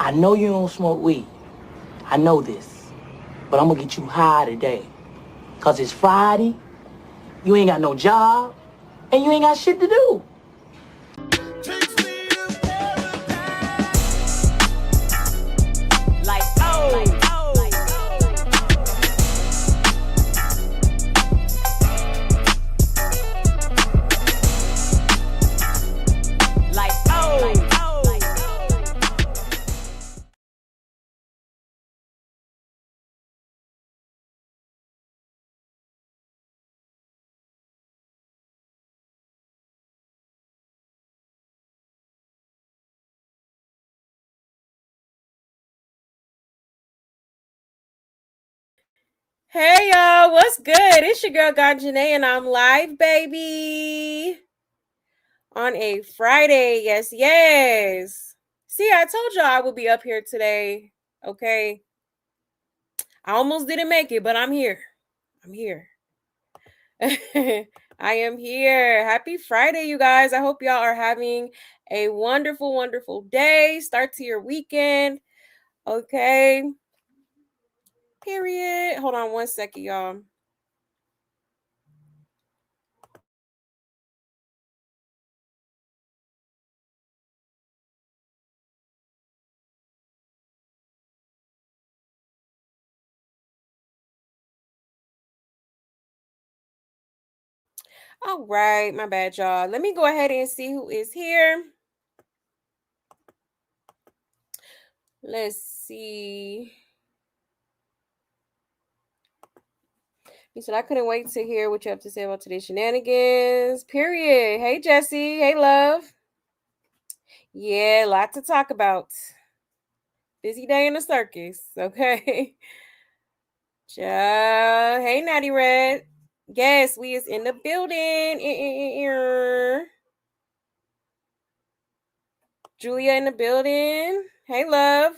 I know you don't smoke weed. I know this. But I'm gonna get you high today. Cause it's Friday, you ain't got no job, and you ain't got shit to do. Hey y'all, what's good? It's your girl Janae and I'm live, baby. On a Friday, yes. See, I told y'all I would be up here today. Okay. I almost didn't make it, but I'm here. I am here. Happy Friday, you guys. I hope y'all are having a wonderful, wonderful day. Start to your weekend. Okay. Period. Hold on one second, y'all. All right, my bad, y'all. Let me go ahead and see who is here. Let's see. He said, I couldn't wait to hear what you have to say about today's shenanigans. Period. Hey, Jesse. Hey, love. Yeah, a lot to talk about. Busy day in the circus. Okay. Hey, Natty Red. Yes, we is in the building. Julia in the building. Hey, love.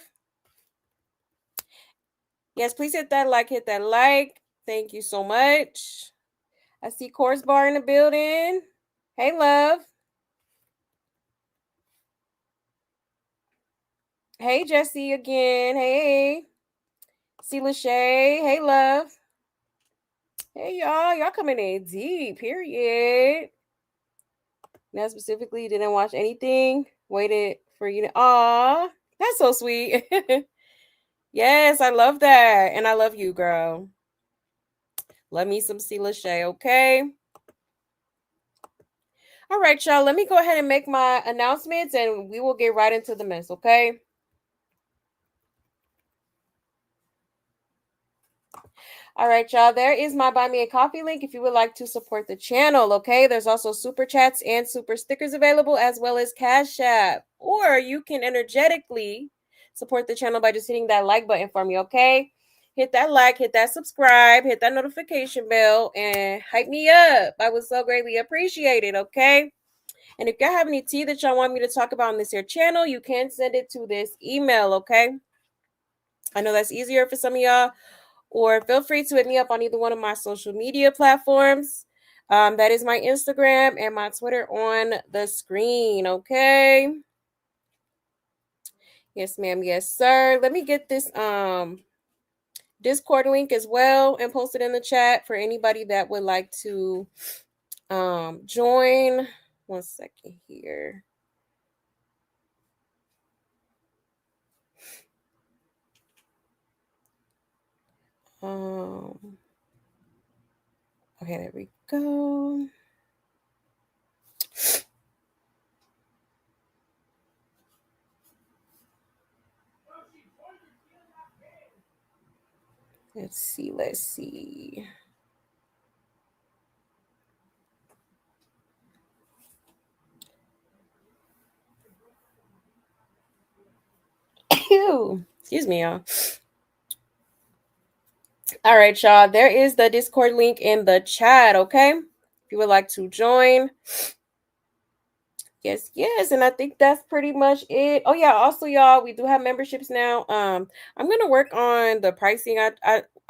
Yes, please hit that like. Thank you so much. I see Course Bar in the building. Hey, love. Hey, Jesse again. Hey. See Lachey. Hey, love. Hey, y'all. Y'all coming in deep, period. Now, specifically, didn't watch anything. Waited for you to. Aw, that's so sweet. Yes, I love that. And I love you, girl. Love me some C. Lachey, okay? All right, y'all. Let me go ahead and make my announcements and we will get right into the mess, okay? All right, y'all. There is my Buy Me a Coffee link if you would like to support the channel, okay? There's also super chats and super stickers available as well as Cash App. Or you can energetically support the channel by just hitting that like button for me, okay? Hit that like, hit that subscribe, hit that notification bell, and hype me up. I would so greatly appreciate it, okay? And if y'all have any tea that y'all want me to talk about on this here channel, you can send it to this email, okay? I know that's easier for some of y'all. Or feel free to hit me up on either one of my social media platforms. That is my Instagram and my Twitter on the screen, okay? Yes, ma'am. Yes, sir. Let me get this Discord link as well and post it in the chat for anybody that would like to join. 1 second here. Okay, there we go. Let's see. Excuse me, y'all. All right, y'all. There is the Discord link in the chat, okay? If you would like to join. Yes. And I think that's pretty much it. Oh, yeah. Also, y'all, we do have memberships now. I'm gonna work on the pricing.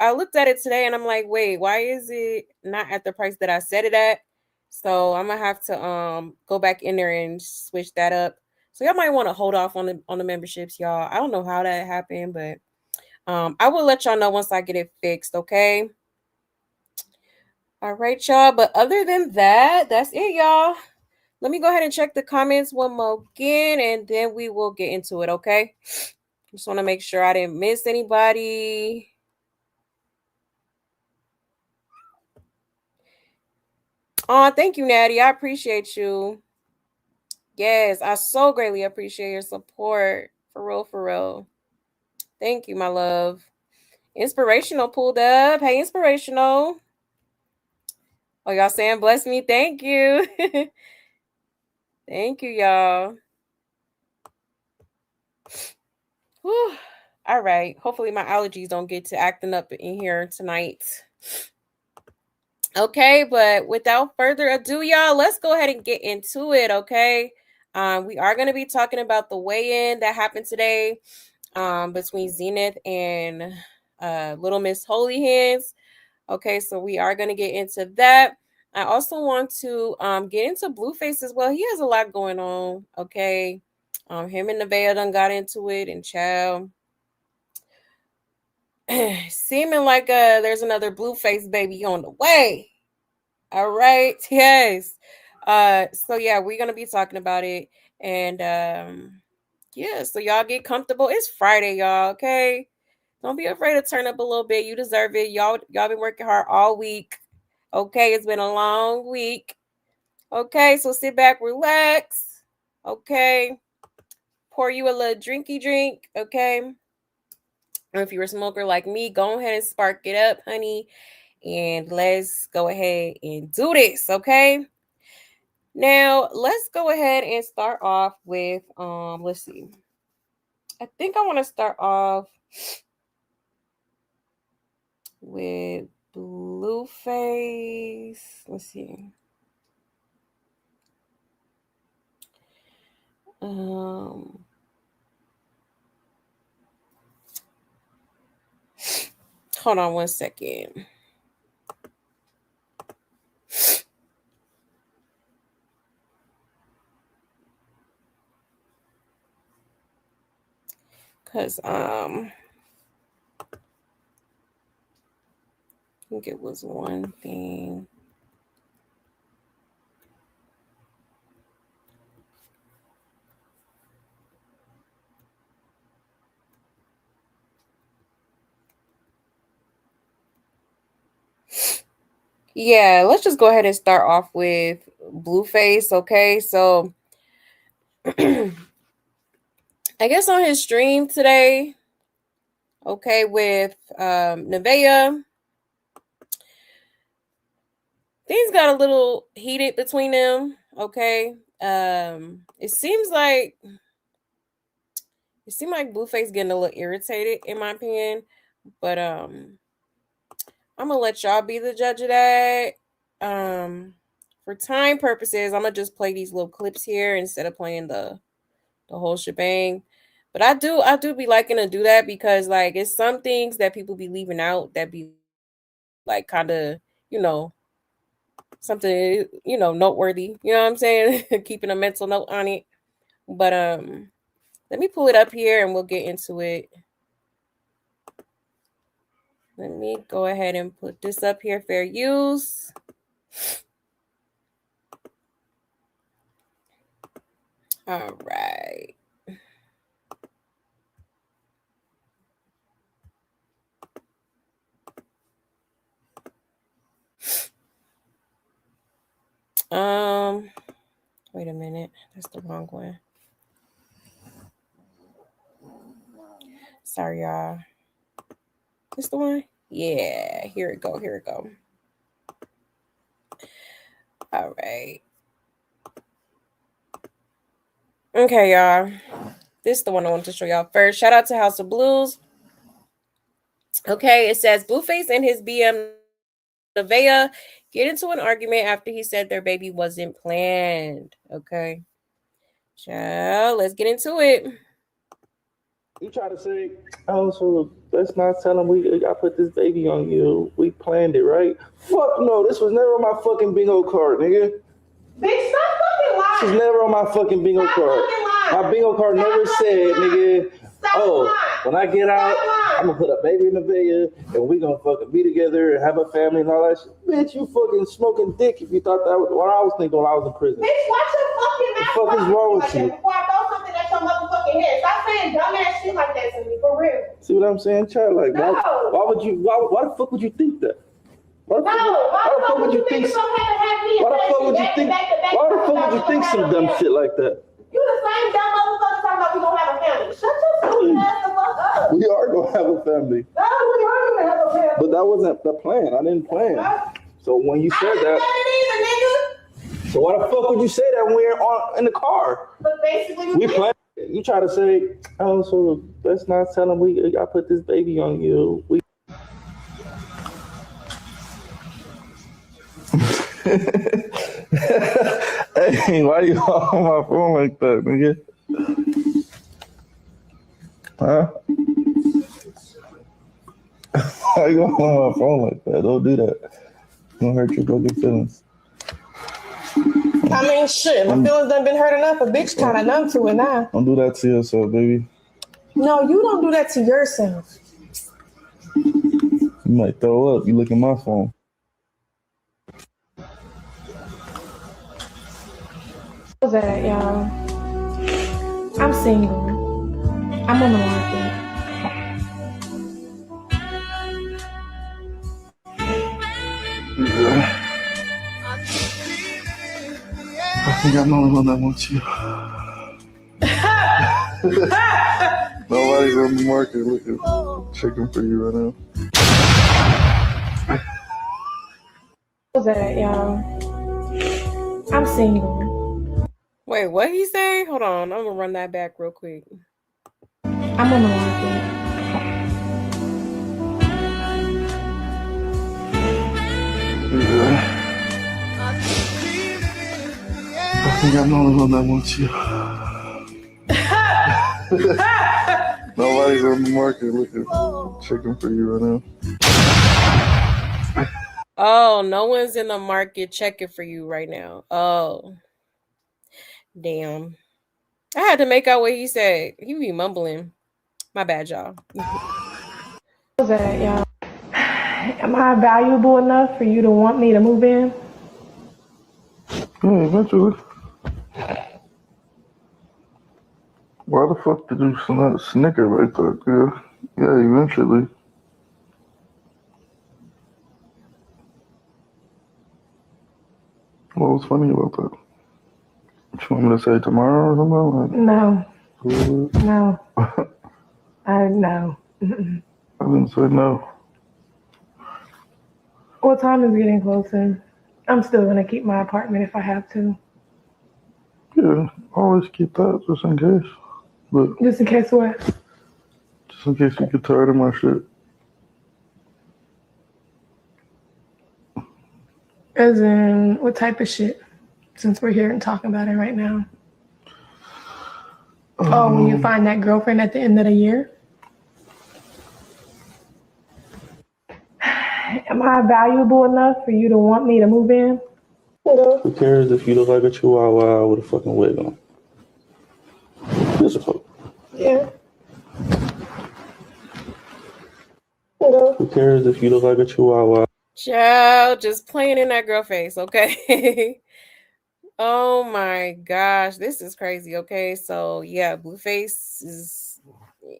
I looked at it today and I'm like, wait, why is it not at the price that I set it at? So I'm gonna have to go back in there and switch that up. So y'all might want to hold off on the memberships, y'all. I don't know how that happened, but I will let y'all know once I get it fixed, okay? All right, y'all. But other than that, that's it, y'all. Let me go ahead and check the comments one more again, and then we will get into it, okay? Just want to make sure I didn't miss anybody. Oh, thank you, Natty. I appreciate you. Yes, I so greatly appreciate your support. For real, for real. Thank you, my love. Inspirational pulled up. Hey, Inspirational. Oh, y'all saying bless me? Thank you. Thank you, y'all. Whew. All right. Hopefully my allergies don't get to acting up in here tonight. Okay, but without further ado, y'all, let's go ahead and get into it, okay? We are going to be talking about the weigh-in that happened today between Zenith and Little Miss Holy Hands. Okay, so we are going to get into that. I also want to get into Blueface as well. He has a lot going on, okay? Him and Nevaeh done got into it, and child, seeming like there's another Blueface baby on the way. All right, yes. So yeah, we're gonna be talking about it, and yeah. So y'all get comfortable. It's Friday, y'all. Okay, don't be afraid to turn up a little bit. You deserve it. Y'all been working hard all week. Okay, it's been a long week. Okay, so sit back, relax. Okay, pour you a little drinky drink. Okay, or if you're a smoker like me, go ahead and spark it up, honey, and let's go ahead and do this. Okay. Now let's go ahead and start off with let's see. I think I want to start off with Blueface. Let's see. Hold on one second. Cause I think it was one thing. Yeah, let's just go ahead and start off with Blueface, okay? So I guess on his stream today, okay, with Nevaeh, things got a little heated between them, okay? It seemed like Blueface getting a little irritated, in my opinion, but I'm gonna let y'all be the judge of that. For time purposes, I'm gonna just play these little clips here instead of playing the whole shebang. But I do be liking to do that because like it's some things that people be leaving out that be like kind of, you know, something, you know, noteworthy. You know what I'm saying? Keeping a mental note on it. But let me pull it up here and we'll get into it. Let me go ahead and put this up here, fair use. All right. Wait a minute. That's the wrong one. Sorry, y'all. This the one? Yeah, here it go. Here it go. All right. Okay, y'all. This is the one I want to show y'all first. Shout out to House of Blues. Okay, it says Blueface and his BM Nevaeh get into an argument after he said their baby wasn't planned. Okay. Child, let's get into it. You try to say, oh, so let's not tell him I put this baby on you. We planned it, right? Fuck no, this was never on my fucking bingo card, nigga. Bitch, stop fucking lying. This was never on my fucking bingo card. Fucking lying. My bingo card never said, nigga, oh, when I get out, I'm gonna put a baby in Nevaeh and we gonna fucking be together and have a family and all that shit. Bitch, you fucking smoking dick if you thought that was what I was thinking when I was in prison. Bitch, watch your fucking mouth. What the fuck is wrong with you? Before I throw something at your motherfucking head. Stop saying dumbass shit like that to me, for real. See what I'm saying, child? Like, No. why the fuck would you think that? Why the fuck would you think some dumb shit like that? You the same dumb motherfucker talking about we gonna have a family. Shut your stupid ass the fuck up. We are gonna have a family. No, we are gonna have a family. But that wasn't the plan. I didn't plan. So when you said that, so why the fuck would you say that when we're in the car? But basically, we planned. You try to say, oh, so let's not tell him I put this baby on you. Hey, why you on my phone like that, nigga? Huh? Why you on my phone like that? Don't do that. Don't hurt your broken feelings. I mean, shit, my feelings done been hurt enough. A bitch kind of numb to it now. Don't do that to yourself, baby. No, you don't do that to yourself. You might throw up. You look at my phone. What's that, y'all? I'm single. I'm on the market. Yeah. I think I'm the only one that wants you. Nobody's on the market looking, checking for you right now. What's that, y'all? I'm single. Wait, what he say? Hold on, I'm gonna run that back real quick. I'm on the market. Yeah. I think I'm the only one that wants you. Nobody's on the market looking, checking for you right now. Oh, no one's in the market checking for you right now. Oh, damn. I had to make out what he said. He be mumbling. My bad, y'all. What's that, y'all? Am I valuable enough for you to want me to move in? Yeah, eventually. Why the fuck did you snicker like that? Yeah, eventually. What was funny about that? You want me to say tomorrow or something? No. No. No. I didn't say no. What time is getting closer? I'm still gonna keep my apartment if I have to. Yeah, always keep that just in case. But just in case what? Just in case you get tired of my shit. As in, what type of shit? Since we're here and talking about it right now. When you find that girlfriend at the end of the year? Am I valuable enough for you to want me to move in? Who cares if you look like a chihuahua with a fucking wig on? Yeah. Who cares if you look like a chihuahua? Child, just playing in that girl face, okay? Oh my gosh, this is crazy. Okay, so yeah, Blueface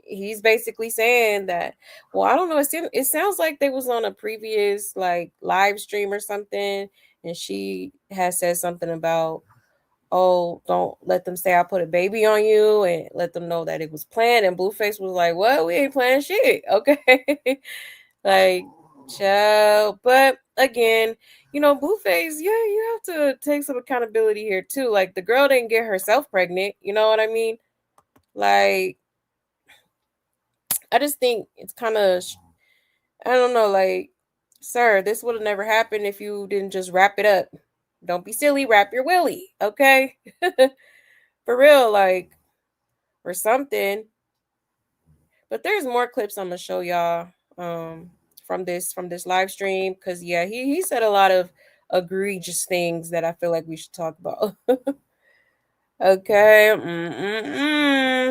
he's basically saying that, well, I don't know, it sounds like they was on a previous like live stream or something, and she has said something about, oh, don't let them say I put a baby on you, and let them know that it was planned. And Blueface was like, what? We ain't planning shit, okay? Like, child. But again, you know, Blueface, yeah, you have to take some accountability here too. Like, the girl didn't get herself pregnant, you know what I mean? Like, I just think it's kind of, I don't know, like, sir, this would have never happened if you didn't just wrap it up. Don't be silly, wrap your willy, okay? For real, like, or something. But there's more clips I'm gonna show y'all from this live stream, because yeah, he said a lot of egregious things that I feel like we should talk about. Okay.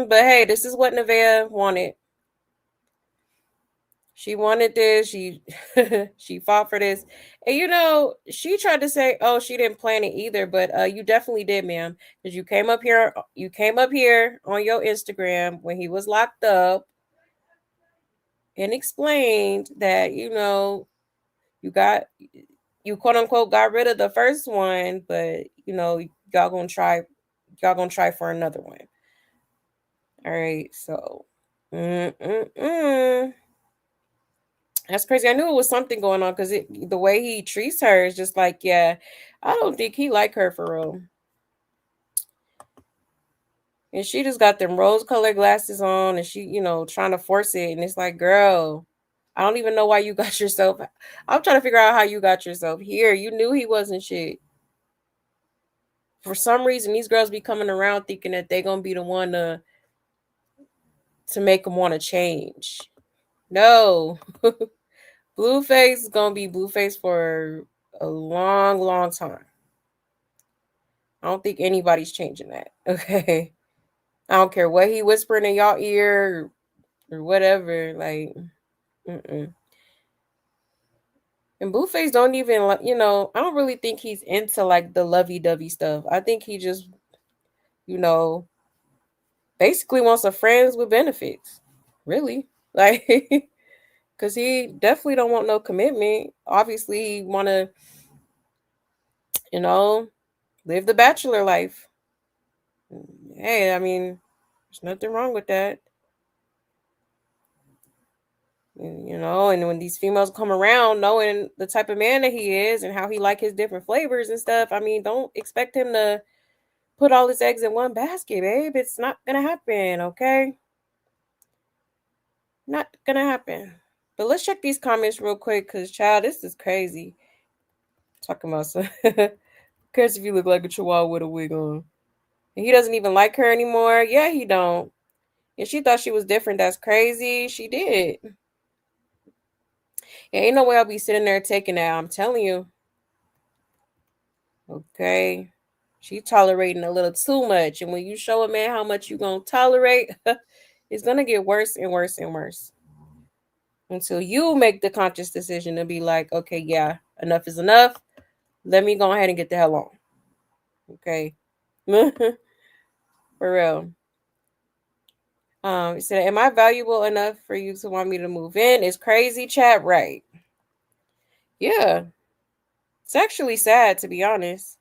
But hey, this is what Nevaeh wanted. She wanted this. She she fought for this. And she tried to say, "Oh, she didn't plan it either," but you definitely did, ma'am, because you came up here on your Instagram when he was locked up and explained that, you got you quote unquote got rid of the first one, but y'all gonna try for another one. All right, so that's crazy. I knew it was something going on because the way he treats her is just like, yeah, I don't think he like her for real. And she just got them rose-colored glasses on, and she, trying to force it, and it's like, girl, I don't even know why you got yourself. I'm trying to figure out how you got yourself here. You knew he wasn't shit. For some reason, these girls be coming around thinking that they gonna be the one to make them want to change. No, Blueface is gonna be Blueface for a long, long time. I don't think anybody's changing that. Okay, I don't care what he whispering in y'all ear or whatever. Like, mm-mm. And Blueface don't even I don't really think he's into like the lovey-dovey stuff. I think he just, you know, basically wants a friends with benefits. Really, like, because he definitely don't want no commitment. Obviously, he want to, live the bachelor life. Hey, I mean, there's nothing wrong with that. And when these females come around knowing the type of man that he is and how he like his different flavors and stuff, I mean, don't expect him to put all his eggs in one basket, babe. It's not gonna happen, okay? Not gonna happen. But let's check these comments real quick, because child, this is crazy. Talking about some cares if you look like a chihuahua with a wig on. And he doesn't even like her anymore. Yeah, he don't. And she thought she was different. That's crazy. She did. Yeah, ain't no way I'll be sitting there taking that. I'm telling you. Okay. She tolerating a little too much. And when you show a man how much you gonna tolerate, it's gonna get worse and worse and worse. Until you make the conscious decision to be like, okay, yeah, enough is enough. Let me go ahead and get the hell on. Okay. For real. He said, am I valuable enough for you to want me to move in? It's crazy, chat, right? Yeah. It's actually sad, to be honest.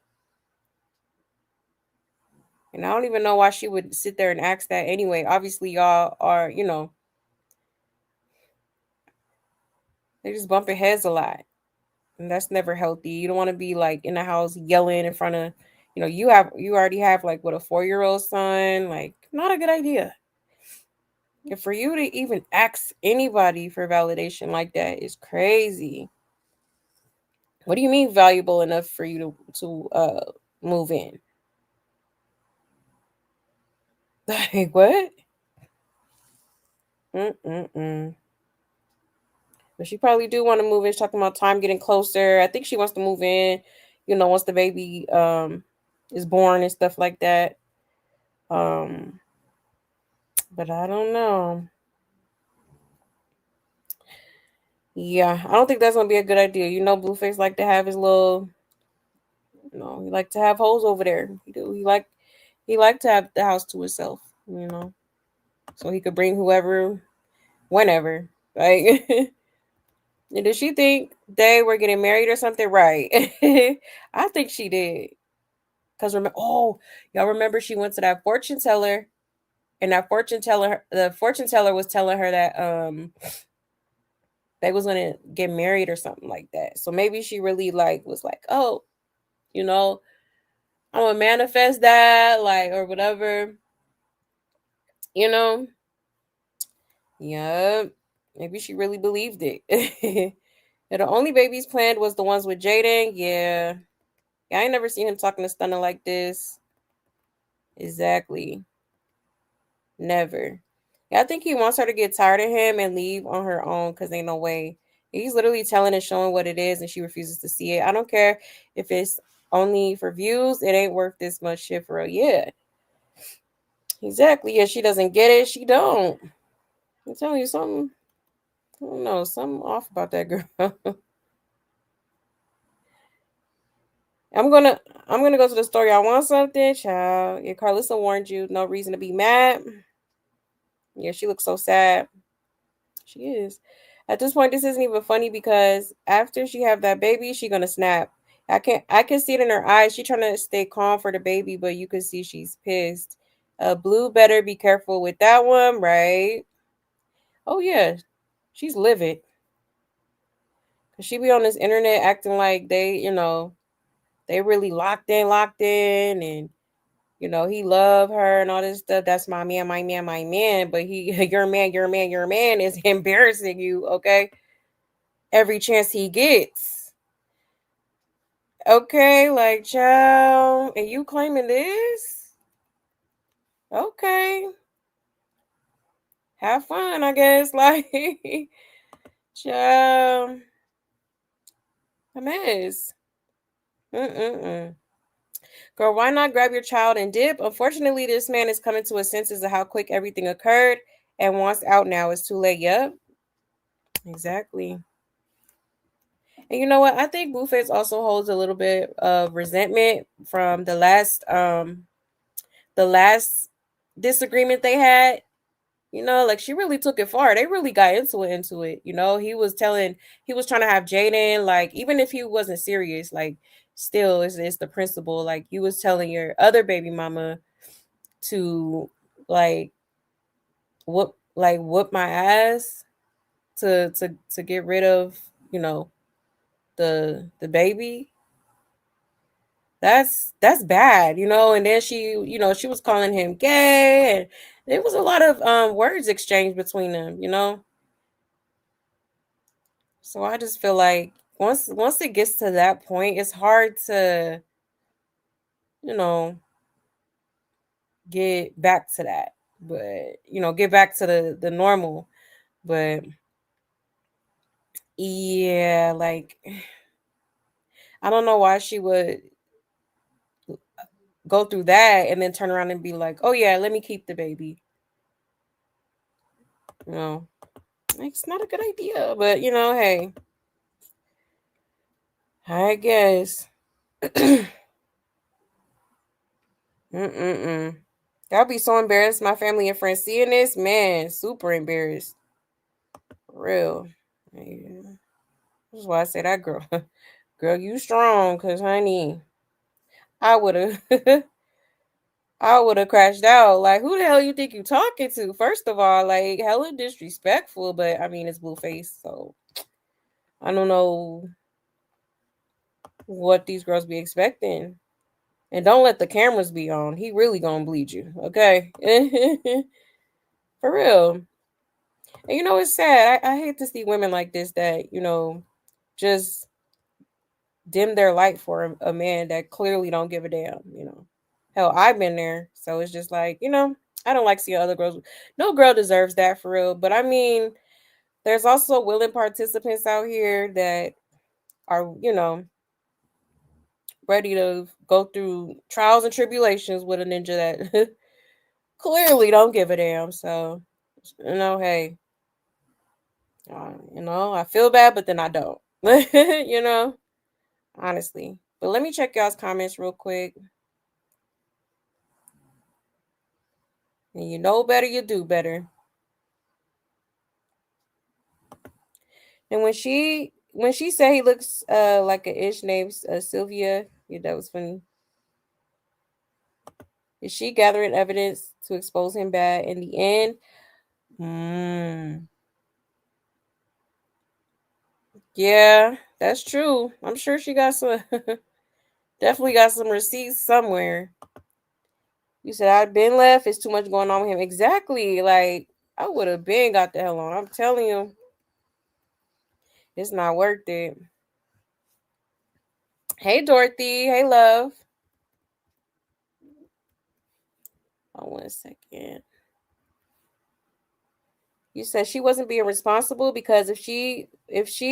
And I don't even know why she would sit there and ask that anyway. Obviously, y'all are, they just bumping heads a lot. And that's never healthy. You don't want to be like in the house yelling in front of, you already have like what, a 4-year-old son. Like, not a good idea. And for you to even ask anybody for validation like that is crazy. What do you mean valuable enough for you to move in? Like, what? But she probably do want to move in. She's talking about time getting closer. I think she wants to move in, once the baby is born and stuff like that. But I don't know. Yeah, I don't think that's gonna be a good idea. Blueface like to have his little, he like to have holes over there. He do. He like to have the house to himself. So he could bring whoever, whenever. Like, and did she think they were getting married or something? Right. I think she did. Because y'all remember she went to that fortune teller, and the fortune teller was telling her that they was gonna get married or something like that. So maybe she really was like, oh, I'm gonna manifest that, like, or whatever. Yeah, maybe she really believed it. And the only babies planned was the ones with Jaidyn. Yeah, I ain't never seen him talking to Stunner like this. Exactly. Never. Yeah, I think he wants her to get tired of him and leave on her own, because ain't no way. He's literally telling and showing what it is, and she refuses to see it. I don't care if it's only for views. It ain't worth this much shit for real. Yeah. Exactly. Yeah, she doesn't get it. She don't. I'm telling you something. I don't know. Something off about that girl. I'm gonna go to the store. Y'all want something? Child. Yeah, Carlissa warned you. No reason to be mad. Yeah, she looks so sad. She is. At this point, this isn't even funny because after she have that baby, she gonna snap. I can see it in her eyes. She trying to stay calm for the baby, but you can see she's pissed. Blue better be careful with that one, right? Oh yeah, she's livid. Cause she be on this internet acting like they, they really locked in, and he love her and all this stuff. That's my man, my man, my man. But your man is embarrassing you, okay? Every chance he gets. Okay, like, child, and you claiming this? Okay. Have fun, I guess. Like, child, a mess. Mm-mm-mm. Girl, why not grab your child and dip? Unfortunately, this man is coming to his senses of how quick everything occurred and wants out now. It's too late. Yep. Exactly. And you know what? I think Blueface also holds a little bit of resentment from the last disagreement they had. Like she really took it far. They really got into it. He was trying to have Jaidyn, like, even if he wasn't serious, like, still it's the principle. Like, you was telling your other baby mama to, like, whoop my ass to get rid of, the baby. That's bad, and then she was calling him gay, and there was a lot of words exchanged between them. So I just feel like once it gets to that point, it's hard to, you know, get back to that. But, get back to the normal. But yeah, like, I don't know why she would go through that and then turn around and be like, "Oh yeah, let me keep the baby." It's not a good idea, but hey, I guess. Mm-mm-mm. I'll be so embarrassed. My family and friends seeing this, man, super embarrassed. For real. Yeah. That's why I say that girl. Girl, you strong, cause honey, I would have I would have crashed out. Like, who the hell you think you talking to? First of all, like, hella disrespectful, but I mean it's Blueface, so I don't know what these girls be expecting. And don't let the cameras be on. He really gonna bleed you, okay? For real. And it's sad. I hate to see women like this that, just dim their light for a man that clearly don't give a damn. Hell, I've been there. So it's just like, I don't like seeing other girls. No girl deserves that, for real. But I mean, there's also willing participants out here that are, ready to go through trials and tribulations with a ninja that clearly don't give a damn. So, hey, I feel bad, but then I don't, honestly. But let me check y'all's comments real quick. And you know better, you do better. And when she said he looks like a ish named Sylvia, yeah, that was funny. Is she gathering evidence to expose him bad in the end? Yeah, that's true. I'm sure she got some definitely got some receipts somewhere. You said I've been left. It's too much going on with him. Exactly. Like, I would have been got the hell on. I'm telling you. It's not worth it. Hey, Dorothy. Hey, love. Oh, 1 second. You said she wasn't being responsible because if she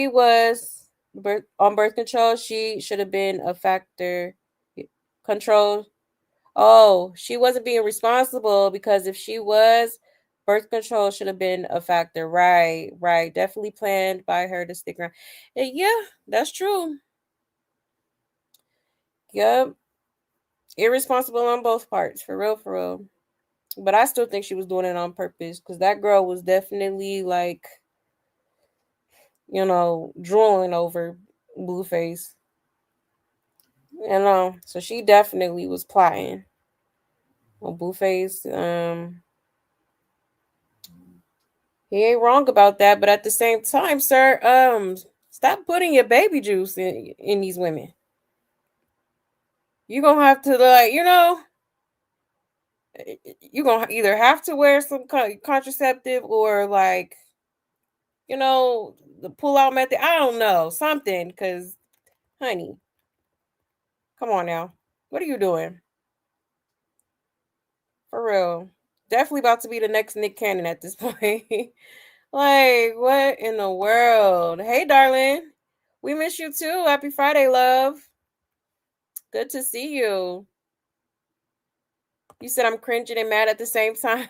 was on birth control, she should have been a factor control. Oh, she wasn't being responsible because if she was, birth control should have been a factor. Right. Definitely planned by her to stick around. Yeah, that's true. Yep. Irresponsible on both parts. For real. But I still think she was doing it on purpose because that girl was definitely like, drooling over Blueface. So she definitely was plotting on Blueface. He ain't wrong about that, but at the same time, sir, stop putting your baby juice in these women. You're gonna have to you're gonna either have to wear some contraceptive or the pull-out method. I don't know, something, because honey, come on now. What are you doing? For real. Definitely about to be the next Nick Cannon at this point. Like, what in the world? Hey, darling. We miss you too. Happy Friday, love. Good to see you. You said I'm cringing and mad at the same time.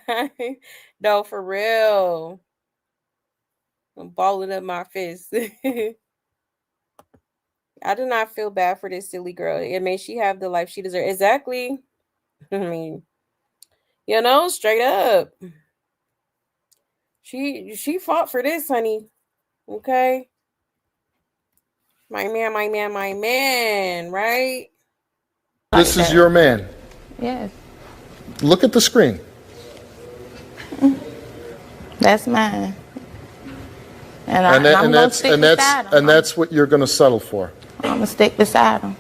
No, for real. I'm balling up my fist. I do not feel bad for this silly girl. It may she have the life she deserves. Exactly. I mean, straight up. She fought for this, honey. Okay. My man, right? This is your man. Yes. Look at the screen. That's mine. And that's what you're going to settle for. I'm gonna stick beside him.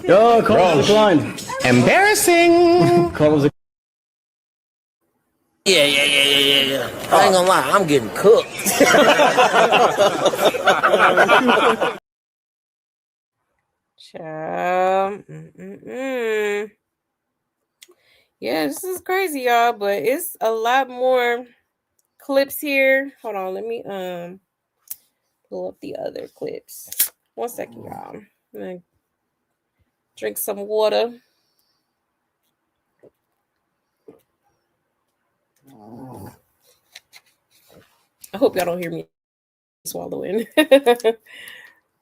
Yo, Carlos declined. Embarrassing. Carlos. Yeah. I ain't gonna lie, I'm getting cooked. Child. Yeah, this is crazy, y'all, but it's a lot more clips here. Hold on, let me pull up the other clips. 1 second, y'all. I'm gonna drink some water. I hope y'all don't hear me swallowing.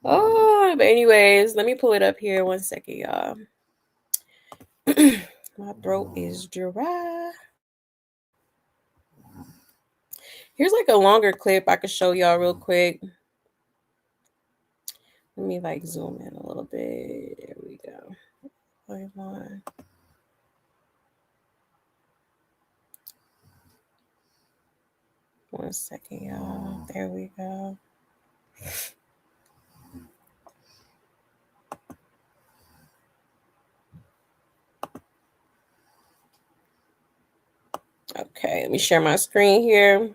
Oh, but anyways, let me pull it up here. 1 second, y'all. My throat is dry. Here's like a longer clip I could show y'all real quick. Let me zoom in a little bit. There we go. Hold on. One second, y'all. There we go. Okay, let me share my screen here.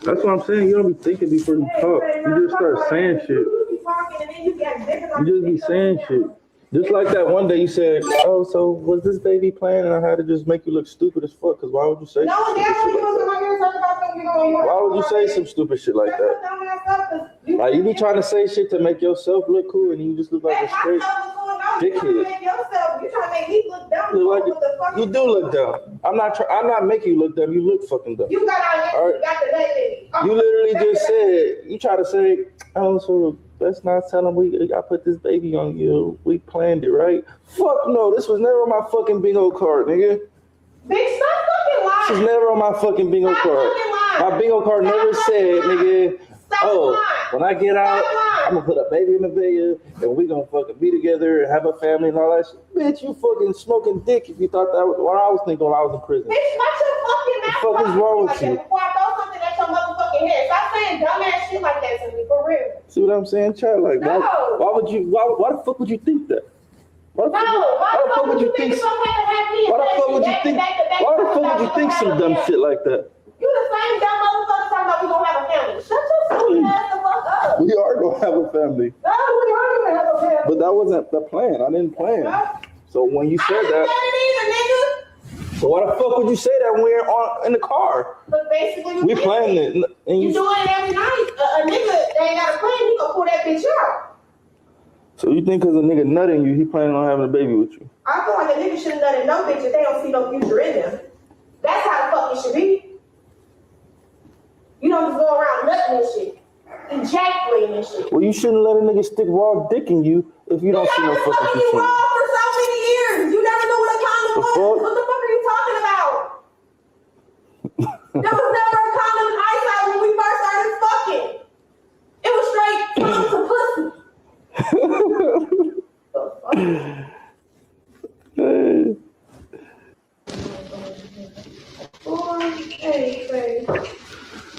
That's what I'm saying. You don't be thinking before you talk. You just start saying shit. You just be saying shit. Just like that one day you said, oh, so was this baby playing? And I had to just make you look stupid as fuck. Because why would you say Why would you say some stupid shit like that? Like, you be trying to say shit to make yourself look cool and you just look like a straight dickhead. You do look dumb. I'm not making you look dumb. You look fucking dumb. You literally just said, you try to say, oh, so let's not tell him I put this baby on you. We planned it, right? Fuck no, this was never on my fucking bingo card, nigga. Bitch, stop fucking lying. This was never on my fucking bingo card. My bingo card never said, nigga, when I get out, I'm gonna put a baby in Nevaeh and we gonna fucking be together and have a family and all that shit. Bitch, you fucking smoking dick if you thought that was what I was thinking when I was in prison. Bitch, what's your fucking mouth? What the fuck is wrong with you? Before I throw something at your motherfucking head. Stop saying dumbass shit like that to me, for real. See what I'm saying, child? Like, no. why the fuck would you think that? Why the fuck would you think some dumb shit like that? You the same dumb motherfucker talking about we gonna have a family. Shut your fucking ass the fuck up. We are gonna have a family. No, we are gonna have a family. But that wasn't the plan. I didn't plan. So when you said that, so why the fuck would you say that when we're in the car? But basically, we planned it. And you doing it every night. A nigga that ain't got a plan, he gonna pull that bitch out. So you think because a nigga nutting you, he planning on having a baby with you? I feel like a nigga shouldn't nut in no bitch if they don't see no future in them. That's how the fuck it should be. You don't just go around nutting and shit. Ejaculating and shit. Well, you shouldn't let a nigga stick raw dick in you if you don't see no fucking future. You raw for so many years. You never knew what a condom was. What the fuck are you talking about? There was never a condom in eyesight when we first started fucking. It was straight to pussy.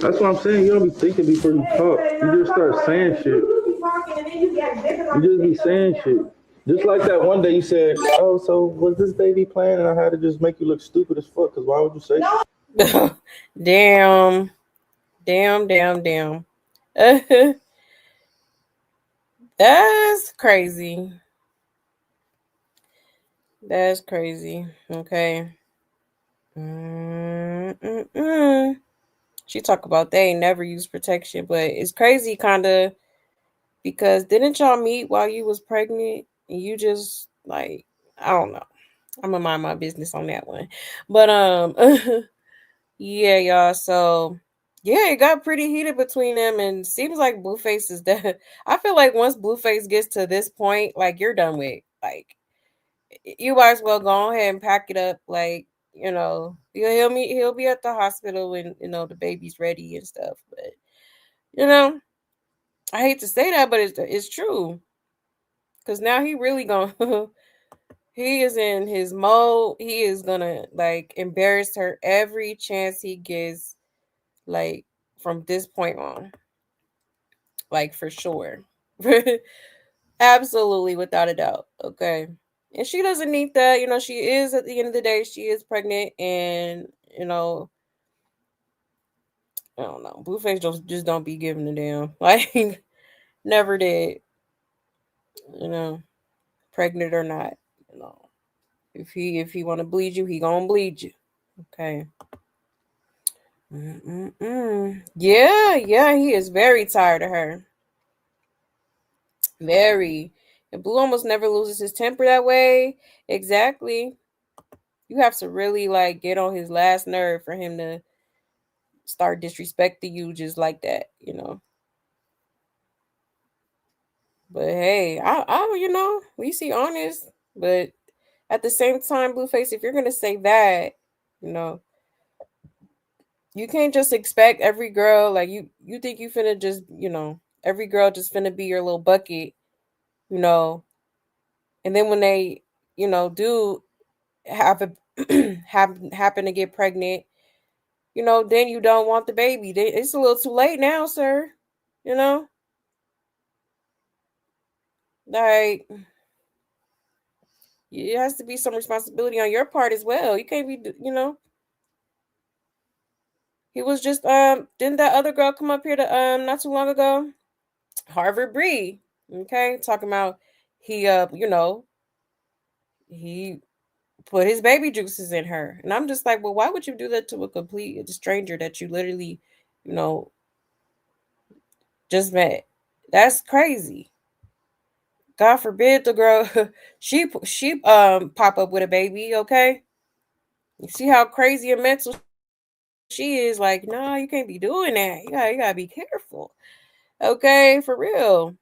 That's what I'm saying. You don't be thinking before you talk. You just start saying shit. You just be saying shit. Just like that one day you said, "Oh, so was this baby planned?" And I had to just make you look stupid as fuck. Cause why would you say? Damn. That's crazy. That's crazy. Okay. She talk about they ain't never use protection, but it's crazy kind of because didn't y'all meet while you was pregnant and you just like, I don't know. I'm gonna mind my business on that one. But yeah, y'all. So yeah, it got pretty heated between them, and seems like Blueface is dead. I feel like once Blueface gets to this point, like you're done with. Like you might as well go ahead and pack it up. Like he'll be at the hospital when the baby's ready and stuff. But I hate to say that, but it's true. Cause now he really gonna he is in his mode. He is gonna like embarrass her every chance he gets, like from this point on. Like for sure. Absolutely, without a doubt. Okay. And she doesn't need that. She is at the end of the day, she is pregnant, and I don't know. Blueface just don't be giving a damn. Like never did. Pregnant or not. If he want to bleed you, he gonna bleed you. Okay. Yeah, he is very tired of her. Very. And Blue almost never loses his temper that way. Exactly. You have to really like get on his last nerve for him to start disrespecting you just like that, But hey, we see honest. But at the same time, Blueface, if you're gonna say that, you can't just expect every girl like you think you finna just, every girl just finna be your little bucket, and then when they, do have a happen to get pregnant, then you don't want the baby. It's a little too late now, sir. Like it has to be some responsibility on your part as well. You can't be, He was just didn't that other girl come up here to not too long ago? Harvard Bree. Okay, talking about he he put his baby juices in her. And I'm just like, well, why would you do that to a complete stranger that you literally, just met? That's crazy. God forbid the girl she pop up with a baby, okay? You see how crazy and mental she is. Like, no, you can't be doing that. You gotta be careful. Okay, for real.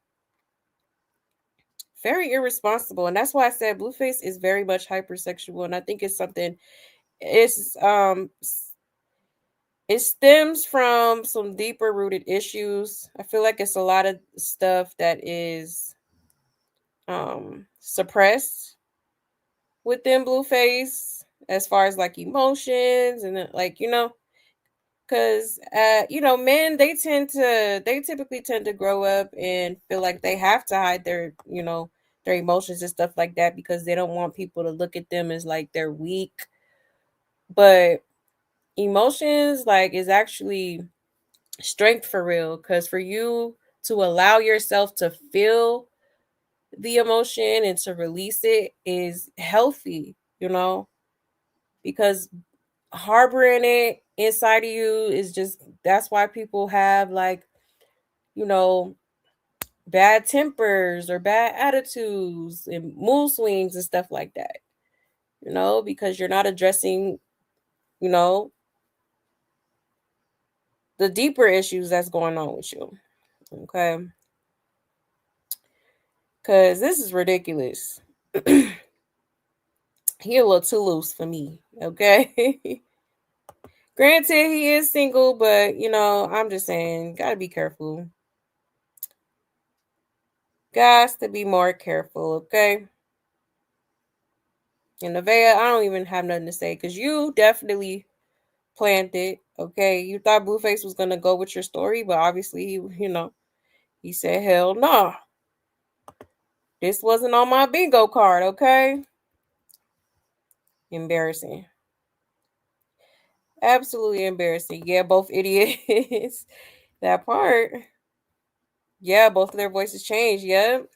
Very irresponsible. And that's why I said Blueface is very much hypersexual. And I think it's something it stems from some deeper rooted issues. I feel like it's a lot of stuff that is suppressed within Blueface as far as like emotions and like because men they typically tend to grow up and feel like they have to hide their their emotions and stuff like that because they don't want people to look at them as like they're weak. But emotions like is actually strength for real, because for you to allow yourself to feel the emotion and to release it is healthy, you know, because harboring it inside of you is just, that's why people have like, you know, bad tempers or bad attitudes and mood swings and stuff like that, you know, because you're not addressing, you know, the deeper issues that's going on with you. Okay. Because this is ridiculous. He a little too loose for me. Okay. Granted, he is single, but, you know, I'm just saying, gotta be careful. Guys, to be more careful, okay? And Nevaeh, I don't even have nothing to say because you definitely planned it, okay? You thought Blueface was gonna go with your story, but obviously, he said, hell no. This wasn't on my bingo card, okay? Embarrassing. Absolutely embarrassing. Yeah, both idiots. That part. Yeah, both of their voices changed. Yep.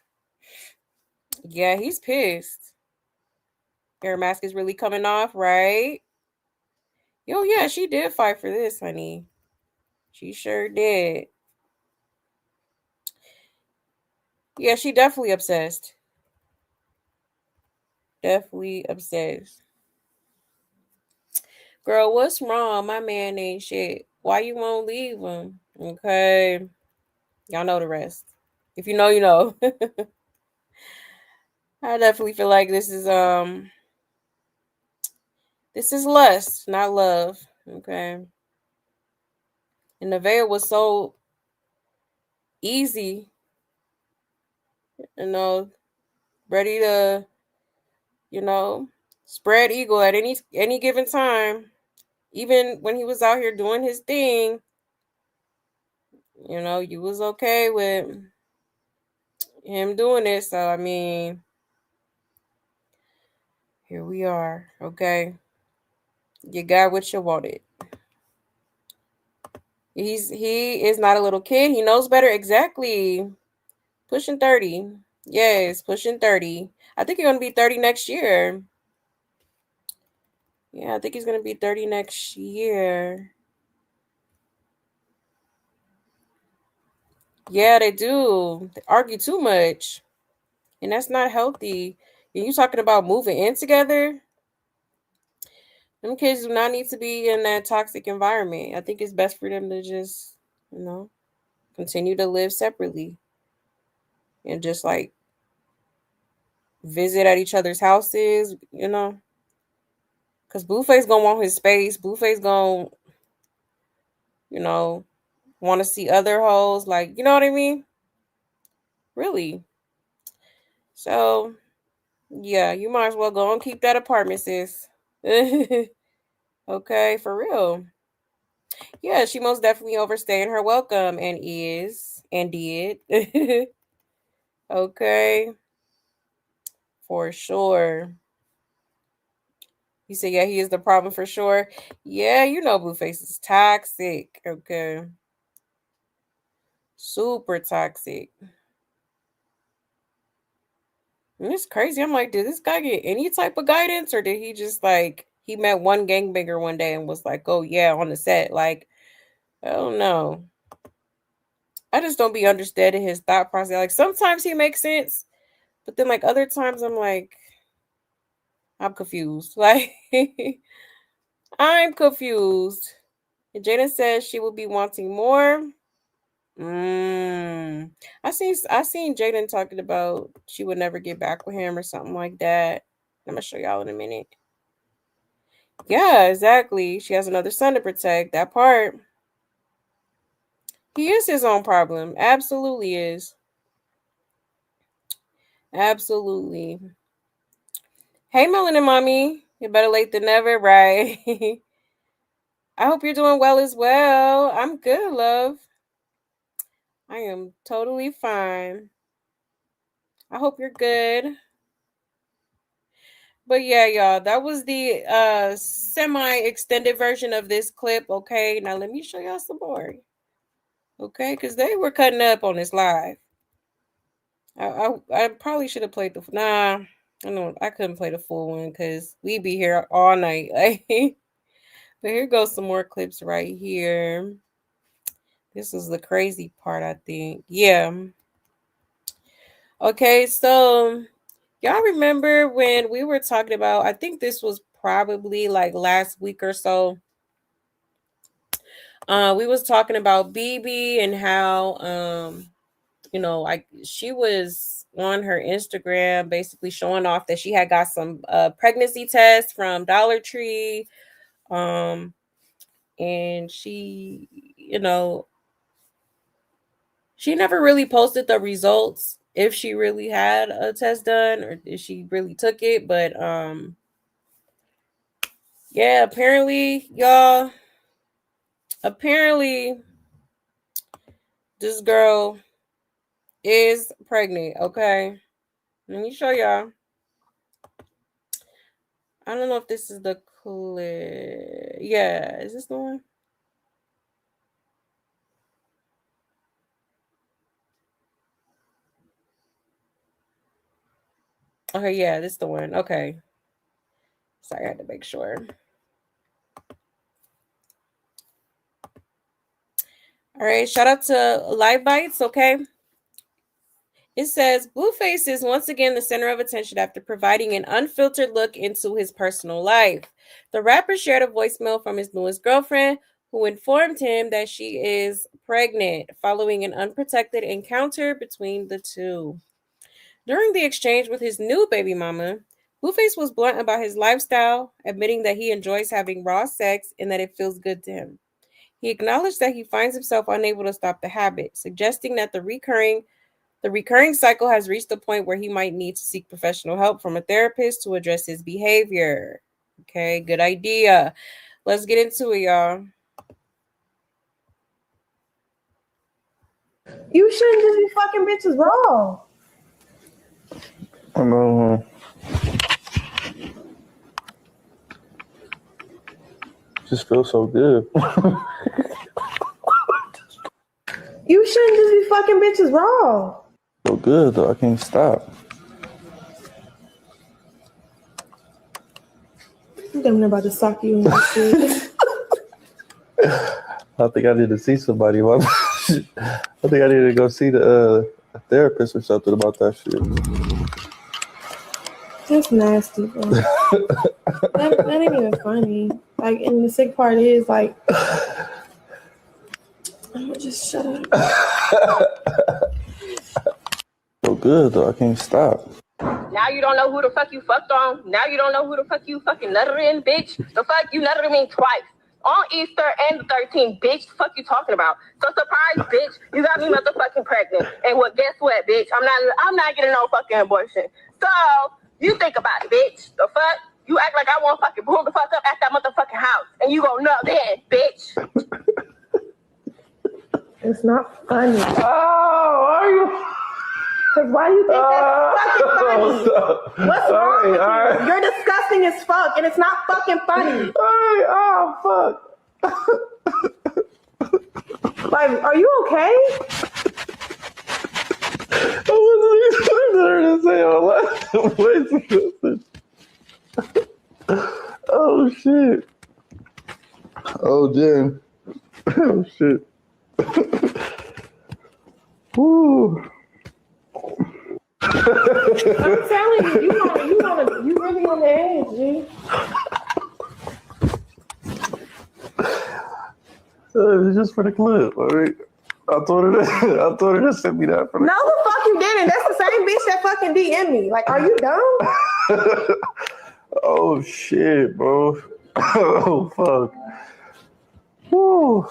Yeah, he's pissed. Hair mask is really coming off, right? Yo, yeah, she did fight for this, honey. She sure did. Yeah, she definitely obsessed. Definitely obsessed. Girl, what's wrong? My man ain't shit. Why you won't leave him? Okay. Y'all know the rest. If you know, you know. I definitely feel like this is lust, not love. Okay. And Nevaeh was so easy, ready to, spread eagle at any given time. Even when he was out here doing his thing, you was okay with him doing it. So I mean, here we are. Okay. You got what you wanted. He is not a little kid. He knows better. Exactly. Pushing 30. Yes, pushing 30. I think he's gonna be 30 next year. Yeah, I think he's gonna be 30 next year. Yeah, they do. They argue too much. And that's not healthy. And you talking about moving in together? Them kids do not need to be in that toxic environment. I think it's best for them to just, continue to live separately. And just like visit at each other's houses, Because Blueface gonna want his space. Blueface gonna, want to see other hoes. Like, you know what I mean? Really. So, yeah, you might as well go and keep that apartment, sis. Okay, for real. Yeah, she most definitely overstaying her welcome and is and did. Okay, for sure. You say, yeah, he is the problem for sure. Yeah, Blueface is toxic. Okay. Super toxic. And it's crazy. I'm like, did this guy get any type of guidance, or did he just he met one gangbanger one day and was like, oh yeah, on the set? Like, I don't know. I just don't be understanding his thought process. Like sometimes he makes sense, but then other times I'm like, I'm confused. Like I'm confused. And Jaidyn says she will be wanting more. I seen Jaidyn talking about she would never get back with him or something like that. I'm gonna show y'all in a minute. Yeah, exactly. She has another son to protect. That part. He is his own problem. Absolutely is. Absolutely. Hey, Melanin Mommy. You're better late than never, right? I hope you're doing well as well. I'm good, love. I am totally fine. I hope you're good. But yeah, y'all, that was the semi-extended version of this clip, okay? Now let me show y'all some more. Okay, because they were cutting up on this live. I probably should have played the nah. I know I couldn't play the full one because we be here all night. But here goes some more clips right here. This is the crazy part, I think. Yeah. Okay, so y'all remember when we were talking about, I think this was probably like last week or so. We was talking about BB and how she was on her Instagram basically showing off that she had got some pregnancy tests from Dollar Tree. And she, she never really posted the results if she really had a test done or if she really took it. But yeah, apparently, y'all, this girl is pregnant. Okay, let me show y'all. I don't know if this is the clip. Yeah, is this the one? Okay, yeah, this is the one. Okay. Sorry, I had to make sure. All right, shout out to Live Bites, okay? It says, Blueface is once again the center of attention after providing an unfiltered look into his personal life. The rapper shared a voicemail from his newest girlfriend, who informed him that she is pregnant following an unprotected encounter between the two. During the exchange with his new baby mama, Blueface was blunt about his lifestyle, admitting that he enjoys having raw sex and that it feels good to him. He acknowledged that he finds himself unable to stop the habit, suggesting that the recurring cycle has reached a point where he might need to seek professional help from a therapist to address his behavior. Okay, good idea. Let's get into it, y'all. You shouldn't just be fucking bitches raw. I know. Just feels so good. You shouldn't just be fucking bitches raw. So good though, I can't stop. I'm about to sock you in the shit. I think I need to see somebody. I think I need to go see the therapist or something about that shit. That's nasty, bro. that ain't even funny. Like, and the sick part is, like, I'm gonna just shut up. So good though, I can't stop. Now you don't know who the fuck you fucked on. Now you don't know who the fuck you fucking nutted in, bitch. The fuck you nutted me twice. On Easter and the 13th, bitch. The fuck you talking about? So surprise, bitch. You got me motherfucking pregnant. And well, guess what, bitch? I'm not getting no fucking abortion. So you think about it, bitch. The fuck? You act like I won't fucking boom the fuck up at that motherfucking house. And you gon' nut then, bitch. It's not funny. Oh, are you? Because why you think that's fucking funny? What's wrong with you? You're disgusting as fuck, and it's not fucking funny. Oh, fuck. Like, are you okay? I wasn't expecting her to say all that. Oh, shit. Oh, Jen. Oh, shit. Woo. I'm telling you, you really on the edge, G. It's just for the clip, all right? I told her to send me that for the No, the fuck you didn't. That's the same bitch that fucking DM'd me. Like, are you dumb? Oh, shit, bro. Oh, fuck. Woo.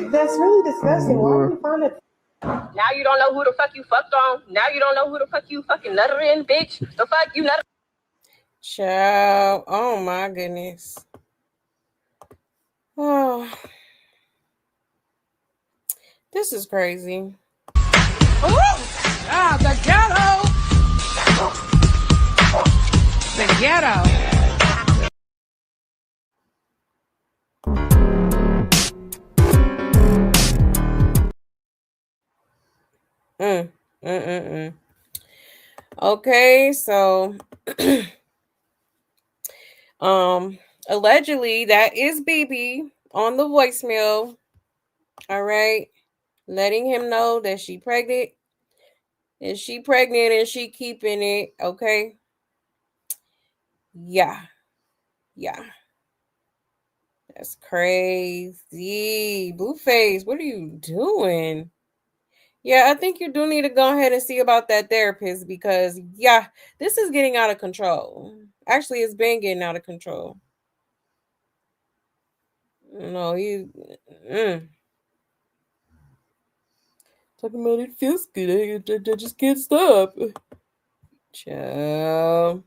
That's really disgusting. Why do you find it? Now you don't know who the fuck you fucked on. Now you don't know who the fuck you fucking nutted in, bitch. The fuck you nutted. Child. Oh my goodness. Oh. This is crazy. The ghetto. The ghetto. Okay, so allegedly that is BB on the voicemail. All right, letting him know that she pregnant. And she pregnant and she keeping it. Okay. Yeah. That's crazy. Blueface, what are you doing? Yeah, I think you do need to go ahead and see about that therapist because, yeah, this is getting out of control. Actually, it's been getting out of control. No, talking about it feels good. I just can't stop. Ciao.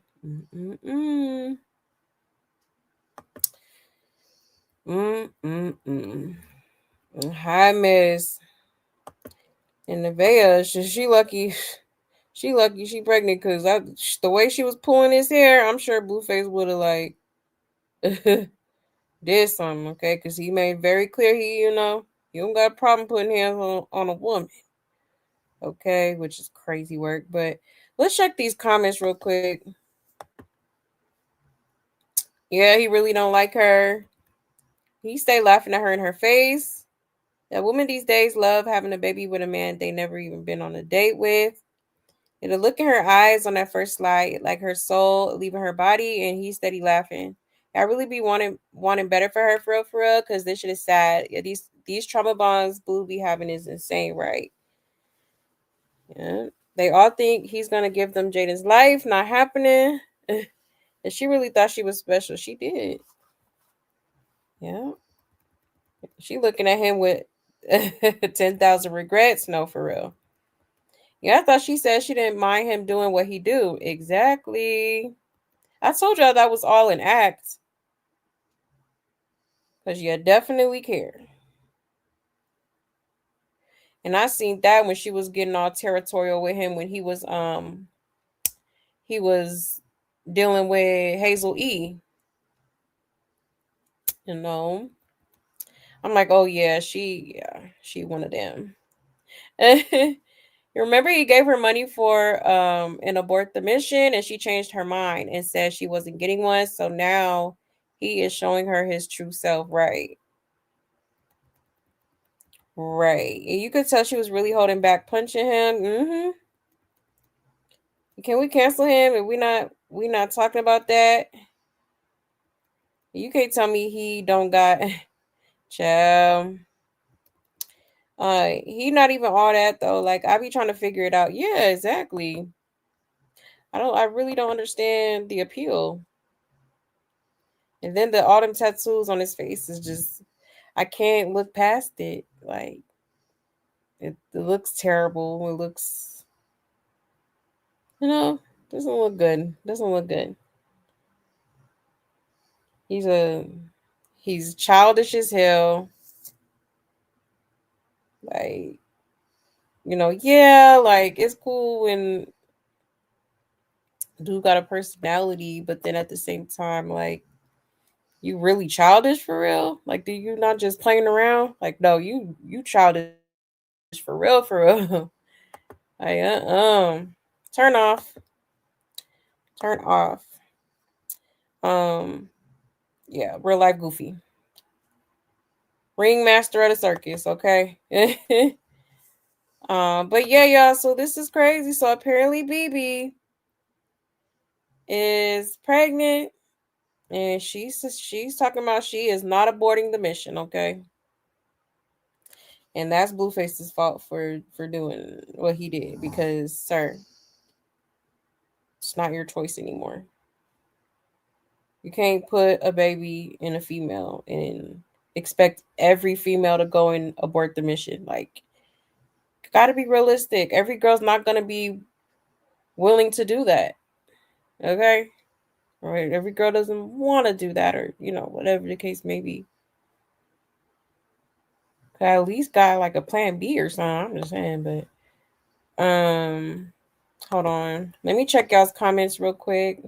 Hi, Miss. And Nevaeh, she lucky. She lucky she pregnant because the way she was pulling his hair, I'm sure Blueface would have like did something, okay? Because he made very clear he don't got a problem putting hands on a woman, okay? Which is crazy work. But let's check these comments real quick. Yeah, he really don't like her. He stay laughing at her in her face. That women these days love having a baby with a man they never even been on a date with. It'll look in her eyes on that first slide, like her soul leaving her body, and he's steady laughing. I really be wanting better for her, for real, because this shit is sad. Yeah, these trauma bonds Blue be having is insane, right? Yeah. They all think he's gonna give them Jaidyn's life, not happening. And she really thought she was special. She did. Yeah. She looking at him with 10,000 regrets. No, for real. Yeah, I thought she said she didn't mind him doing what he do. Exactly. I told y'all that was all an act. Because you definitely cared. And I seen that when she was getting all territorial with him when he was dealing with Hazel E. You know. I'm like, oh yeah, she one of them. Remember he gave her money for an abort the mission and she changed her mind and said she wasn't getting one. So now he is showing her his true self, right? Right. And you could tell she was really holding back punching him. Mm-hmm. Can we cancel him if we not talking about that? You can't tell me he don't got child. He not even all that though. Like I be trying to figure it out. Yeah, exactly. I really don't understand the appeal. And then the autumn tattoos on his face is just I can't look past it. Like it looks terrible. It looks doesn't look good. Doesn't look good. He's childish as hell. Like, yeah, like it's cool when dude got a personality, but then at the same time, like, you really childish for real? Like, do you not just playing around? Like, no, you childish for real, for real. Like, turn off. Turn off. Yeah, real life goofy. Ringmaster of the circus, okay? But yeah, y'all, so this is crazy. So apparently BB is pregnant and she's talking about she is not aborting the mission, okay? And that's Blueface's fault for doing what he did because, sir, it's not your choice anymore. You can't put a baby in a female and expect every female to go and abort the mission. Like, gotta be realistic. Every girl's not gonna be willing to do that. Okay? Right? Every girl doesn't want to do that, or whatever the case may be. Could at least got like a plan B or something. I'm just saying, but hold on. Let me check y'all's comments real quick.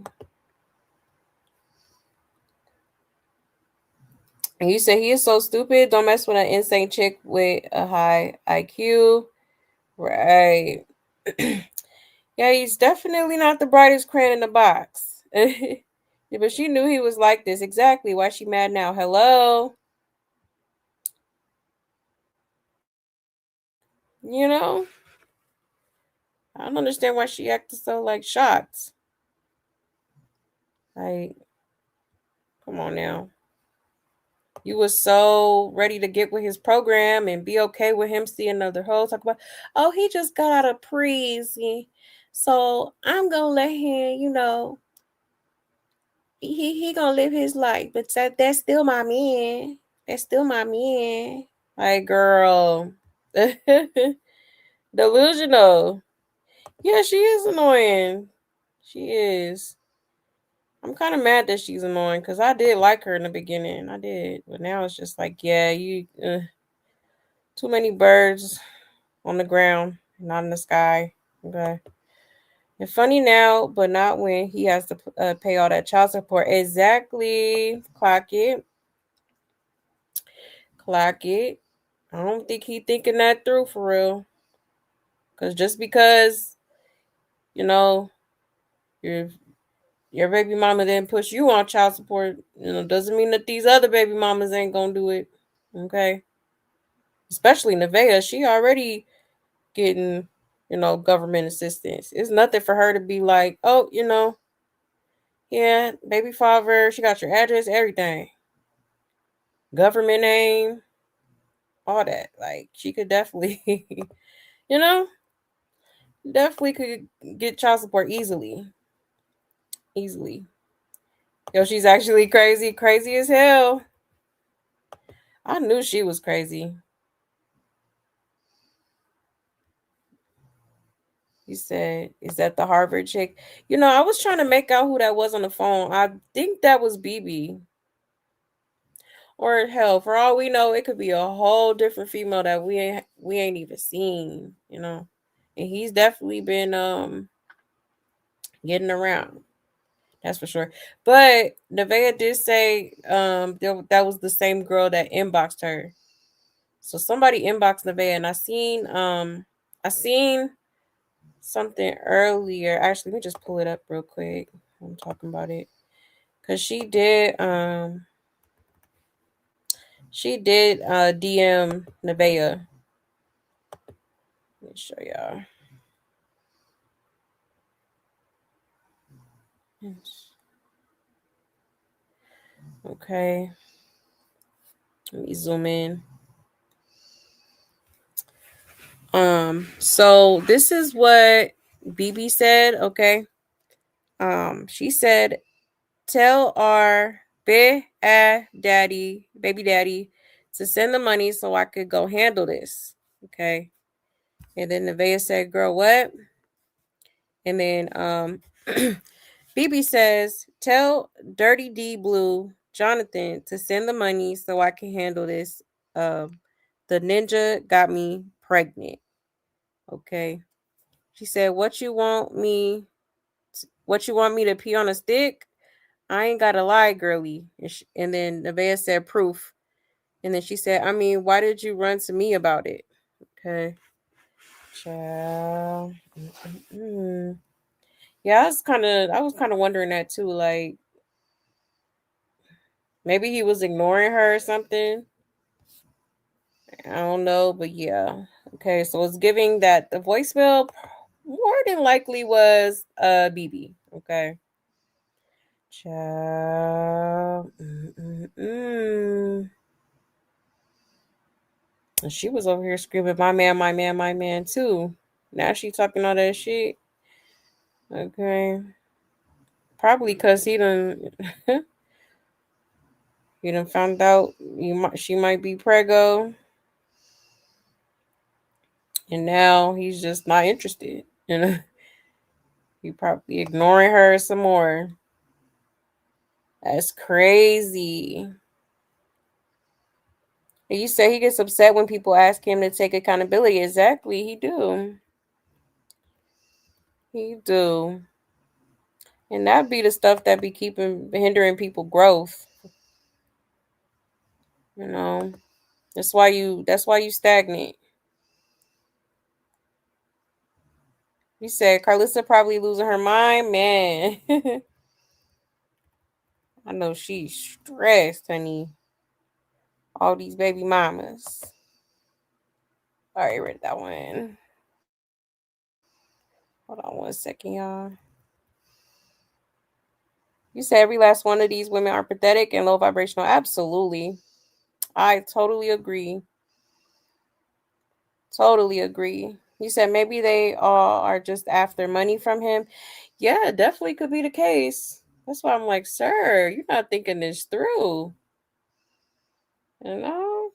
And you said he is so stupid. Don't mess with an insane chick with a high IQ. Right. Yeah, he's definitely not the brightest crayon in the box. Yeah, but she knew he was like this. Exactly. Why she mad now? Hello? You know? I don't understand why she acted so, like, shocked. Like, come on now. You was so ready to get with his program and be okay with him seeing another hoe. Talk about, oh, he just got out of prison. So I'm going to let him, you know, he gonna live his life, but that's still my man. That's still my man. Like, girl, delusional. Yeah, she is annoying. She is. I'm kind of mad that she's annoying because I did like her in the beginning. I did, but now it's just like, yeah, you too many birds on the ground, not in the sky. Okay. And funny now, but not when he has to pay all that child support. Exactly. Clock it. Clock it. I don't think he thinking that through for real. Cause just because, you know, your baby mama didn't push you on child support, you know, doesn't mean that these other baby mamas ain't gonna do it. Okay. Especially Nevaeh, she already getting, you know, government assistance. It's nothing for her to be like, oh, you know, yeah, baby father, she got your address, everything. Government name, all that. Like, she could definitely, you know, definitely could get child support easily. Easily. Yo, she's actually crazy. Crazy as hell. I knew she was crazy. He said, is that the Harvard chick? You know, I was trying to make out who that was on the phone. I think that was BB. Or hell, for all we know, it could be a whole different female that we ain't even seen, you know. And he's definitely been getting around. That's for sure. But Nevaeh did say that was the same girl that inboxed her. So somebody inboxed Nevaeh, and I seen something earlier. Actually, let me just pull it up real quick. I'm talking about it. Cause she did DM Nevaeh. Let me show y'all. Okay. Let me zoom in. So this is what BB said, okay? She said, tell our baby daddy, to send the money so I could go handle this. Okay. And then Nevaeh said, girl, what? And then BB says, tell Dirty D Blue Jonathan to send the money so I can handle this. The ninja got me pregnant. Okay. She said, what you want me to pee on a stick? I ain't gotta lie, girly. And then Nevaeh said, proof. And then she said, I mean, why did you run to me about it? Okay. Child. Yeah, I was kind of wondering that too. Like, maybe he was ignoring her or something. I don't know, but yeah. Okay, so it's giving that the voicemail more than likely was BB. Okay. Child. And she was over here screaming, my man, my man, my man, too. Now she talking all that shit. Okay. Probably because he done he done found out she might be preggo. And now he's just not interested. You know? He probably ignoring her some more. That's crazy. And you say he gets upset when people ask him to take accountability. Exactly, he do. He do. And that be the stuff that be hindering people growth. You know. That's why you stagnate. You said Carlissa probably losing her mind, man. I know she's stressed, honey. All these baby mamas. All right, read that one. Hold on 1 second, y'all. You said every last one of these women are pathetic and low vibrational. Absolutely. I totally agree. Totally agree. You said maybe they all are just after money from him. Yeah, definitely could be the case. That's why I'm like, sir, you're not thinking this through. You know?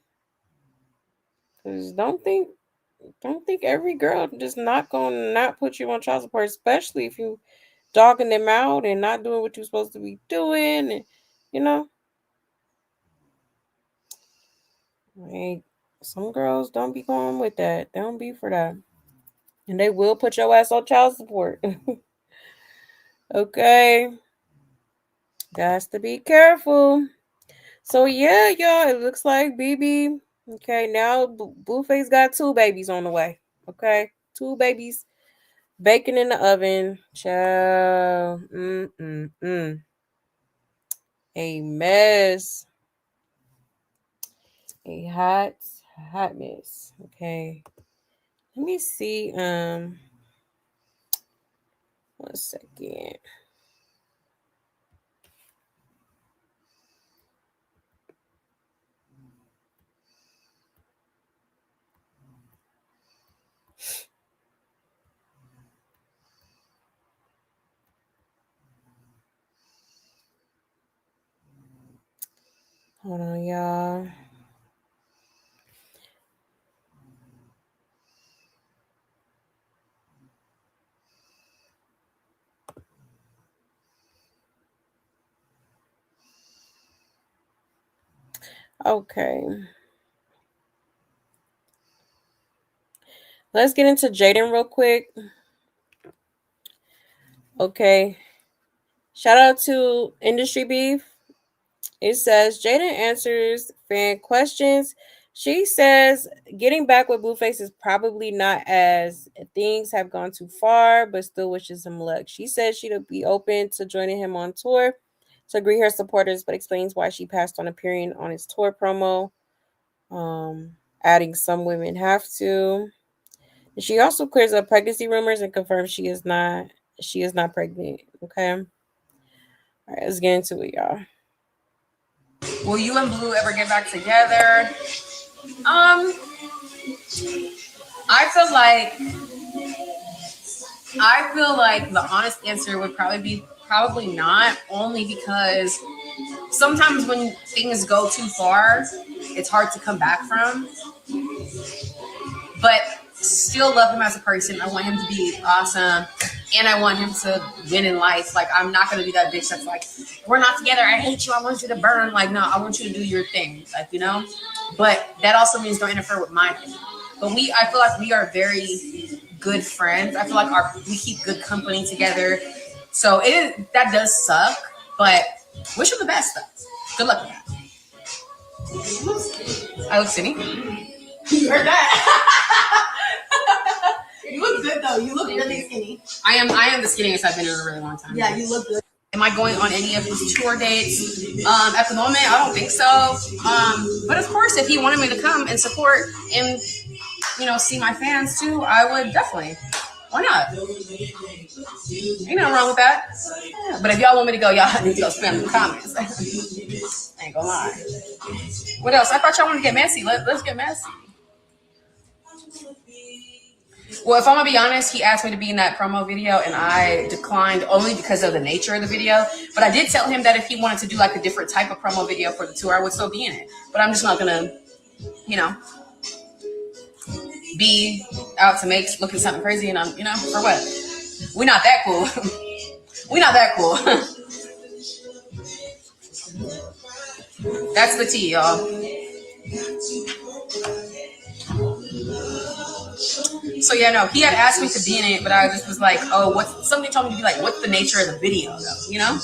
Because don't think every girl just not gonna not put you on child support, especially if you dogging them out and not doing what you're supposed to be doing, and you know. Like, some girls don't be going with that. They don't be for that. And they will put your ass on child support. Okay. Got to be careful. So, yeah, y'all, it looks like BB. Okay, now Blueface got 2 babies on the way. Okay, 2 babies baking in the oven. Child. A mess. A hot mess. Okay. Let me see. 1 second. Hold on, y'all. Okay. Let's get into Jaidyn real quick. Okay. Shout out to Industry Beef. It says Jaidyn answers fan questions. She says getting back with Blueface is probably not, as things have gone too far, but still wishes him luck. She says she'd be open to joining him on tour to greet her supporters, but explains why she passed on appearing on his tour promo. Adding some women have to. And she also clears up pregnancy rumors and confirms she is not pregnant. Okay. All right, let's get into it, y'all. Will you and Blue ever get back together? I feel like the honest answer would probably not, only because sometimes when things go too far, it's hard to come back from. But still love him as a person. I want him to be awesome, and I want him to win in life. Like, I'm not gonna be that bitch that's like, we're not together, I hate you, I want you to burn. Like, no, I want you to do your thing, like, you know. But that also means don't interfere with my thing. But I feel like we are very good friends. I feel like we keep good company together. So that does suck, but wish him the best though. Good luck with that. I look skinny. You heard that? You look good though. You look really skinny. I am the skinniest I've been in a really long time. Yeah, you look good. Am I going on any of his tour dates? At the moment, I don't think so. But of course, if he wanted me to come and support and, you know, see my fans too, I would definitely. Why not? Ain't nothing wrong with that. Yeah, but if y'all want me to go, y'all need to go spam in the comments. I ain't gonna lie. What else? I thought y'all wanted to get messy. Let's get messy. Well, if I'm gonna be honest, he asked me to be in that promo video and I declined only because of the nature of the video. But I did tell him that if he wanted to do like a different type of promo video for the tour, I would still be in it. But I'm just not gonna, you know, be out to make looking something crazy, and I'm, you know, for what? We're not that cool. We're not that cool. That's the tea, y'all. So yeah, no, he had asked me to be in it, but I just was like, oh, somebody told me to be like, what's the nature of the video though, you know?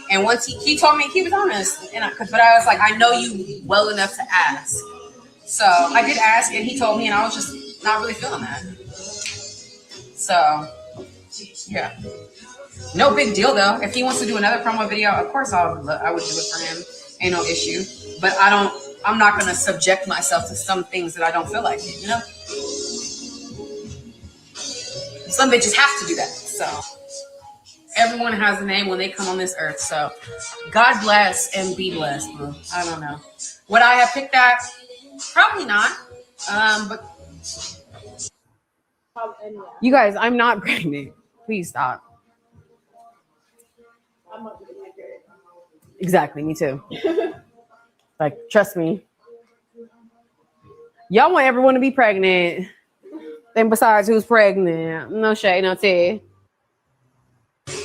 And once he told me, he was honest, but I was like, I know you well enough to ask. So I did ask, and he told me, and I was just not really feeling that. So Yeah. No big deal though. If he wants to do another promo video, of course I would do it for him. Ain't no issue. But I'm not gonna subject myself to some things that I don't feel like it, you know? Some bitches have to do that. So everyone has a name when they come on this earth. So God bless and be blessed, bro. I don't know. Would I have picked that? Probably not. But you guys, I'm not pregnant. Please stop. Exactly, me too. Like, trust me. Y'all want everyone to be pregnant. Then besides, who's pregnant? No shade, no tea.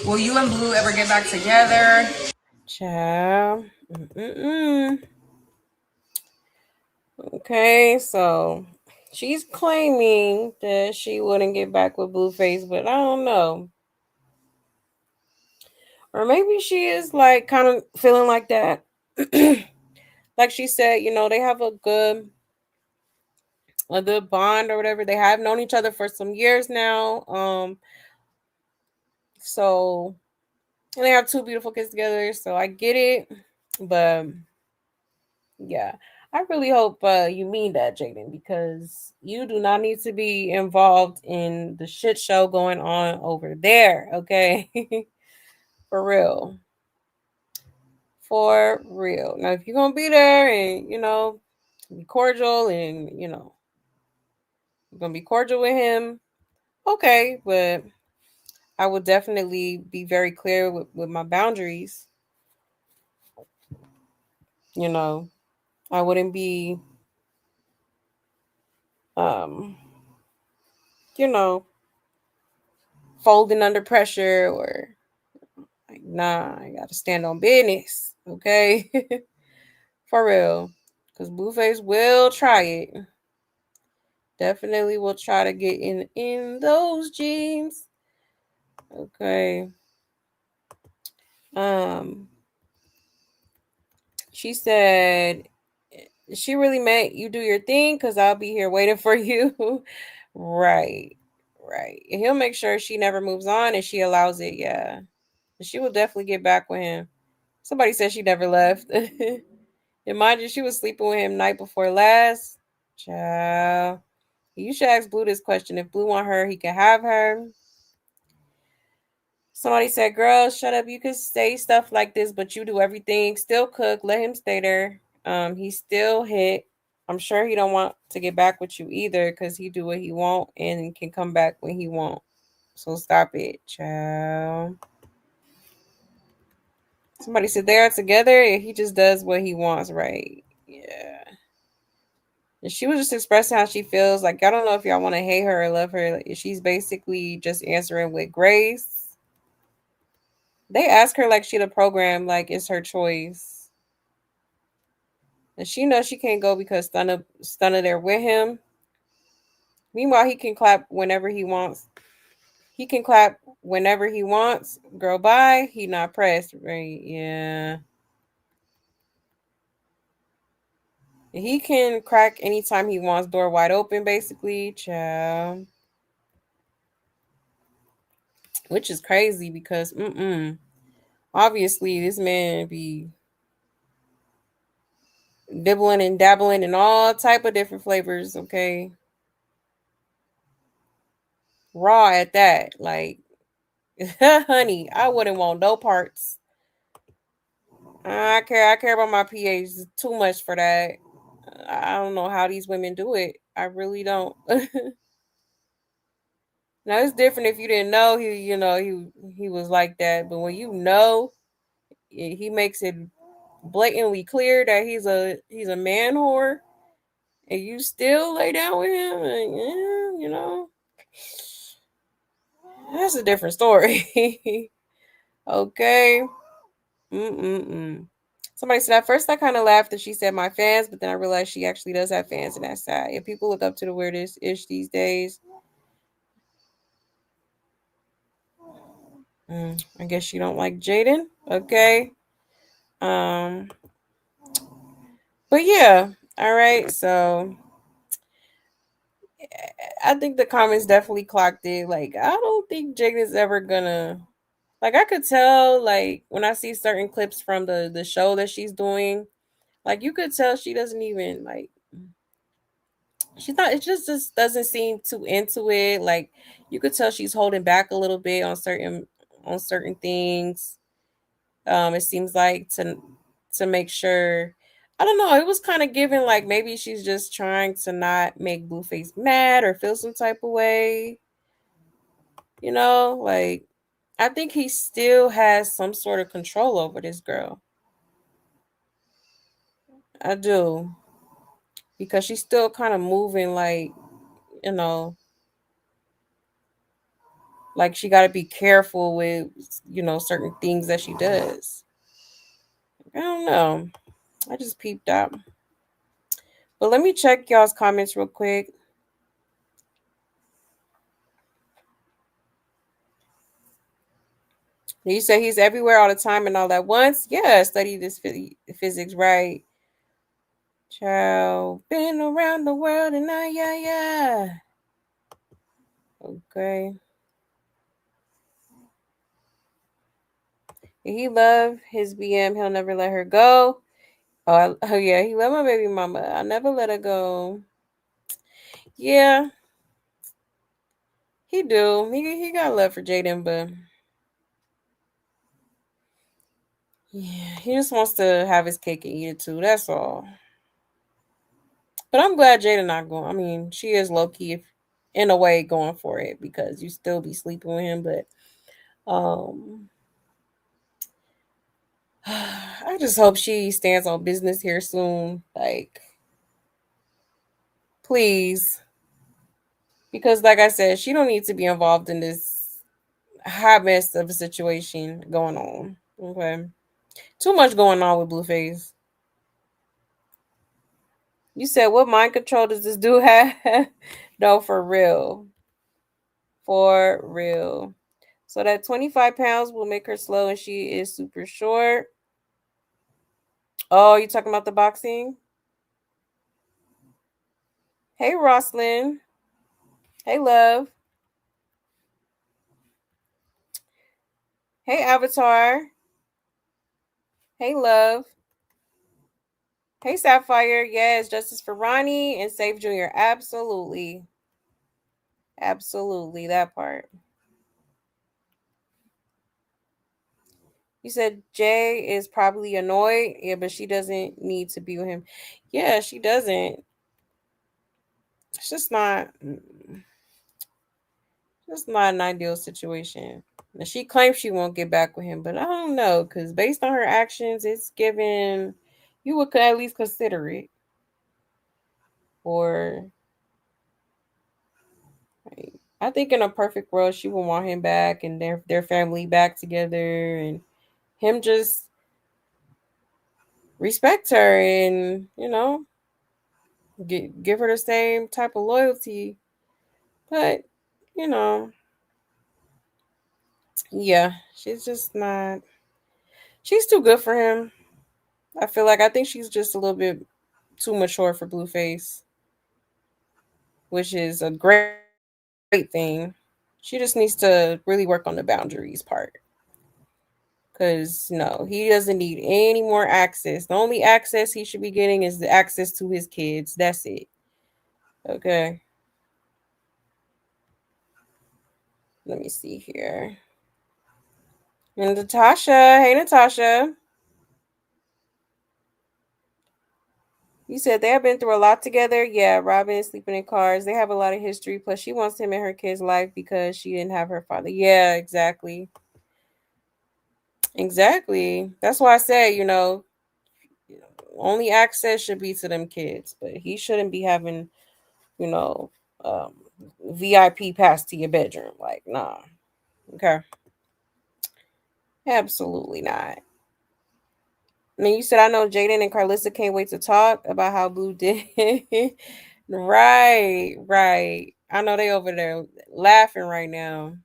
Will you and Blue ever get back together? Child. Okay, so she's claiming that she wouldn't get back with Blueface, but I don't know. Or maybe she is like kind of feeling like that. Like she said, you know, they have a good bond or whatever. They have known each other for some years now. So and they have 2 beautiful kids together, so I get it. But yeah, I really hope you mean that, Jaidyn, because you do not need to be involved in the shit show going on over there, okay? For real. For real. Now, if you're going to be there and, you know, be cordial and, you know, you're going to be cordial with him, okay, but I would definitely be very clear with my boundaries. You know, I wouldn't be, you know, folding under pressure or like, nah, I got to stand on business, okay? For real. Because Blueface will try it. Definitely will try to get in those jeans. Okay. She said she really meant you do your thing because I'll be here waiting for you. Right. And he'll make sure she never moves on and she allows it. Yeah. She will definitely get back with him. Somebody said she never left. And mind you, she was sleeping with him night before last. Child. You should ask Blue this question. If Blue want her, he can have her. Somebody said, girl, shut up. You can say stuff like this, but you do everything. Still cook. Let him stay there. He still hit. I'm sure he don't want to get back with you either because he do what he want and can come back when he want. So stop it, child. Somebody said they are together and he just does what he wants, right? Yeah. And she was just expressing how she feels. Like, I don't know if y'all want to hate her or love her. Like, she's basically just answering with grace. They ask her like she the program, like it's her choice. And she knows she can't go because Stunna there with him. Meanwhile, he can clap whenever he wants. He can clap whenever he wants. Girl, bye. He not pressed, right? Yeah. He can crack anytime he wants, door wide open, basically. Child. Which is crazy because, obviously, this man be dibbling and dabbling in all type of different flavors, okay? Raw at that. Like, honey, I wouldn't want no parts. I care about my pH too much for that. I don't know how these women do it. I really don't. Now it's different if you didn't know he was like that, but when you know, he makes it blatantly clear that he's a man whore, and you still lay down with him, and that's a different story. Okay. Somebody said at first I kind of laughed that she said my fans, but then I realized she actually does have fans, and that's sad. Yeah, people look up to the weirdest ish these days. I guess you don't like Jaidyn. Okay. But yeah. All right. So I think the comments definitely clocked it. Like, I don't think Jaidyn's ever gonna. Like, I could tell, like, when I see certain clips from the show that she's doing, like, you could tell she doesn't even, like, she's not, it just doesn't seem too into it. Like, you could tell she's holding back a little bit on certain things. It seems like to make sure, I don't know, it was kind of given like maybe she's just trying to not make Blueface mad or feel some type of way. You know, like, I think he still has some sort of control over this girl. I do. Because she's still kind of moving like, you know, like she got to be careful with, certain things that she does. I don't know. I just peeped out. But let me check y'all's comments real quick. You say he's everywhere all the time and all that once. Yeah, study this physics, right? Child, been around the world and yeah. Okay. He love his BM. He'll never let her go. Oh yeah, he love my baby mama. I never let her go. Yeah, he do. He got love for Jaidyn, but yeah, he just wants to have his cake and eat it too. That's all. But I'm glad Jaidyn not going. I mean, she is low key, in a way, going for it because you still be sleeping with him. But I just hope she stands on business here soon. Like, please, because like I said, she don't need to be involved in this hot mess of a situation going on. Okay, too much going on with Blueface. You said, what mind control does this dude have? No, for real. For real. So that 25 pounds will make her slow and she is super short. Oh, you talking about the boxing? Hey, Roslyn. Hey, love. Hey, Avatar. Hey, love. Hey, Sapphire. Yes, justice for Ronnie and Save Junior. Absolutely. Absolutely, that part. You said Jay is probably annoyed. Yeah, but she doesn't need to be with him. Yeah, she doesn't. It's just not an ideal situation. Now, she claims she won't get back with him, but I don't know, because based on her actions, it's given you would at least consider it. Or I think in a perfect world, she would want him back and their family back together, and him just respect her and give her the same type of loyalty. But yeah, she's just not. She's too good for him. I think she's just a little bit too mature for Blueface, which is a great thing. She just needs to really work on the boundaries part. Because, no, he doesn't need any more access. The only access he should be getting is the access to his kids. That's it. Okay. Let me see here. And Natasha. Hey, Natasha. You said they have been through a lot together. Yeah, Robin is sleeping in cars. They have a lot of history. Plus, she wants him in her kid's life because she didn't have her father. Yeah, exactly. Exactly. That's why I said, only access should be to them kids, but he shouldn't be having, you know, VIP pass to your bedroom. Like, nah. Okay. Absolutely not. And then you said, I know Jaidyn and Carlissa can't wait to talk about how Blue did. Right. I know they over there laughing right now.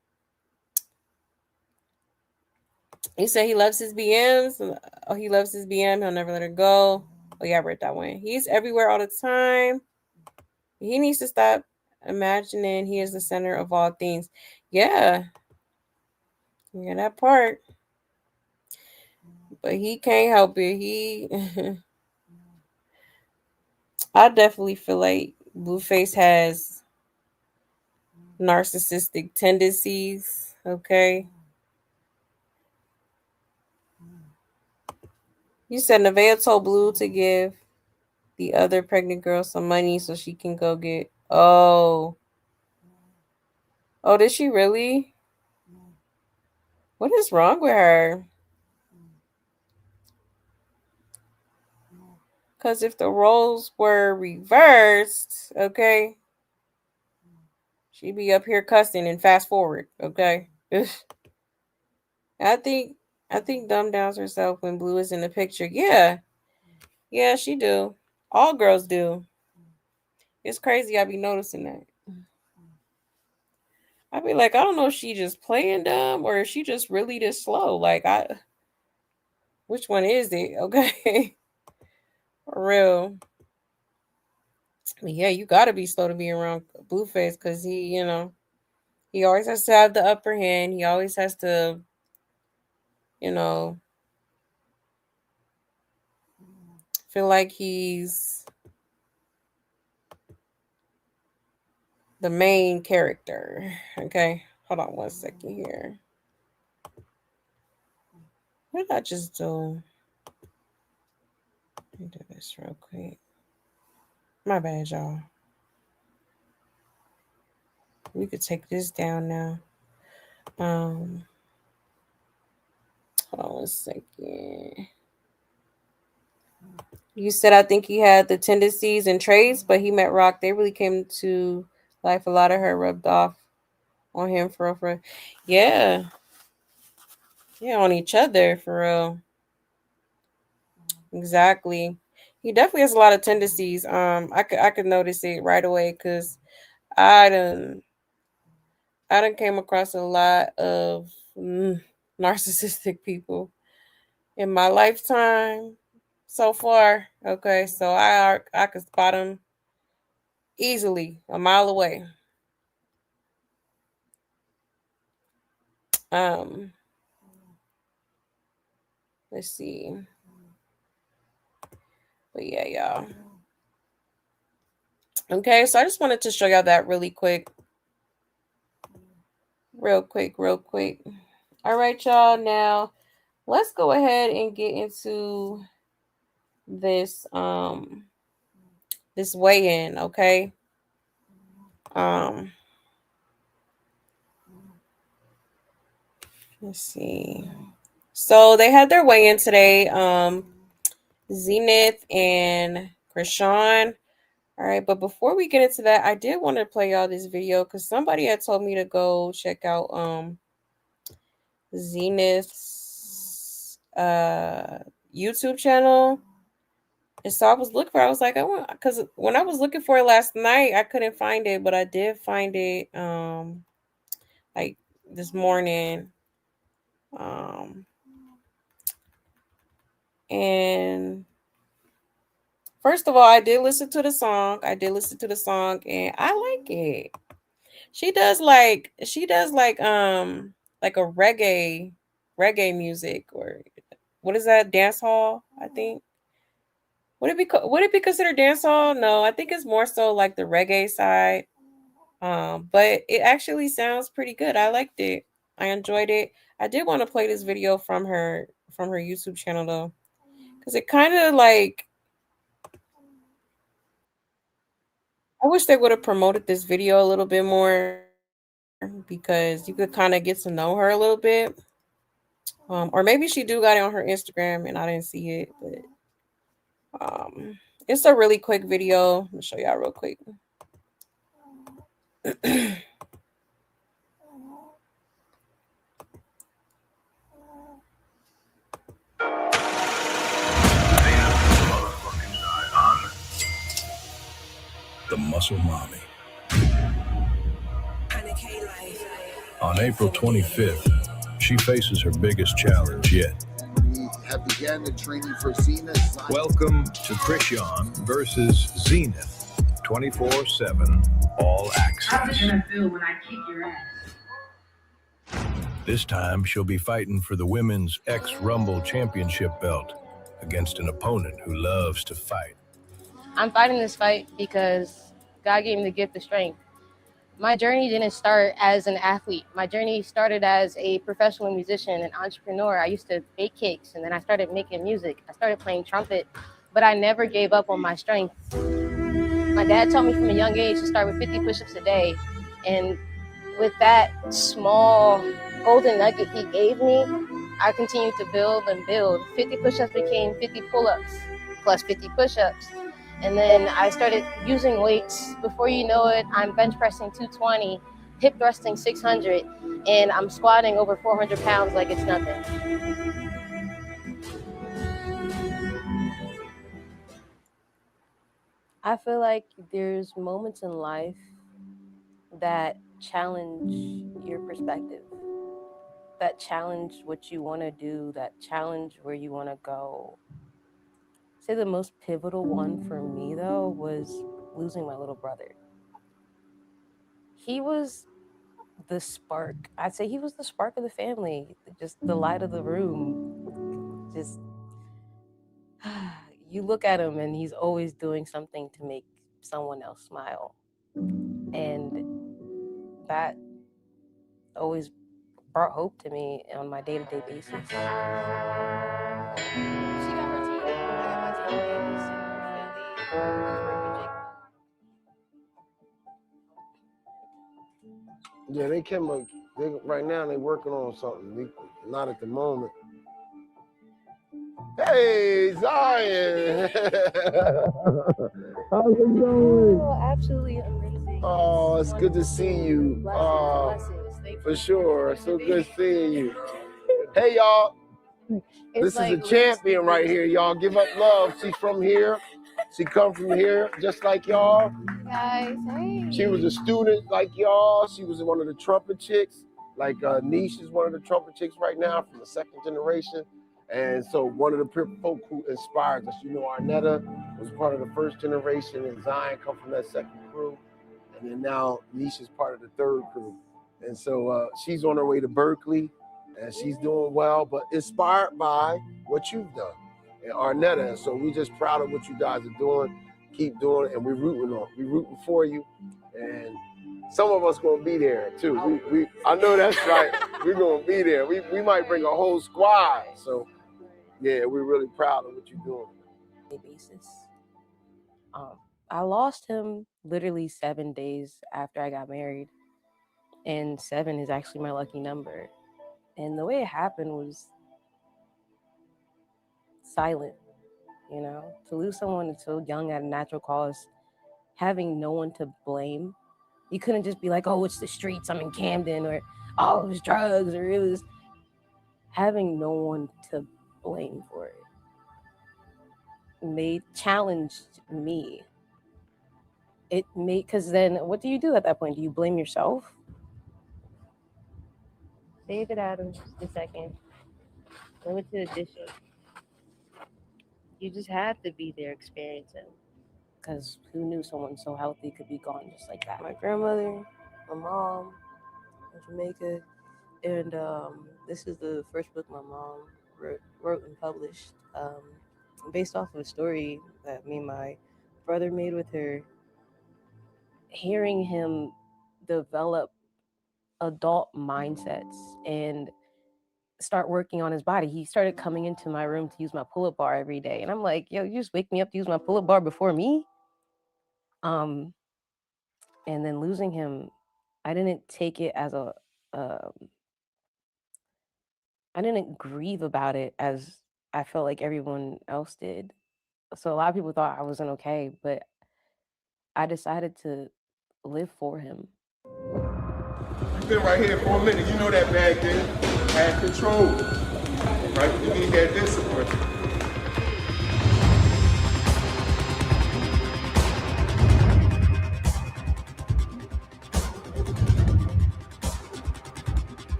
He said he loves his BMs. Oh, he loves his BM. He'll never let her go. Oh, yeah, I read that one. He's everywhere all the time. He needs to stop imagining he is the center of all things. Yeah. Yeah, that part. But he can't help it. I definitely feel like Blueface has narcissistic tendencies. Okay. You said Nevaeh told Blue to give the other pregnant girl some money so she can go get. Oh, did she really? What is wrong with her? Because if the roles were reversed, okay, she'd be up here cussing and fast forward, okay? I think dumb downs herself when Blue is in the picture. Yeah, she do. All girls do. It's crazy. I be noticing that. I be like, I don't know if she just playing dumb or if she just really this slow. Like, which one is it? Okay, for real. But yeah, you gotta be slow to be around Blueface because he always has to have the upper hand. He always has to, feel like he's the main character. Okay, hold on 1 second here. What did I just do? Let me do this real quick. My bad, y'all. We could take this down now. Hold on 1 second. You said I think he had the tendencies and traits, but he met Rock. They really came to life. A lot of her rubbed off on him for real. Yeah. Yeah, on each other for real. Exactly. He definitely has a lot of tendencies. I could notice it right away because I done came across a lot of narcissistic people in my lifetime so far. Okay, so I could spot them easily a mile away. Let's see. But yeah, y'all. Okay, so I just wanted to show y'all that really quick. Real quick. All right, y'all. Now let's go ahead and get into this this weigh-in, okay? Let's see. So they had their weigh-in today. Zenith and Chrisean. All right, but before we get into that, I did want to play y'all this video because somebody had told me to go check out Zenith's YouTube channel. And so I was looking for it. I was like, because when I was looking for it last night, I couldn't find it, but I did find it like this morning. And first of all, I did listen to the song. And I like it. She does like a reggae music, or what is that? Dance hall, I think. Would it be considered dance hall? No, I think it's more so like the reggae side. But it actually sounds pretty good. I liked it. I enjoyed it. I did want to play this video from her YouTube channel though, because it kind of like, I wish they would have promoted this video a little bit more because you could kind of get to know her a little bit. Or maybe she do got it on her Instagram and I didn't see it, but it's a really quick video. Let me show y'all real quick. The Muscle Mommy. On April 25th, she faces her biggest challenge yet. We have began the training for Zenith. Welcome to Chrisean versus Zenith, 24/7 All Access. How's it gonna feel when I kick your ass? This time, she'll be fighting for the Women's X-Rumble Championship belt against an opponent who loves to fight. I'm fighting this fight because God gave me the gift of strength. My journey didn't start as an athlete. My journey started as a professional musician and entrepreneur. I used to bake cakes, and then I started making music. I started playing trumpet, but I never gave up on my strength. My dad taught me from a young age to start with 50 push-ups a day, and with that small golden nugget he gave me, I continued to build and build. 50 push-ups became 50 pull-ups plus 50 push-ups. And then I started using weights. Before you know it, I'm bench pressing 220, hip thrusting 600, and I'm squatting over 400 pounds like it's nothing. I feel like there's moments in life that challenge your perspective, that challenge what you want to do, that challenge where you want to go. I'd say the most pivotal one for me, though, was losing my little brother. He was the spark. I'd say he was the spark of the family, just the light of the room. Just, you look at him and he's always doing something to make someone else smile. And that always brought hope to me on my day-to-day basis. She got her team. I got my team babies in Philly. Yeah, they came up. Right now, they working on something. Not at the moment. Hey, Zion! How's it going? Oh, absolutely amazing. Oh, it's good to see you. Blessings. For sure. So good seeing you. Hey, y'all. This is a champion right here, y'all. Give up love. She's from here. She come from here, just like y'all. Guys, hey. She was a student like y'all. She was one of the trumpet chicks. Like Niche is one of the trumpet chicks right now from the second generation. And so one of the folk who inspired us, you know, Arnetta was part of the first generation, and Zion come from that second crew. And then now Niche is part of the third crew. And so she's on her way to Berkeley, and she's doing well, but inspired by what you've done. And Arnetta, so we're just proud of what you guys are doing. Keep doing it, and we're rooting for you. And some of us gonna be there too. I know that's right. We're gonna be there. We might bring a whole squad. So yeah, we're really proud of what you're doing. Basis. I lost him literally 7 days after I got married, and 7 is actually my lucky number. And the way it happened was silent, you know, to lose someone so young at a natural cause, having no one to blame. You couldn't just be like, oh, it's the streets, I'm in Camden, or oh, it was drugs, or it was having no one to blame for it. Challenged me. Because then what do you do at that point? Do you blame yourself? David Adams, just a second. Go into the dishes. You just have to be there experiencing. Because who knew someone so healthy could be gone just like that? My grandmother, my mom, in Jamaica, and this is the first book my mom wrote and published, based off of a story that me and my brother made with her. Hearing him develop adult mindsets and start working on his body. He started coming into my room to use my pull-up bar every day. And I'm like, yo, you just wake me up to use my pull-up bar before me? And then losing him, I didn't take it as I didn't grieve about it as I felt like everyone else did. So a lot of people thought I wasn't okay, but I decided to live for him. You've been right here for a minute. You know that bag there had control, right? You need that discipline.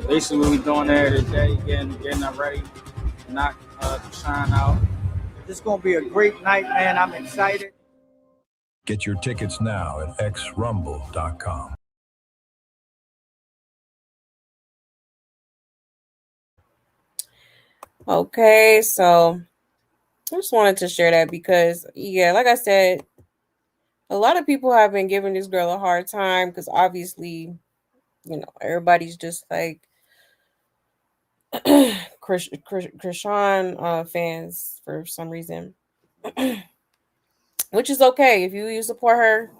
basically what we doing there today, getting her ready, knock Chrisean out. This is gonna be a great night, man. I'm excited. Get your tickets now at xrumble.com. Okay, so I just wanted to share that because, yeah, like I said, a lot of people have been giving this girl a hard time because obviously, you know, everybody's just like Chrisean fans for some reason, which is okay. If you support her,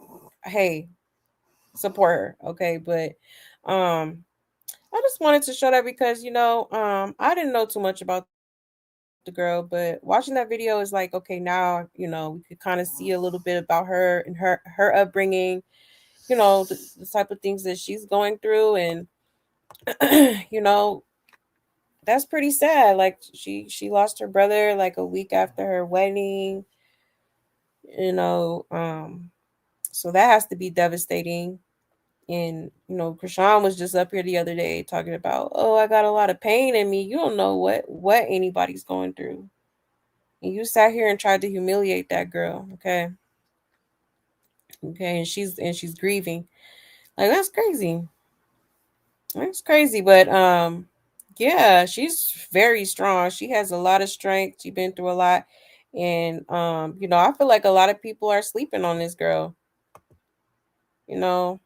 hey, support her, okay? But I just wanted to show that because, you know, I didn't know too much about the girl, but watching that video is like, okay, now, you know, we could kind of see a little bit about her and her upbringing, you know, the type of things that she's going through. And you know, that's pretty sad. Like she lost her brother like a week after her wedding, you know, so that has to be devastating. And you know, Chrisean was just up here the other day talking about, oh, I got a lot of pain in me. You don't know what anybody's going through. And you sat here and tried to humiliate that girl, okay? Okay, and she's grieving. Like that's crazy. That's crazy, but yeah, she's very strong. She has a lot of strength. She's been through a lot. And you know, I feel like a lot of people are sleeping on this girl. You know,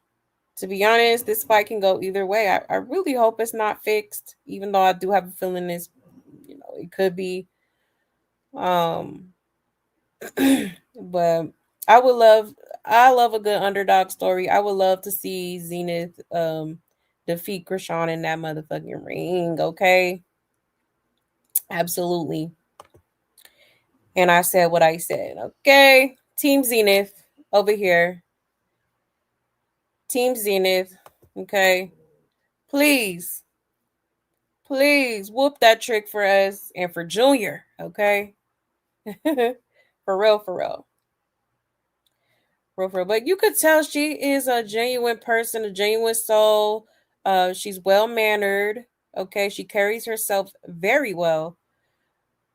to be honest, this fight can go either way. I really hope it's not fixed, even though I do have a feeling this, you know, it could be. But I love a good underdog story. I would love to see Zenith defeat Chrisean in that motherfucking ring, okay? Absolutely. And I said what I said, okay? Team Zenith over here. Team Zenith, okay? Please whoop that trick for us and for Junior, okay? For real, for real. But you could tell she is a genuine person, a genuine soul. She's well mannered. Okay, she carries herself very well,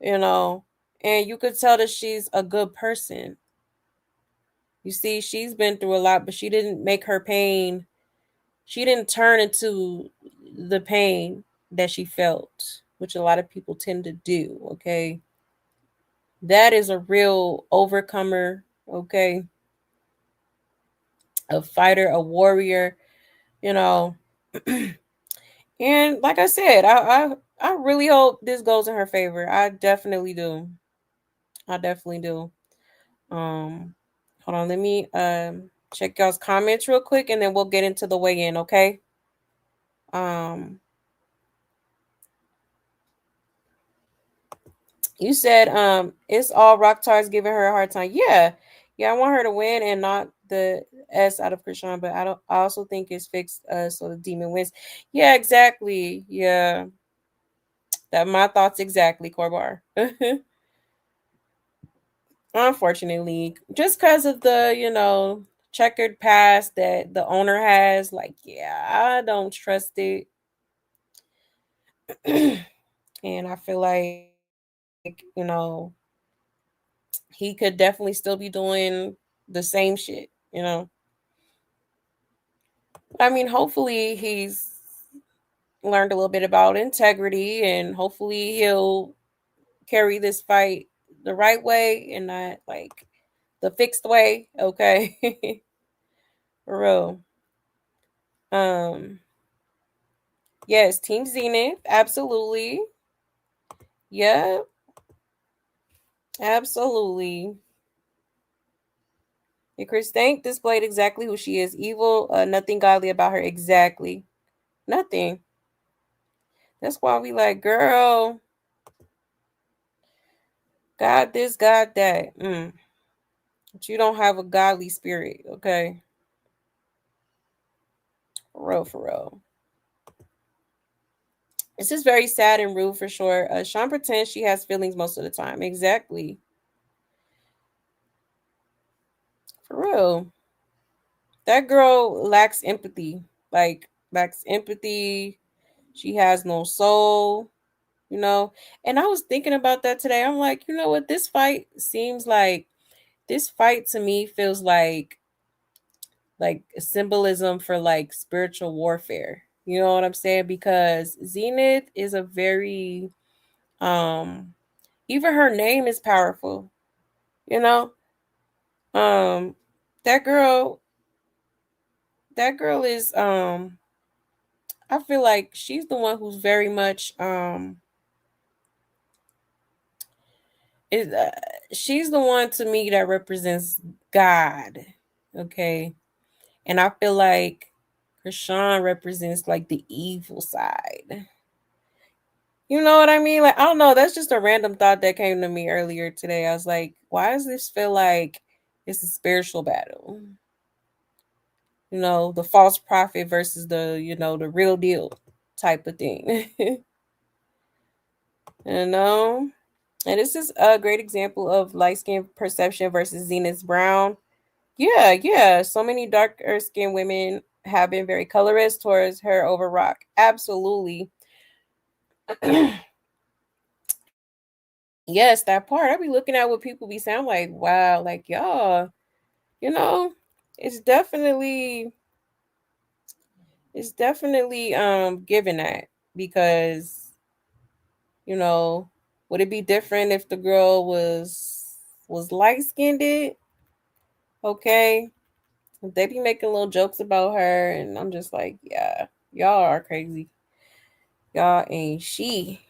you know, and you could tell that she's a good person. You see, she's been through a lot, but she didn't make her pain. She didn't turn into the pain that she felt, which a lot of people tend to do. Okay, that is a real overcomer. Okay, a fighter, a warrior, you know. And like I said, I really hope this goes in her favor. I definitely do. I definitely do. Hold on, let me check y'all's comments real quick and then we'll get into the weigh-in, okay? You said it's all Rocktar's giving her a hard time. Yeah. Yeah, I want her to win and not the S out of Chrisean, but I also think it's fixed so the demon wins. Yeah, exactly. Yeah. That my thoughts exactly, Corbar. Unfortunately, just because of the, you know, checkered past that the owner has, like, yeah, I don't trust it. And I feel like, you know, he could definitely still be doing the same shit, you know. I mean, hopefully he's learned a little bit about integrity and hopefully he'll carry this fight the right way and not like the fixed way, okay? For real. Yes, Team Zenith, absolutely. Yeah, absolutely. And Chris Stank displayed exactly who she is. Evil, nothing godly about her. Exactly. Nothing. That's why we like, girl, God this, God that. But you don't have a godly spirit, okay? For real, for real. This is very sad and rude for sure. Sean pretends she has feelings most of the time. Exactly. For real. That girl lacks empathy. Like, lacks empathy. She has no soul, you know. And I was thinking about that today. I'm like, you know what? This fight to me feels like a symbolism for like spiritual warfare. You know what I'm saying? Because Zenith is a very even her name is powerful, you know. That girl is I feel like she's the one who's very much is she's the one to me that represents God. Okay. And I feel like Chrisean represents like the evil side. You know what I mean? Like, I don't know. That's just a random thought that came to me earlier today. I was like, why does this feel like it's a spiritual battle? You know, the false prophet versus the real deal type of thing. You know? And this is a great example of light skin perception versus Zenith's brown. Yeah. So many darker skinned women have been very colorist towards her over rock. Absolutely. Yes, that part. I be looking at what people be saying, like, wow, like y'all, you know, it's definitely given that because, would it be different if the girl was light skinned? Okay. They be making little jokes about her, and I'm just like, yeah, y'all are crazy. Y'all ain't she.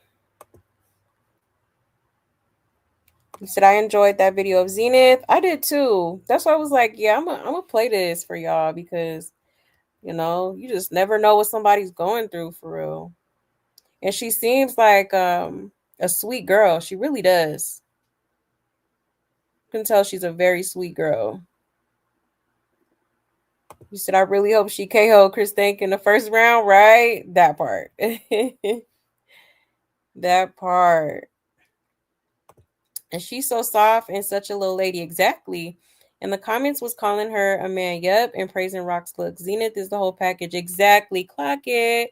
You said I enjoyed that video of Zenith. I did too. That's why I was like, yeah, I'm gonna play this for y'all because you just never know what somebody's going through for real. And she seems like a sweet girl. She really does. You can tell she's a very sweet girl. You said I really hope she KO'd Chris Thank in the first round, right? That part. That part. And she's so soft and such a little lady. Exactly. And the comments was calling her a man. Yep. And praising Rock's look. Zenith is the whole package. Exactly. Clock it.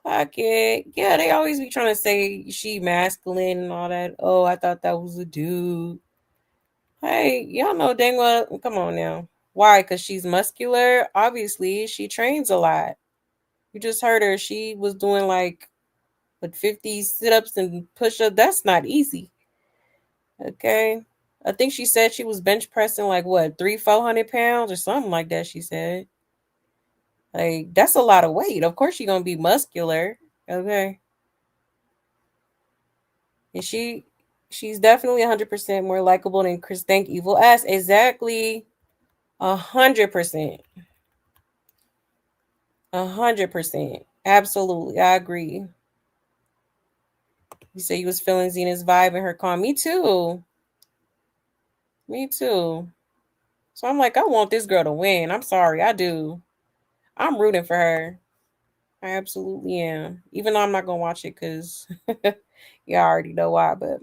Clock it. Yeah, they always be trying to say she masculine and all that. Oh, I thought that was a dude. Hey, y'all know dang well. Come on now. Why? Because she's muscular? Obviously, she trains a lot. You just heard her. She was doing like 50 sit-ups and push-ups. That's not easy. Okay. I think she said she was bench pressing like what, 400 pounds or something like that, she said. Like, that's a lot of weight. Of course she's gonna be muscular. Okay. And she's definitely 100% more likable than Chris Thank Evil Ass. Exactly. 100%. 100%. Absolutely. I agree. You say you was feeling Zena's vibe in her calm. Me too. Me too. So I'm like, I want this girl to win. I'm sorry, I do. I'm rooting for her. I absolutely am. Even though I'm not gonna watch it because y'all already know why, but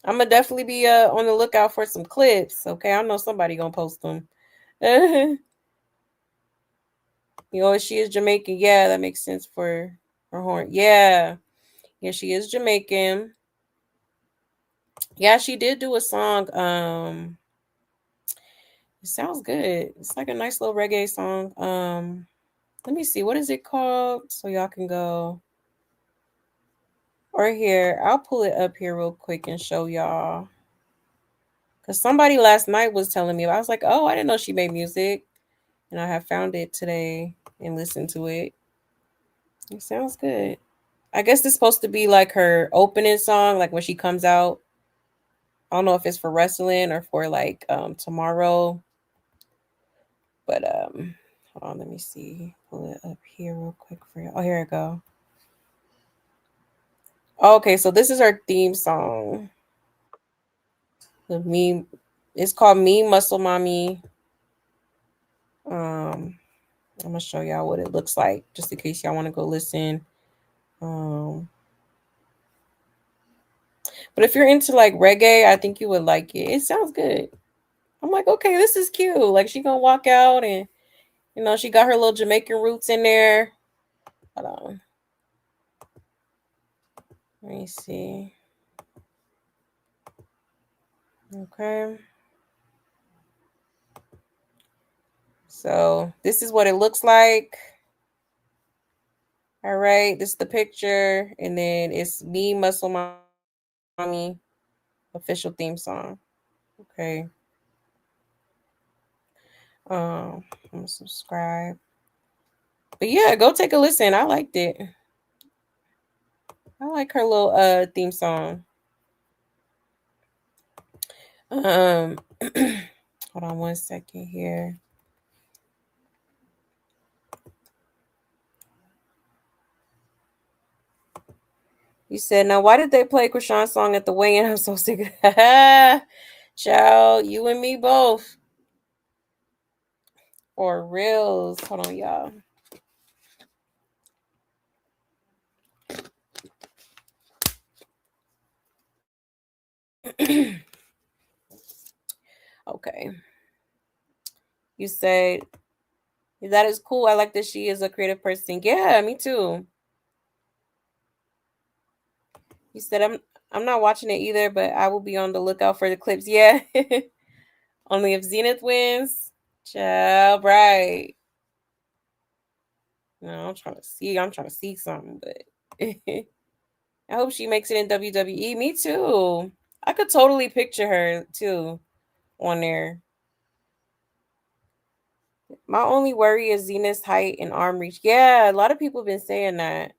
I'm gonna definitely be on the lookout for some clips. Okay, I know somebody gonna post them. She is Jamaican. Yeah, that makes sense for her horn. Yeah, she is Jamaican. Yeah, she did do a song. It sounds good. It's like a nice little reggae song. Let me see. What is it called? So y'all can go. Or here, I'll pull it up here real quick and show y'all. Because somebody last night was telling me, I was like, oh, I didn't know she made music. And I have found it today and listened to it. It sounds good. I guess it's supposed to be like her opening song, like when she comes out. I don't know if it's for wrestling or for like tomorrow. But hold on, let me see. Pull it up here real quick for you. Oh, here I go. Okay, so this is her theme song. It's called Me Muscle Mommy. I'm gonna show y'all what it looks like just in case y'all want to go listen. But if you're into like reggae, I think you would like it. It sounds good. I'm like, okay, this is cute. Like she gonna walk out and she got her little Jamaican roots in there. Hold on. Let me see. Okay. So this is what it looks like. All right, this is the picture, and then it's Me Muscle Mommy official theme song. Okay. I'm gonna subscribe. But yeah, go take a listen. I liked it. I like her little theme song. Hold on one second here. You said, now why did they play Chrisean's song at the weigh-in? I'm so sick of that. Child, you and me both. For reals. Hold on, y'all. Okay. You said, that is cool. I like that she is a creative person. Yeah, me too. You said, I'm not watching it either, but I will be on the lookout for the clips. Yeah. Only if Zenith wins. Child, right. No, I'm trying to see something, but I hope she makes it in WWE. Me too. I could totally picture her too on there. My only worry is Zenith's height and arm reach. Yeah, a lot of people have been saying that.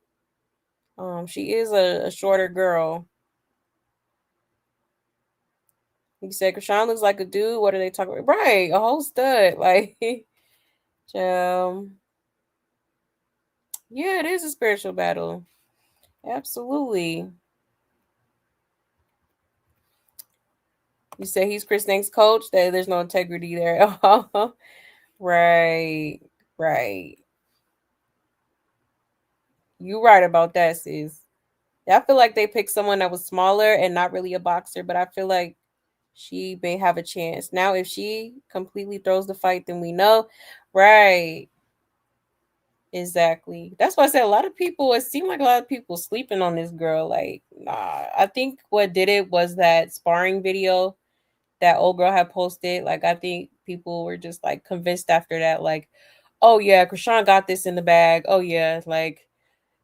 She is a shorter girl. You said Chrisean looks like a dude. What are they talking about? Right, a whole stud. Like, yeah, it is a spiritual battle. Absolutely. You say he's Chrisean's coach. That there's no integrity there. Right. You right about that, sis. I feel like they picked someone that was smaller and not really a boxer, but I feel like she may have a chance. Now, if she completely throws the fight, then we know. Right. Exactly. That's why I said it seemed like a lot of people sleeping on this girl. Like, nah. I think what did it was that sparring video that old girl had posted. Like, I think people were just like convinced after that, like, oh yeah, Chrisean got this in the bag. Oh yeah, like,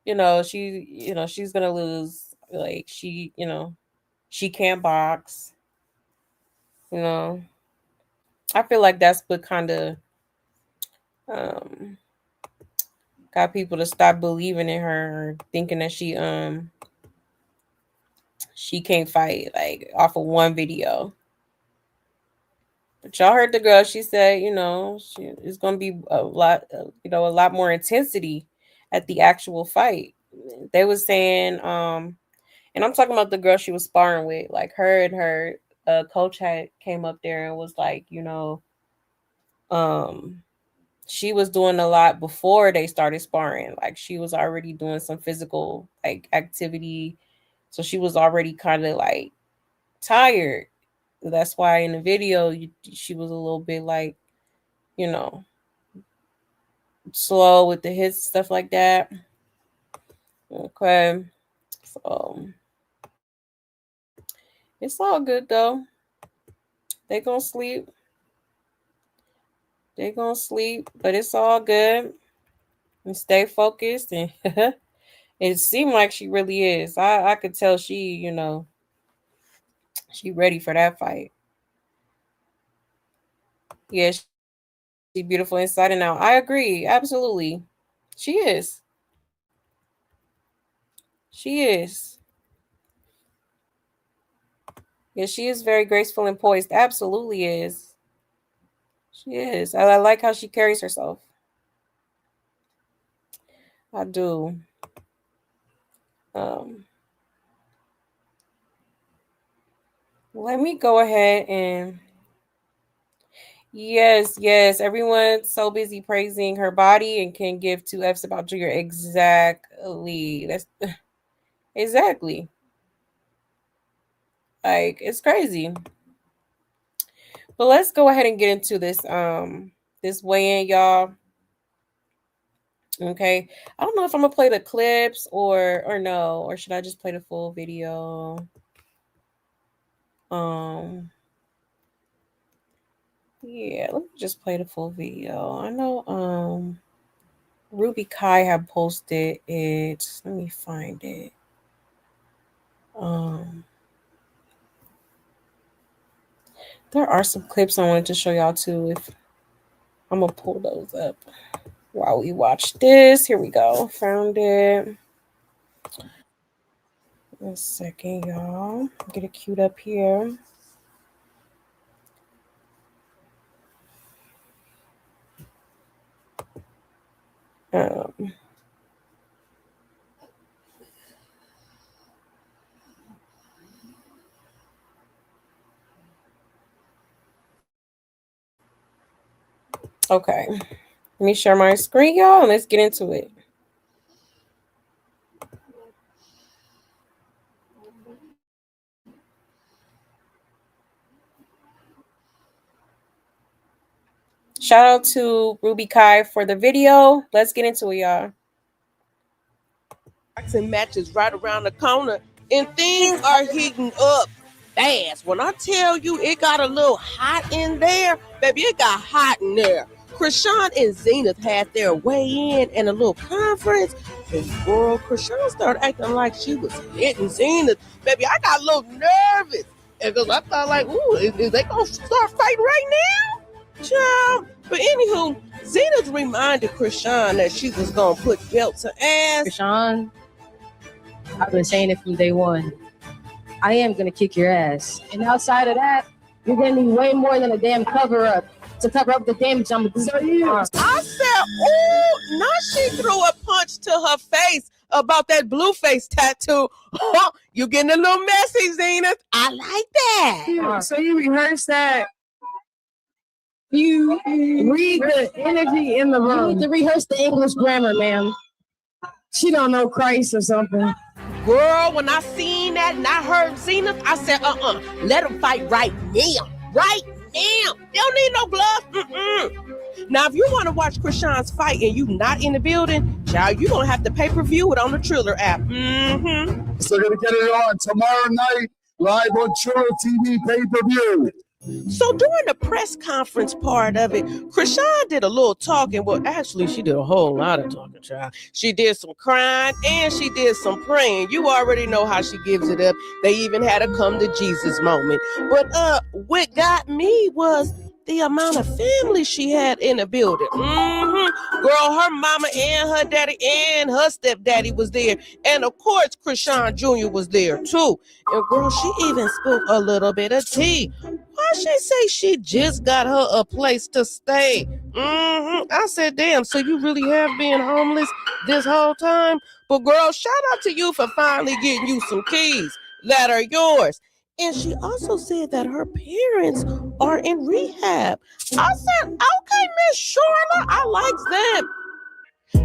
she's gonna lose. Like, she can't box. I feel like that's what kind of got people to stop believing in her, thinking that she can't fight, like, off of one video. But y'all heard the girl. She said, it's gonna be a lot more intensity at the actual fight. They was saying, and I'm talking about the girl she was sparring with. Like, her and her coach had came up there and was like, she was doing a lot before they started sparring. Like, she was already doing some physical like activity, so she was already kind of like tired. That's why in the video she was a little bit like, slow with the hits, stuff like that. Okay, so it's all good though. They gonna sleep. But it's all good. And stay focused. And it seemed like she really is. I could tell she ready for that fight. Yeah, she beautiful inside and out. I agree. Absolutely. She is. She is. Yeah, she is very graceful and poised. Absolutely is. She is. I like how she carries herself. I do. Let me go ahead and yes. Everyone's so busy praising her body and can give two F's about Junior. Exactly. That's exactly. Like, it's crazy. But let's go ahead and get into this weigh-in, y'all. Okay, I don't know if I'm gonna play the clips or no, or should I just play the full video? Yeah, let me just play the full video. I know Ruby Kai had posted it. Let me find it. There are some clips I wanted to show y'all too. If I'm gonna pull those up while we watch this. Here we go. Found it. One second, y'all. Get it queued up here. Okay. Let me share my screen, y'all, and let's get into it. Shout out to Ruby Kai for the video. Let's get into it, y'all. Boxing matches right around the corner, and things are heating up fast. When I tell you it got a little hot in there, baby, it got hot in there. Chrisean and Zenith had their weigh-in and a little conference, and girl, Chrisean started acting like she was hitting Zenith. Baby, I got a little nervous because I thought like, ooh, is they gonna start fighting right now? Child. But anywho, Zenith reminded Chrisean that she was gonna put belt to ass. Chrisean, I've been saying it from day one. I am gonna kick your ass. And outside of that, you're gonna need way more than a damn cover-up to cover up the damage I'm gonna do. I said, ooh, now she threw a punch to her face about that Blueface tattoo. You getting a little messy, Zenith. I like that. So you rehearse that. You read the energy in the room. You need to rehearse the English grammar, ma'am. She don't know Christ or something. Girl, when I seen that and I heard Zenith, I said, let them fight right now. Right now. They don't need no gloves. Now, if you want to watch Chrisean's fight and you not in the building, child, you're going to have to pay-per-view it on the Triller app. So we're going to get it on tomorrow night, live on Triller TV pay-per-view. So during the press conference part of it, Chrisean did a little talking. Well, actually, she did a whole lot of talking, child. She did some crying and she did some praying. You already know how she gives it up. They even had a come to Jesus moment. But what got me was the amount of family she had in the building. Girl, her mama and her daddy and her stepdaddy was there. And of course, Chrisean Jr. was there too. And girl, she even spoke a little bit of tea. Why she say she just got her a place to stay? I said, damn, so you really have been homeless this whole time? But girl, shout out to you for finally getting you some keys that are yours. And she also said that her parents are in rehab. I said, okay, Miss Charlotte, I like that.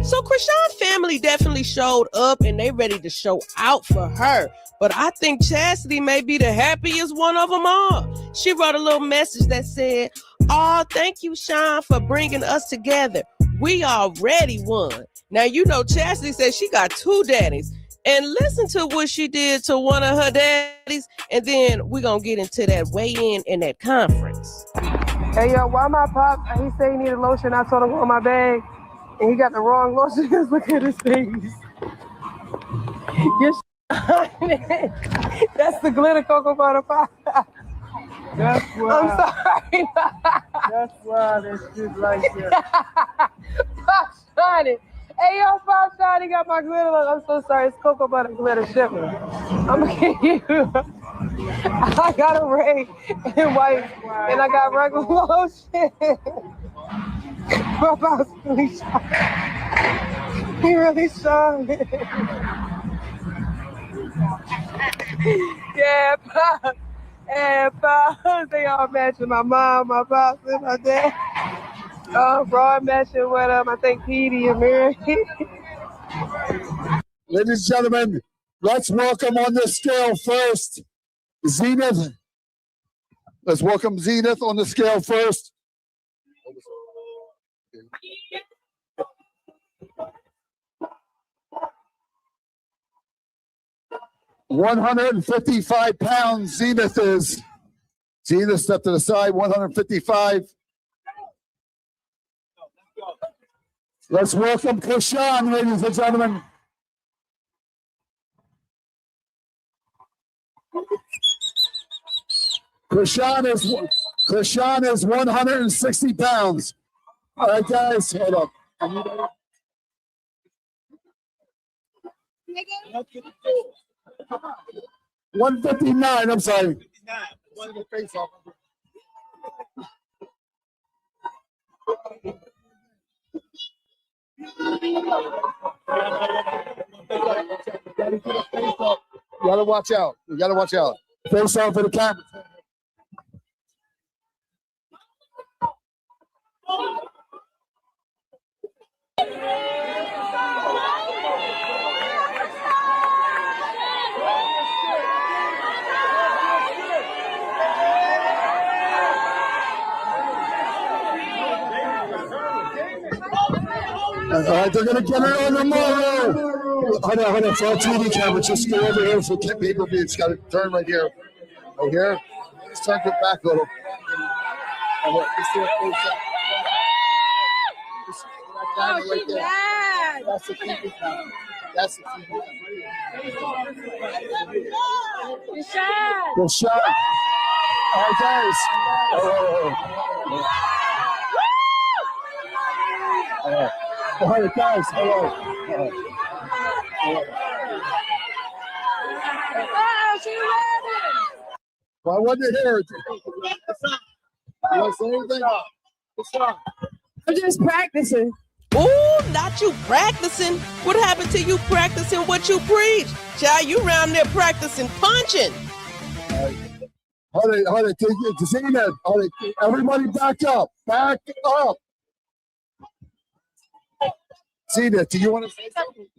So Chrisean's family definitely showed up and they ready to show out for her. But I think Chastity may be the happiest one of them all. She wrote a little message that said, oh, thank you, Sean, for bringing us together. We already won. Now, you know, Chastity said she got two daddies. And listen to what she did to one of her daddies. And then we're going to get into that weigh-in and that conference. Hey, yo, why my pop? He said he needed lotion. I told him on my bag. And he got the wrong lotion. Just look at his face. That's the glitter cocoa butter pie. That's why. I'm sorry. That's why this shit like that. Pop Shiny. Hey, yo, Pop Shiny got my glitter. I'm so sorry. It's cocoa butter glitter shipment. I'm going to get you. I got a red and white. And I got regular lotion. My pop's really shy. He really shy. Yeah, Pop. And Pop. They all matching my mom, my pops, and my dad. Broad matching with I think Petey and Mary. Ladies and gentlemen, let's welcome on the scale first, Zenith. Let's welcome Zenith on the scale first. 155 pounds. Zenith is. Zenith, step to the side. 155. Let's welcome Chrisean, ladies and gentlemen. Chrisean is 160 pounds. All right, guys, hold up. 159. I'm sorry. You gotta watch out. You gotta watch out. Face off for the camera. All right, they're gonna get it on tomorrow. Hold on. It's all TV camera. Just go over here for pay-per-view. It's got to turn right here. Right here. Let's turn it back a little. Oh, she's mad. That's the TV camera. That's the TV camera. Good shot. All right, guys. All right, guys. Hello. Well, I wasn't here. You want to say anything? I'm just practicing. Ooh, not you practicing. What happened to you practicing what you preach? Child, you around there practicing punching. Hold it. Zenith. Everybody back up. Back up. Zenith, do you want to say something?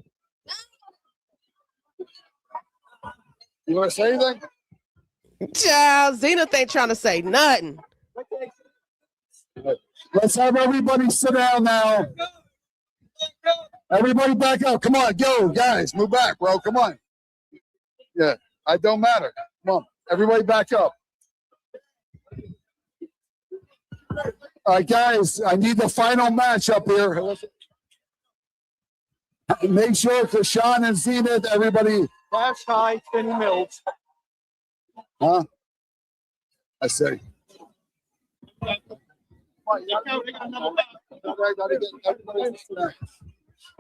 You want to say anything? Child, Zenith ain't trying to say nothing. Let's have everybody sit down now. Everybody back up. Come on, go, guys. Move back, bro. Come on. Yeah, it don't matter. Come on. Everybody back up. All right, guys, I need the final match up here. Make sure Chrisean and Zenith, everybody. Flash high, 10 mils. Huh? I say.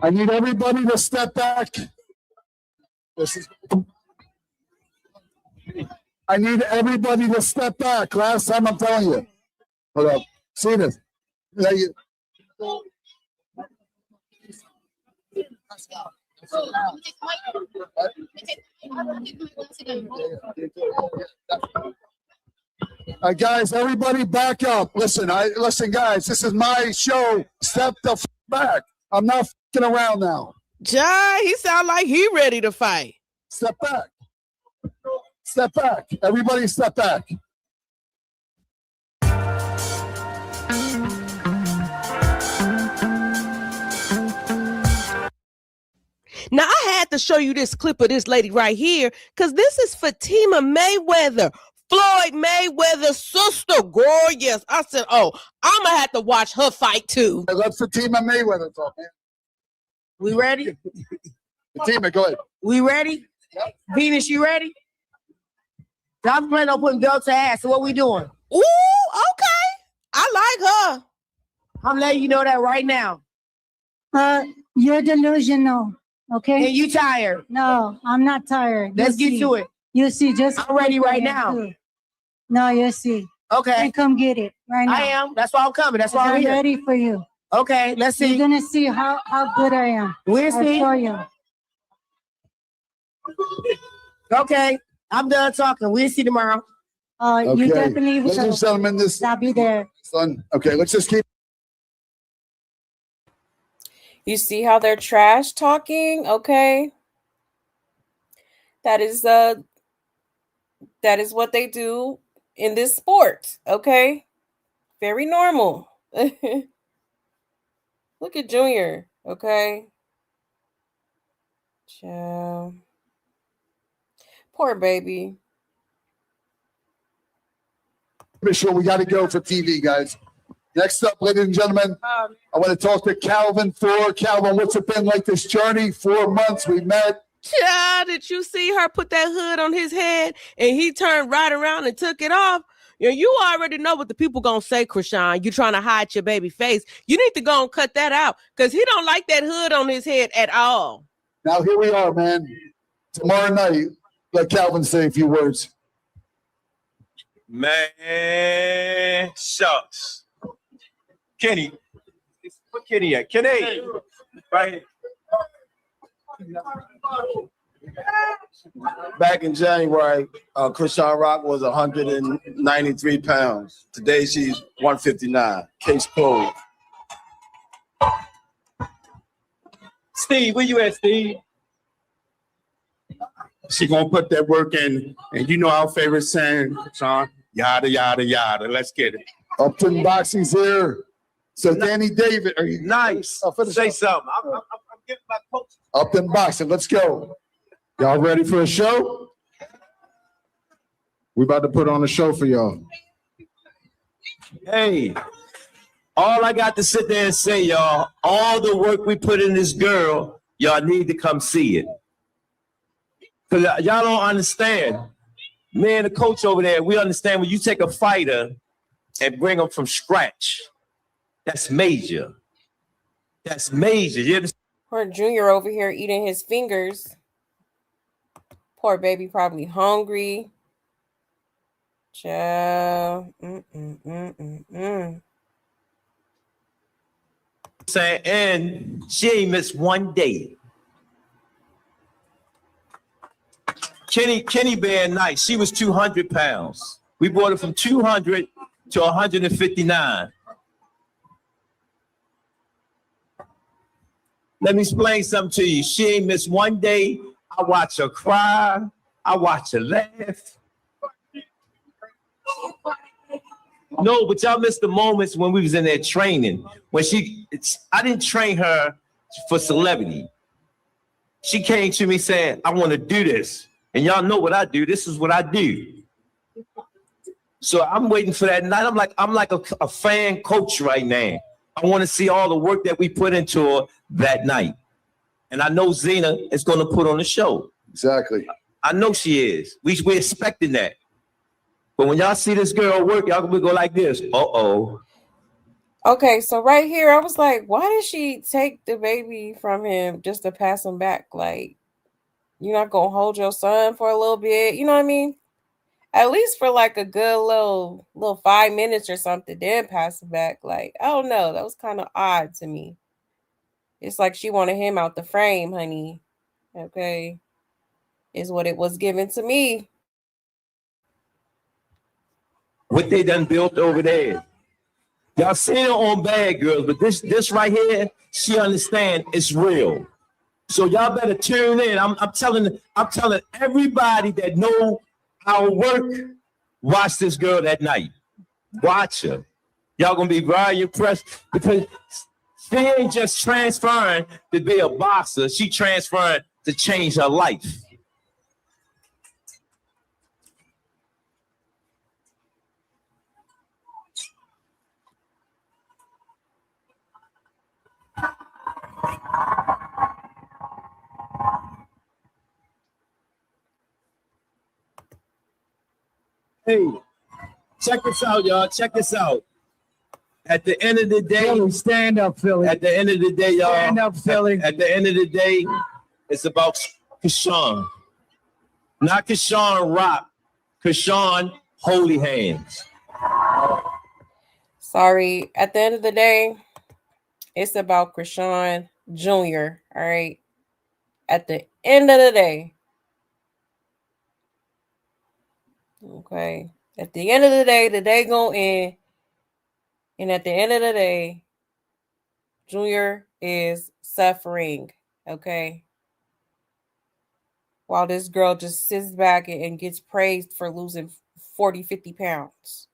I need everybody to step back. I need everybody to step back. Last time I'm telling you. Hold up. Zenith. Guys, everybody back up. Listen, guys, this is my show. Step the back. I'm not fucking around now. Jai, he sound like he ready to fight. Step back. Step back. Everybody step back. Now, I had to show you this clip of this lady right here because this is Fatima Mayweather, Floyd Mayweather's sister. Girl, yes. I said, oh, I'm going to have to watch her fight too. Let Fatima Mayweather talk, man. We ready? Fatima, go ahead. We ready? Yep. Venus, you ready? I'm planning on putting belts to ass. So what we doing? Ooh, okay. I like her. I'm letting you know that right now. You're delusional. Okay. And you tired? No, I'm not tired. Let's get to it. You see, just I'm ready right now. No, you see. Okay. And come get it right now. I am. That's why I'm coming. That's why I'm here. ready for you. Okay, let's see. You're gonna see how good I am. We'll see. I'll show you. Okay, I'm done talking. We'll see tomorrow. You definitely will. Ladies and gentlemen, I'll be there. Son. Okay, let's just keep. You see how they're trash talking? Okay. That is what they do in this sport. Okay. Very normal. Look at Junior. Okay. Ciao. Poor baby. Sure, we got to go for TV, guys. Next up, ladies and gentlemen, I want to talk to Calvin Thor. Calvin, what's it been like this journey? 4 months we met. Child, did you see her put that hood on his head and he turned right around and took it off? You already know what the people gonna say, Chrisean. You trying to hide your baby face. You need to go and cut that out because he don't like that hood on his head at all. Now here we are, man. Tomorrow night, let Calvin say a few words. Man, shucks. Kenny, where Kenny at? Kenny, right here. Back in January, Chrisean Rock was 193 pounds. Today she's 159. Case closed. Steve, where you at, Steve? She gonna put that work in, and you know our favorite saying, Sean, yada, yada, yada. Let's get it. Upton Boxing's here. So Danny David, are you nice? Say something. I'm giving my coach. Upton Boxing, let's go. Y'all ready for a show? We about to put on a show for y'all. Hey, all I got to sit there and say, y'all, all the work we put in this girl, y'all need to come see it. Because y'all don't understand. Me and the coach over there, we understand when you take a fighter and bring them from scratch, that's major. That's major. You understand? Poor Junior over here eating his fingers. Poor baby probably hungry. Child. Saying, and she ain't missed one day. Kenny being nice. She was 200 pounds. We brought her from 200 to 159. Let me explain something to you. She ain't missed one day. I watch her cry. I watch her laugh. No, but y'all missed the moments when we was in there training. When I didn't train her for celebrity. She came to me saying, I want to do this. And y'all know what I do. This is what I do. So I'm waiting for that night. I'm like a fan coach right now. I want to see all the work that we put into her that night. And I know Zena is going to put on the show. Exactly. I know she is. We're expecting that. But when y'all see this girl work, y'all gonna go like this. Uh-oh. Okay, so right here, I was like, why did she take the baby from him just to pass him back? Like, you're not gonna hold your son for a little bit, you know what I mean? At least for like a good little 5 minutes or something, then pass it back. Like, I don't know. That was kind of odd to me. It's like she wanted him out the frame, honey. Okay. Is what it was given to me. What they done built over there. Y'all seen it on Bad Girls, but this right here, she understand it's real. So y'all better tune in. I'm telling everybody that know our work, watch this girl that night. Watch her. Y'all gonna be very impressed because she ain't just transferring to be a boxer. She transferring to change her life. Hey, check this out, y'all. Check this out. At the end of the day, Philly, stand up, Philly. At the end of the day, y'all. Stand up, Philly. At the end of the day, it's about Chrisean. Not Chrisean Rock. Chrisean Holy Hands. Sorry. At the end of the day, it's about Chrisean Jr. All right. At the end of the day. Okay. At the end of the day gonna end. And at the end of the day, Junior is suffering. Okay. While this girl just sits back and gets praised for losing 40, 50 pounds.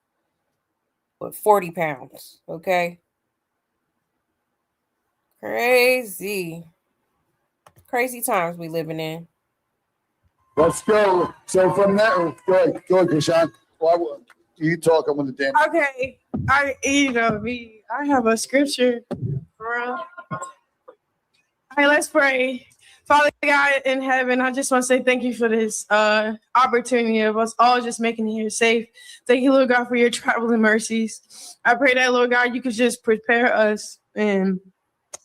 But 40 pounds. Okay. Crazy. Crazy times we living in. Let's go. So from there, go ahead, Chrisean. Well, you talk. I'm with the damn. Okay, I have a scripture. All right, let's pray. Father God in heaven, I just want to say thank you for this opportunity of us all just making it here safe. Thank you, Lord God, for your traveling mercies. I pray that, Lord God, you could just prepare us and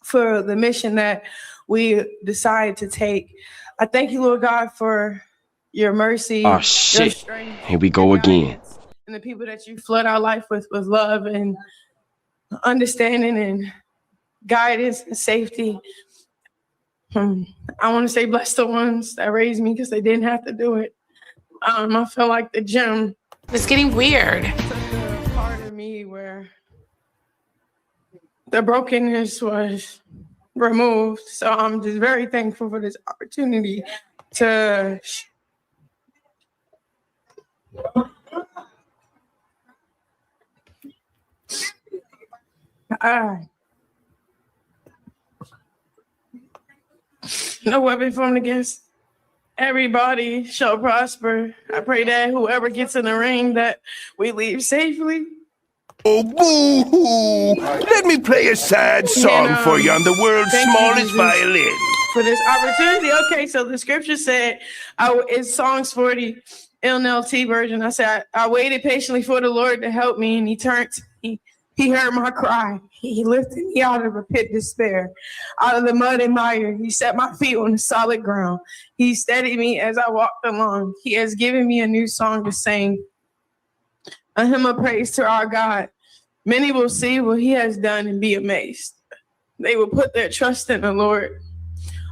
for the mission that we decide to take. I thank you, Lord God, for your mercy. Oh your shit. strength, Here we go again. and the people that you flood our life with love and understanding and guidance and safety. I want to say bless the ones that raised me because they didn't have to do it. I feel like the gym. It's getting weird. Took a part of me where the brokenness was removed. So I'm just very thankful for this opportunity to no weapon formed against everybody shall prosper. I pray that whoever gets in the ring that we leave safely. Oh, boo-hoo! Let me play a sad song for you on the world's Thank you, smallest Jesus, violin. for this opportunity. Okay, so the scripture said, it's Psalms 40, NLT version. I said, I waited patiently for the Lord to help me, and he turned to me. He heard my cry. He lifted me out of a pit of despair, out of the mud and mire. He set my feet on the solid ground. He steadied me as I walked along. He has given me a new song to sing, a hymn of praise to our God. Many will see what he has done and be amazed. They will put their trust in the Lord.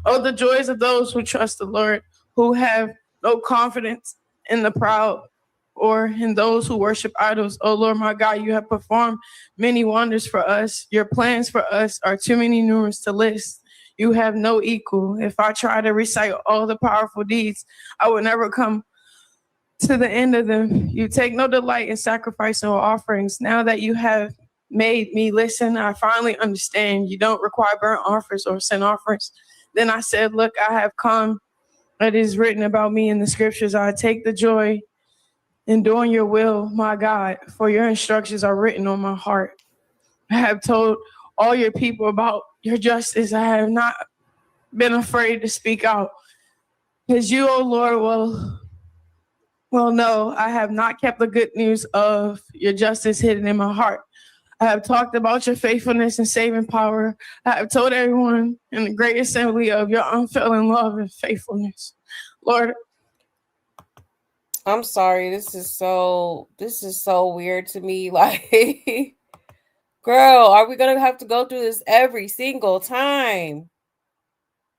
Oh, the joys of those who trust the Lord, who have no confidence in the proud or in those who worship idols. Oh, Lord, my God, you have performed many wonders for us. Your plans for us are too many numerous to list. You have no equal. If I try to recite all the powerful deeds, I will never come to the end of them. You take no delight in sacrifice or offerings. Now that you have made me listen, I finally understand. You don't require burnt offerings or sin offerings. Then I said, look, I have come. It is written about me in the scriptures. I take the joy in doing your will, my God, for your instructions are written on my heart. I have told all your people about your justice. I have not been afraid to speak out. Because you, oh Lord, well, no, I have not kept the good news of your justice hidden in my heart. I have talked about your faithfulness and saving power. I have told everyone in the great assembly of your unfailing love and faithfulness. Lord, I'm sorry. This is so weird to me. Like, girl, are we gonna have to go through this every single time?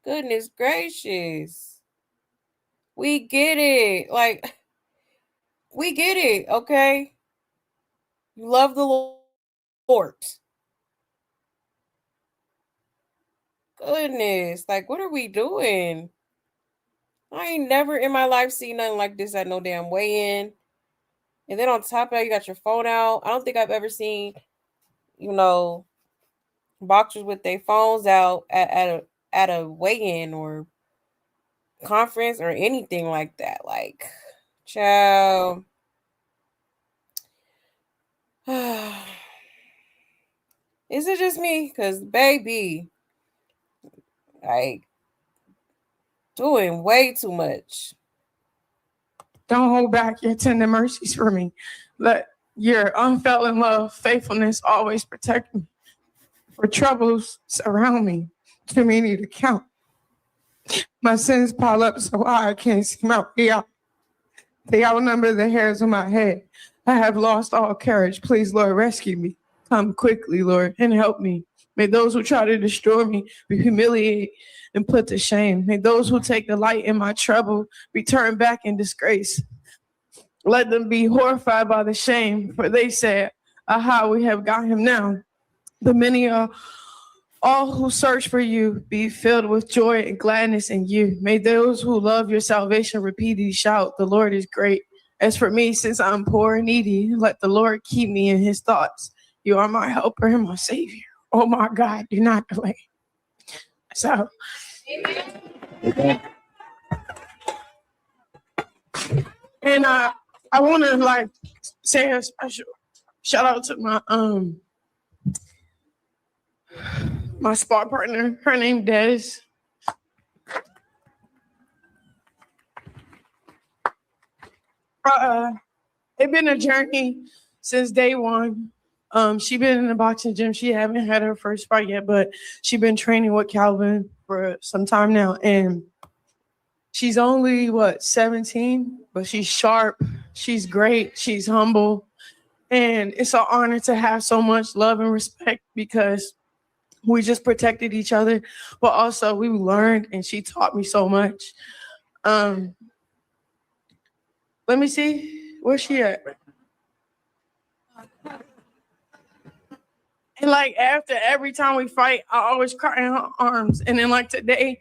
Goodness gracious. We get it. Like, we get it, okay? You love the Lord. Goodness. Like, what are we doing? I ain't never in my life seen nothing like this at no damn weigh-in. And then on top of that, you got your phone out. I don't think I've ever seen, boxers with their phones out at a weigh-in or conference or anything like that. Like, child. Is it just me? Because, baby, like, doing way too much. don't hold back your tender mercies for me. Let your unfailing love, faithfulness always protect me. For troubles surround me, too many to count. My sins pile up so high I can't see my way out. They outnumber the hairs on my head. I have lost all courage. Please, Lord, rescue me. Come quickly, Lord, and help me. May those who try to destroy me be humiliated and put to shame. May those who take delight in my trouble be turned back in disgrace. Let them be horrified by the shame, for they said, aha, we have got him now. The many are all who search for you be filled with joy and gladness in you. May those who love your salvation repeatedly shout, the Lord is great. As for me, since I'm poor and needy, let the Lord keep me in his thoughts. You are my helper and my savior. Oh my God, do not delay. So, Amen. And I want to like say a special shout out to my spar partner. Her name Des. It's been a journey since day one. She been in the boxing gym. She haven't had her first fight yet, but she been training with Calvin for some time now. And she's only 17, but she's sharp. She's great. She's humble. And it's an honor to have so much love and respect because we just protected each other, but also we learned and she taught me so much. Let me see, where's she at? And like after every time we fight, I always cry in her arms. And then like today,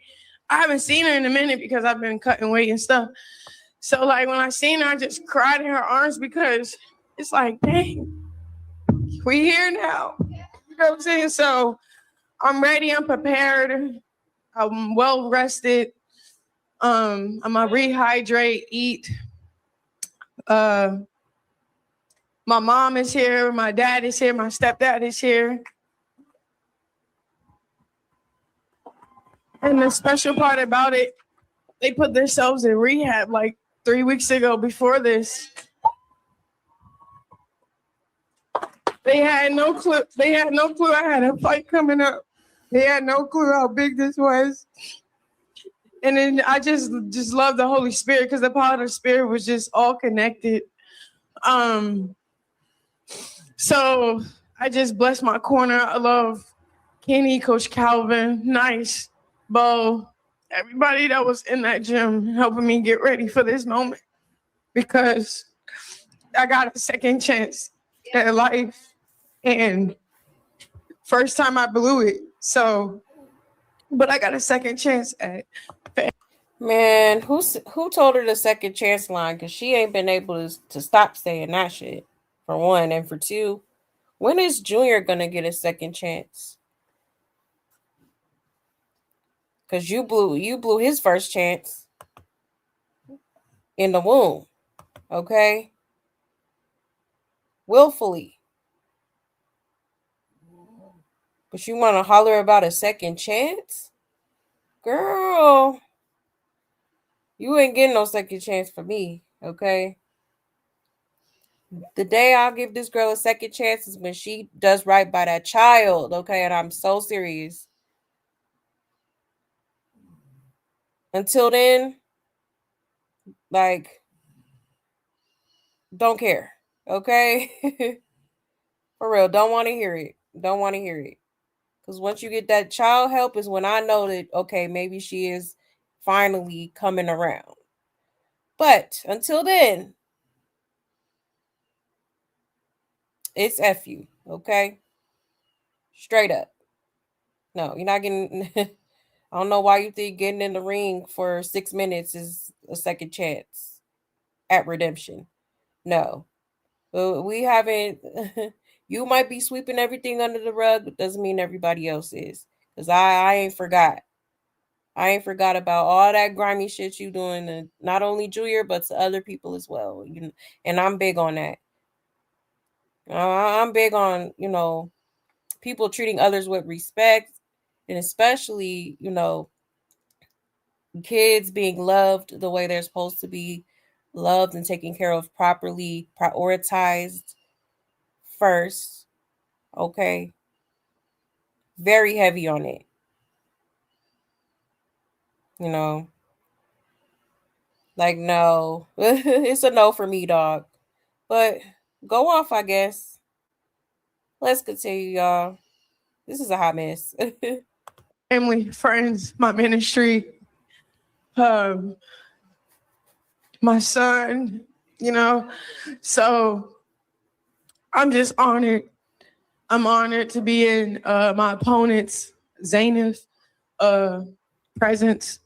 I haven't seen her in a minute because I've been cutting weight and stuff. So like when I seen her, I just cried in her arms because it's like, dang, we here now. You know what I'm saying? So I'm ready, I'm prepared, I'm well rested. I'm gonna rehydrate, eat. My mom is here, my dad is here, my stepdad is here. And the special part about it, they put themselves in rehab like 3 weeks ago before this. They had no clue. They had no clue I had a fight coming up. They had no clue how big this was. And then I just love the Holy Spirit because the power of the Spirit was just all connected. So I just bless my corner. I love Kenny, Coach Calvin, Nice, Bo, everybody that was in that gym helping me get ready for this moment because I got a second chance at life. And first time I blew it. So, but I got a second chance at it. Man, who told her the second chance line? Because she ain't been able to stop saying that shit, for one. And for two, when is Junior going to get a second chance? Because you blew his first chance in the womb, okay? Willfully. But you want to holler about a second chance? Girl, you ain't getting no second chance for me, okay? The day I'll give this girl a second chance is when she does right by that child, okay? And I'm so serious. Until then, like, don't care, okay? For real, don't want to hear it. Don't want to hear it. Because once you get that child help is when I know that, okay, maybe she is finally coming around. But until then, it's F you, okay? Straight up. No, you're not getting... I don't know why you think getting in the ring for 6 minutes is a second chance at redemption. No. We haven't... You might be sweeping everything under the rug, but doesn't mean everybody else is. Because I ain't forgot. I ain't forgot about all that grimy shit you doing to not only Junior, but to other people as well. And I'm big on that. I'm big on, people treating others with respect. And especially, kids being loved the way they're supposed to be loved and taken care of properly, prioritized first. Okay. Very heavy on it. Like, no. It's a no for me, dog. But go off, I guess. Let's continue, y'all. This is a hot mess. Family, friends, my ministry, my son, So I'm just honored. I'm honored to be in my opponent's Zenith presence.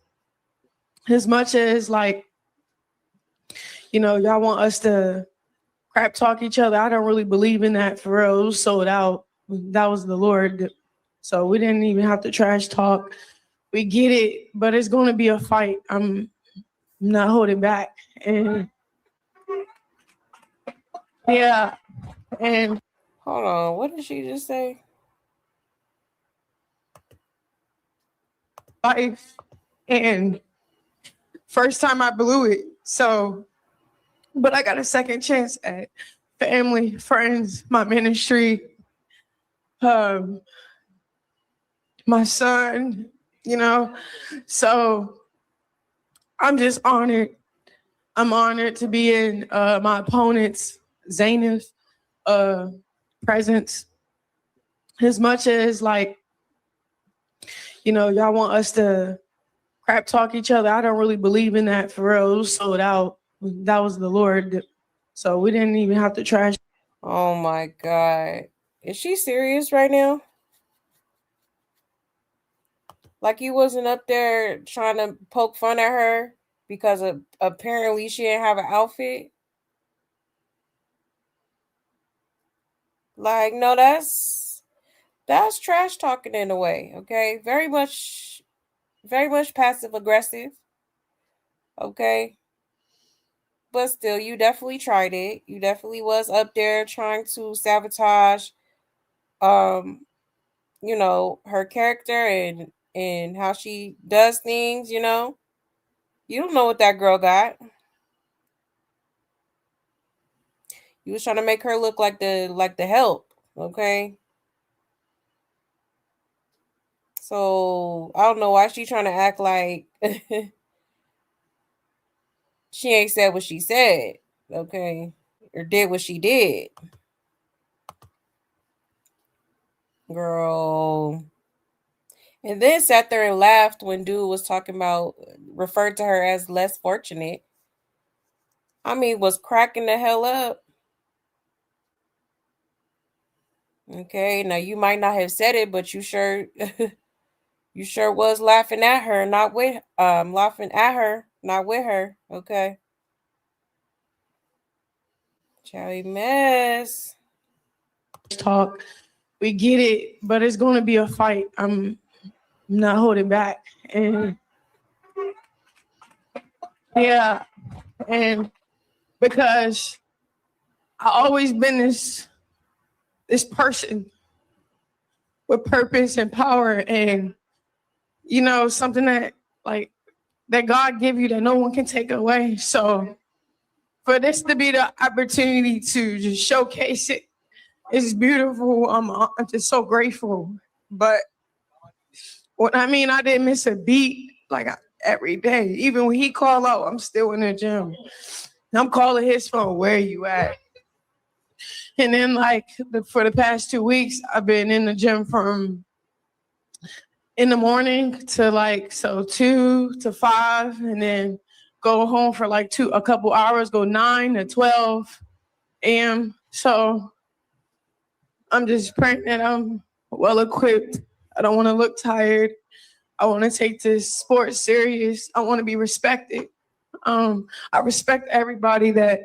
As much as y'all want us to crap talk each other, I don't really believe in that for real. It was sold out. That was the Lord. So we didn't even have to trash talk. We get it, but it's going to be a fight. I'm not holding back. And Yeah. And hold on, what did she just say? Life. And first time I blew it. So, but I got a second chance at family, friends, my ministry, my son, you know. So I'm just honored. I'm honored to be in my opponent's Zenith presence. As much as like, you know, y'all want us to crap talk each other, I don't really believe in that for real. It was sold out. That was the Lord. So we didn't even have to trash. Oh my God. Is she serious right now? Like he wasn't up there trying to poke fun at her because apparently she didn't have an outfit? Like, no, that's trash talking in a way, okay? Very much passive aggressive. Okay. But still, you definitely tried it. You definitely was up there trying to sabotage you know, her character and how she does things, you know. You don't know what that girl got. You was trying to make her look like the help, okay? So I don't know why she trying to act like she ain't said what she said, okay? Or did what she did. Girl. And then sat there and laughed when dude was talking about, referred to her as less fortunate. I mean, was cracking the hell up. Okay, now you might not have said it, but you sure you sure was laughing at her, not with laughing at her, not with her. Okay. Charlie mess. Talk. We get it, but it's gonna be a fight. I'm not holding back. And yeah, and because I always been this person with purpose and power, and you know, something that like that God give you that no one can take away. So for this to be the opportunity to just showcase it is beautiful. I'm just so grateful. But what I mean, I didn't miss a beat like every day. Even when he called out, I'm still in the gym. I'm calling his phone, where you at? And then like for the past 2 weeks, I've been in the gym from in the morning to like 2 to 5, and then go home for like a couple hours, go 9 to 12 a.m. So I'm just praying that I'm well equipped. I don't want to look tired. I want to take this sport serious. I want to be respected. I respect everybody that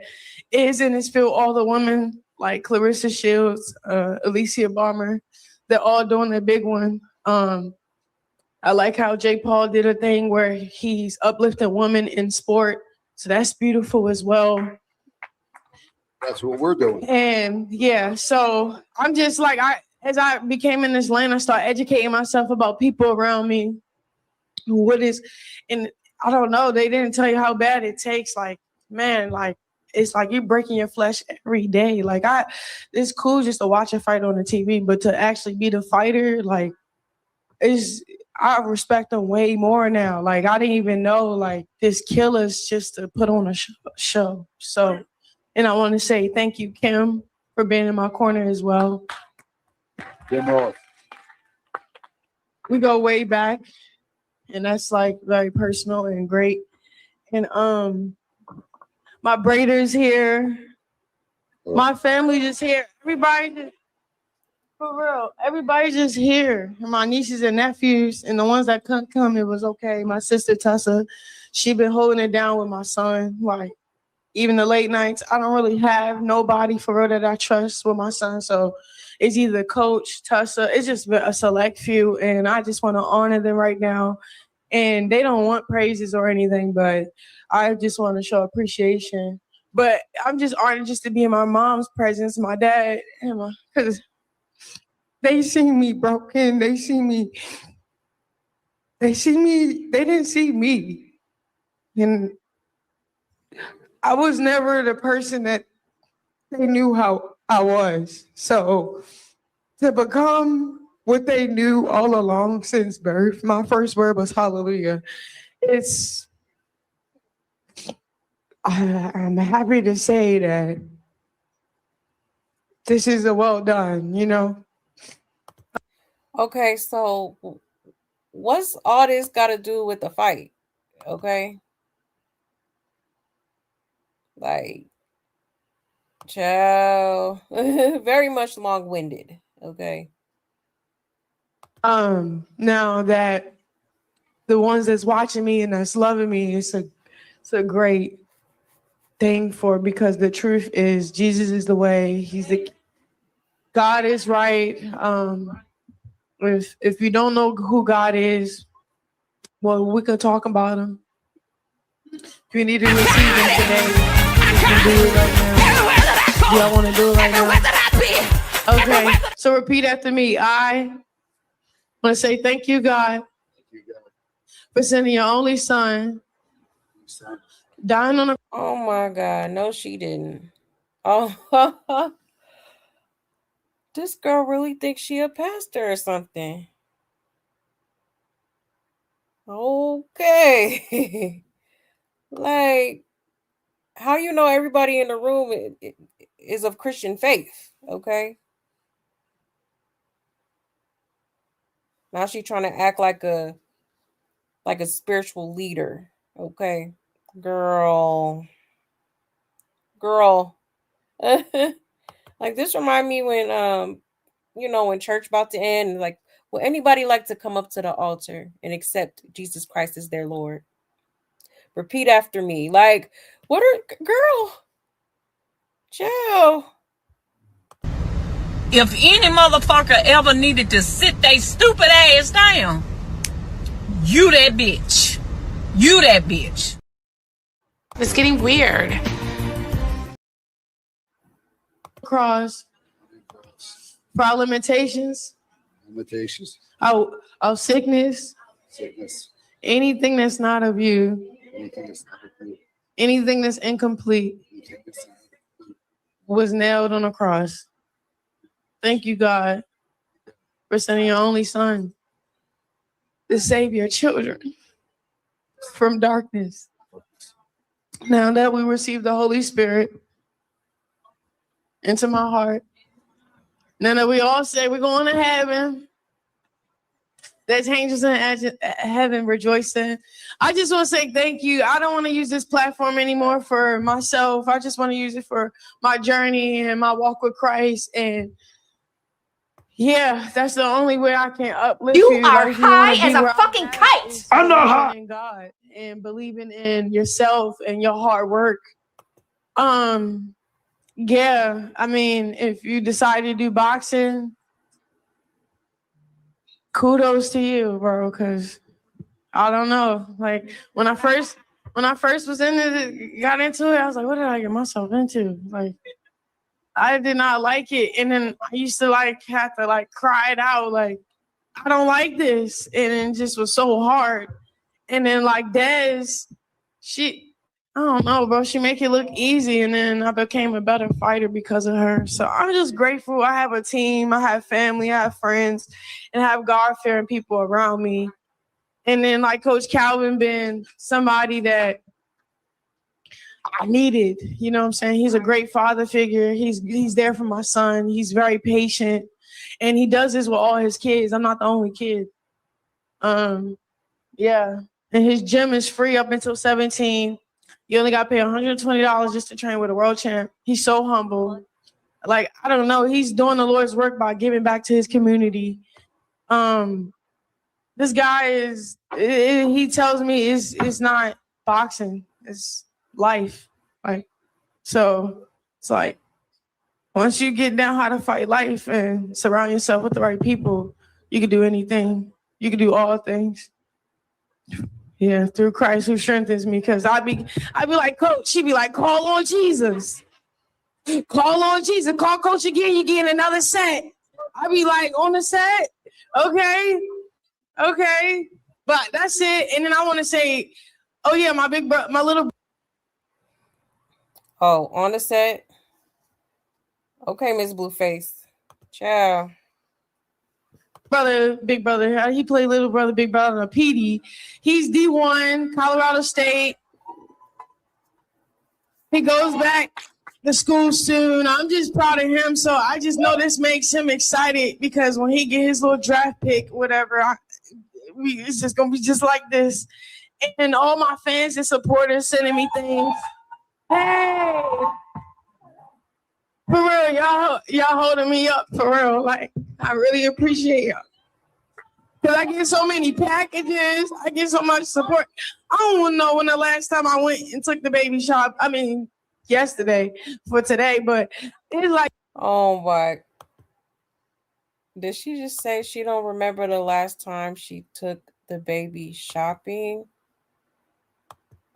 is in this field, all the women like Clarissa Shields, Alicia Balmer, they're all doing the big one. I like how Jay Paul did a thing where he's uplifting women in sport. So that's beautiful as well. That's what we're doing. And yeah, so I'm just like, as I became in this lane, I started educating myself about people around me. And I don't know, they didn't tell you how bad it takes. Like, man, like, it's like you're breaking your flesh every day. Like, it's cool just to watch a fight on the TV, but to actually be the fighter, like, I respect them way more now. Like, I didn't even know, like, this kill us just to put on a show. So, and I want to say thank you, Kim, for being in my corner as well. We go way back, and that's like very personal and great. And my braiders here, my family just here. Everybody just, for real, everybody just here. My nieces and nephews, and the ones that couldn't come, it was okay. My sister Tessa, she been holding it down with my son. Like, even the late nights, I don't really have nobody for real that I trust with my son. So it's either Coach, Tessa, it's just a select few, and I just want to honor them right now. And they don't want praises or anything, but I just want to show appreciation But I'm just honored just to be in my mom's presence, my dad, and because they see me broken. They didn't see me. And I was never the person that they knew how I was. So to become what they knew all along since birth, my first word was hallelujah. I'm happy to say that this is a well done, you know? Okay, so what's all this got to do with the fight? Okay. Like, child, very much long-winded. Okay. Now that the ones that's watching me and that's loving me, it's a great thing because the truth is Jesus is the way. God is right. If you don't know who God is, well, we could talk about him. If you need to receive him today, you can do it right now. Do y'all want to do it right now? Okay, so repeat after me. I want to say thank you, God, for sending your only son, dying on a... Oh my God. No, she didn't. Oh, this girl really thinks she a pastor or something. Okay. Like, how you know everybody in the room is of Christian faith? Okay. Now she trying to act like a spiritual leader. Okay. Girl. Like, this remind me when when church about to end, like, would anybody like to come up to the altar and accept Jesus Christ as their Lord? Repeat after me. Like, what are girl? Joe. If any motherfucker ever needed to sit they stupid ass down, you that bitch. You that bitch. It's getting weird. Cross for our limitations. Our sickness. Anything that's not of you. Anything that's incomplete was nailed on a cross. Thank you, God, for sending your only son to save your children from darkness. Now that we receive the Holy Spirit into my heart, now that we all say we're going to heaven, there's angels in heaven rejoicing. I just want to say thank you. I don't want to use this platform anymore for myself. I just want to use it for my journey and my walk with Christ. And yeah, that's the only way I can uplift you. You are high as a fucking kite. I'm not high. In God and believing in yourself and your hard work. Yeah, I mean, if you decide to do boxing, kudos to you, bro, because I don't know. Like, when I first was in it, got into it, I was like, what did I get myself into? Like, I did not like it. And then I used to have to cry it out, like, I don't like this. And it just was so hard. And then Des, I don't know, bro. She make it look easy, and then I became a better fighter because of her. So I'm just grateful. I have a team, I have family, I have friends, and I have God-fearing people around me. And then Coach Calvin been somebody that I needed. You know what I'm saying? He's a great father figure. He's there for my son. He's very patient, and he does this with all his kids. I'm not the only kid. Yeah. And his gym is free up until 17. You only got to pay $120 just to train with a world champ. He's so humble. I don't know. He's doing the Lord's work by giving back to his community. This guy he tells me it's not boxing. It's life. So it's once you get down how to fight life and surround yourself with the right people, you can do anything. You can do all things. Yeah, through Christ who strengthens me. Because I'd be like, Coach. She'd be like, call on Jesus. Call on Jesus. Call Coach again. You get another set. I'd be like, on the set. Okay. But that's it. And then I want to say, oh yeah, my little. Oh, on the set. Okay, Miss Blueface. Ciao. Big brother. He played little brother, big brother on a PD. He's D1, Colorado State. He goes back to school soon. I'm just proud of him. So I just know this makes him excited because when he get his little draft pick, whatever, it's just gonna be just like this. And all my fans and supporters sending me things. Hey, for real, y'all holding me up for real. Like, I really appreciate y'all. Cause I get so many packages, I get so much support. I don't know when the last time I went and took the baby shop. I mean, yesterday for today, but it's like, oh my. Did she just say she don't remember the last time she took the baby shopping?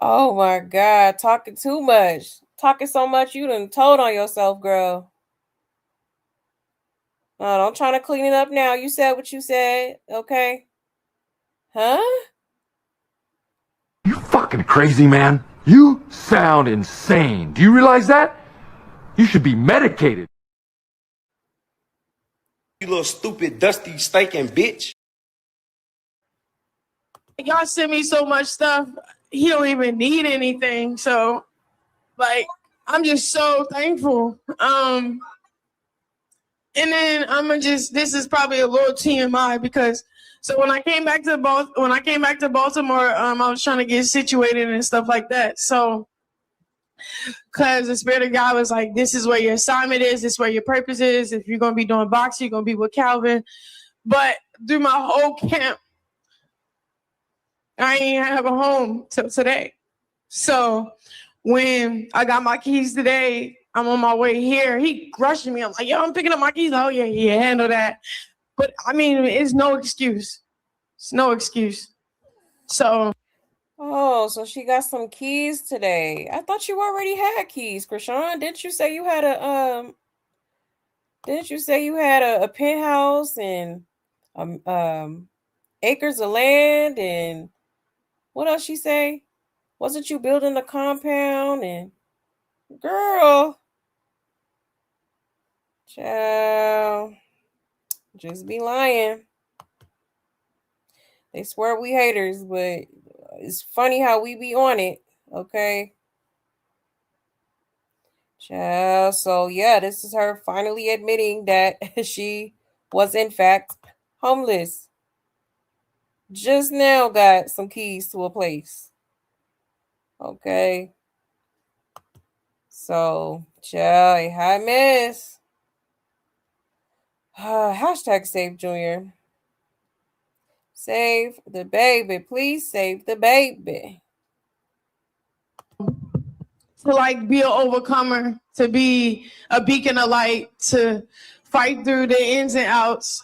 Oh my God, talking too much. Talking so much you done told on yourself, girl. No, don't try to clean it up now. You said what you said, okay? Huh? You fucking crazy, man. You sound insane. Do you realize that? You should be medicated. You little stupid, dusty, stinking bitch. y'all send me so much stuff. He don't even need anything. So, like, I'm just so thankful. And then this is probably a little TMI because so when I came back to Baltimore, I was trying to get situated and stuff like that. So, because the Spirit of God was like, this is where your assignment is, this is where your purpose is. If you're gonna be doing boxing, you're gonna be with Calvin. But through my whole camp, I ain't have a home till today. So when I got my keys today, I'm on my way here. He rushing me. I'm like, yo, I'm picking up my keys. Oh, yeah, handle that. But I mean, it's no excuse. It's no excuse. So. Oh, so she got some keys today. I thought you already had keys, Chrisean. Didn't you say you had a penthouse and acres of land and what else she say? Wasn't you building a compound and girl? Child, just be lying. They swear we haters, but it's funny how we be on it, okay? Child, so yeah, this is her finally admitting that she was in fact homeless. Just now got some keys to a place. Okay. So, child, a hot mess. Hashtag save Junior. Save the baby. Please save the baby. To like be an overcomer, to be a beacon of light, to fight through the ins and outs.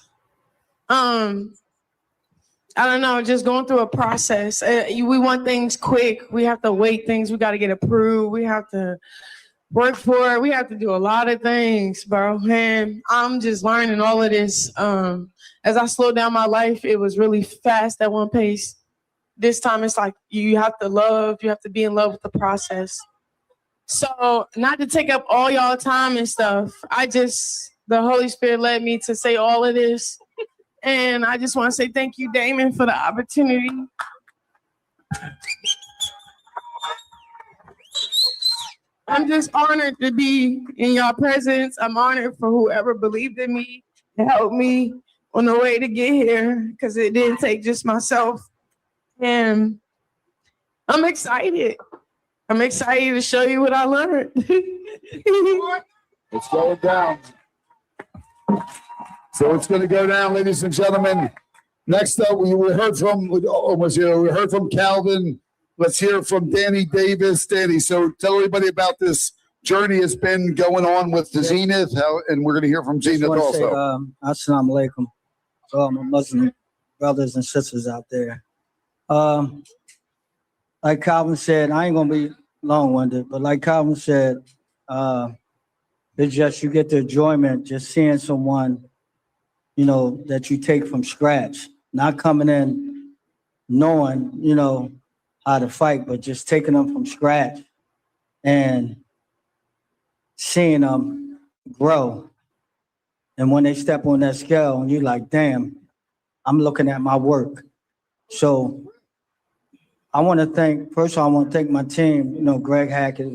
I don't know, just going through a process. We want things quick. We have to wait things. We got to get approved. We have to work for it. We have to do a lot of things, bro. And I'm just learning all of this. As I slow down my life, it was really fast at one pace. This time it's like you have to be in love with the process. So not to take up all y'all time and stuff, the Holy Spirit led me to say all of this. And I just want to say thank you, Damon, for the opportunity. I'm just honored to be in your presence. I'm honored for whoever believed in me and helped me on the way to get here, because it didn't take just myself. And I'm excited. I'm excited to show you what I learned. It's going down. So it's going to go down, ladies and gentlemen. Next up, we heard from Calvin. Let's hear from Danny Davis. Danny, so tell everybody about this journey that's been going on with the Zenith, and we're going to hear from Zenith also. Assalamu alaikum to all my Muslim brothers and sisters out there. like Calvin said, I ain't gonna be long-winded, but like Calvin said, it's just you get the enjoyment just seeing someone, you know, that you take from scratch, not coming in knowing, you know, how to fight, but just taking them from scratch and seeing them grow. And when they step on that scale, and you're like, damn, I'm looking at my work. So I want to thank, first of all, I want to thank my team, you know, Greg Hackett,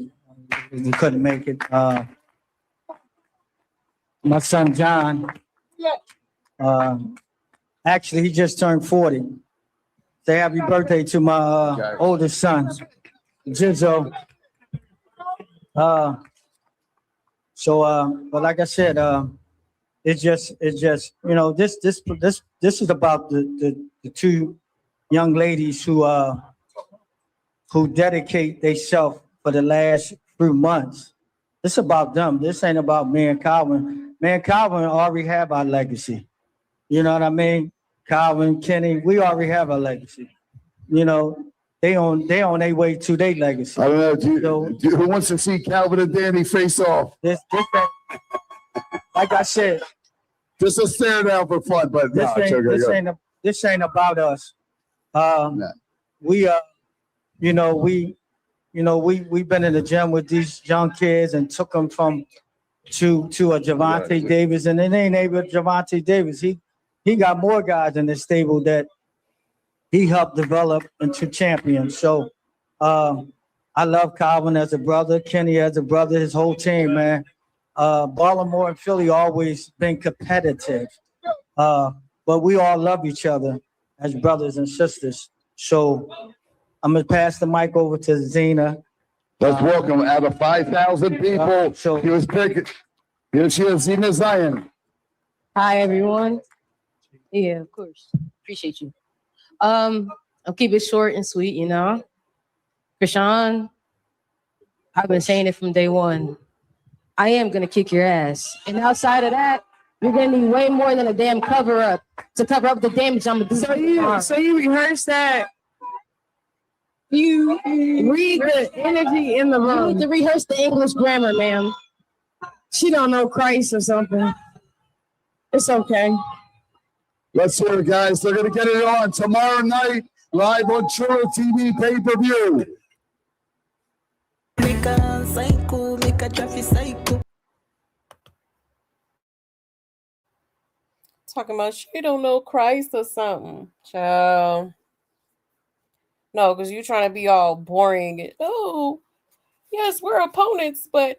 he couldn't make it. My son, John, actually, he just turned 40. Say happy birthday to my oldest son, Jizzo. But like I said, it's just, you know, this is about the two young ladies who dedicate themselves for the last few months. It's about them. This ain't about me and Calvin. Me and Calvin already have our legacy. You know what I mean? Calvin, Kenny, we already have our legacy. You know, they on their way to their legacy. I don't know. Who wants to see Calvin and Danny face off? This like I said, just a stare down for fun, but this ain't about us. We've been in the gym with these young kids and took them to a Javante Davis, and it ain't able Javante Davis. He got more guys in the stable that he helped develop into champions. So I love Calvin as a brother, Kenny as a brother, his whole team, man. Baltimore and Philly always been competitive, but we all love each other as brothers and sisters. So I'm gonna pass the mic over to Zena. Let's welcome out of 5,000 people. He was picked. Here she is, Zena Zion. Hi, everyone. Yeah, of course. Appreciate you. I'll keep it short and sweet, you know. Chrisean, I've been saying it from day one. I am gonna kick your ass. And outside of that, you're gonna need way more than a damn cover up to cover up the damage I'm gonna do. So you rehearsed that. You read the energy in the room. You need to rehearse the English grammar, ma'am. She don't know Christ or something. It's okay. Let's hear it, guys. They're going to get it on tomorrow night, live on True TV pay-per-view. Talking about she don't know Christ or something. Child. No, because you're trying to be all boring. Oh, yes, we're opponents, but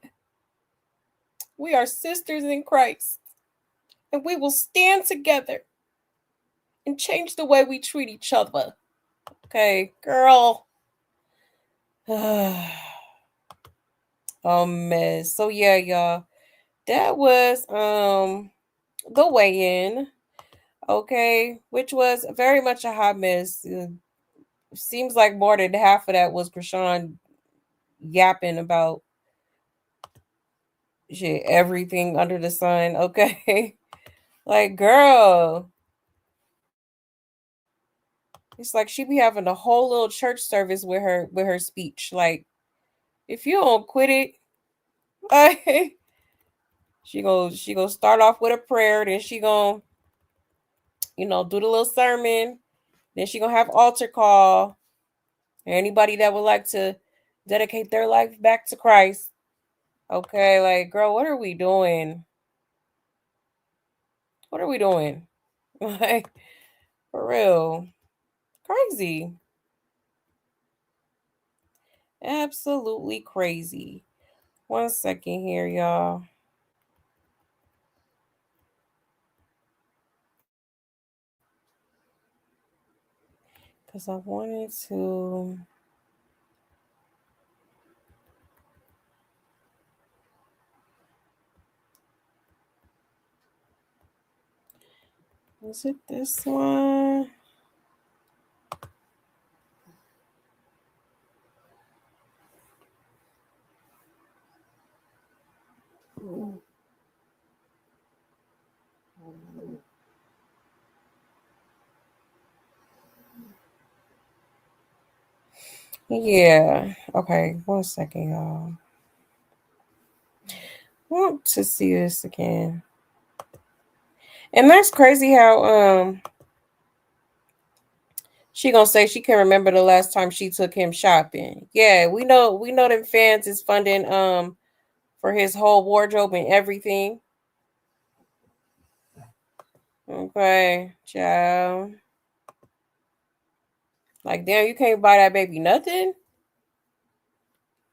we are sisters in Christ. And we will stand together and change the way we treat each other. Okay, girl. Oh, mess. So yeah, y'all. That was the weigh-in. Okay, which was very much a hot mess. Seems like more than half of that was Chrisean yapping about shit, everything under the sun. Okay. Like, girl. It's like she be having a whole little church service with her speech. Like, if you don't quit it, she gonna start off with a prayer, then she gonna, do the little sermon, then she gonna have altar call. Anybody that would like to dedicate their life back to Christ. Okay, like, girl, what are we doing? What are we doing? Like, for real. Crazy. Absolutely crazy. 1 second here, y'all. Because I wanted to... Is it this one? Yeah. Okay. 1 second, y'all. I want to see this again. And that's crazy how she gonna say she can remember the last time she took him shopping. Yeah, we know them fans is funding for his whole wardrobe and everything. Okay, child. Like, damn, you can't buy that baby nothing.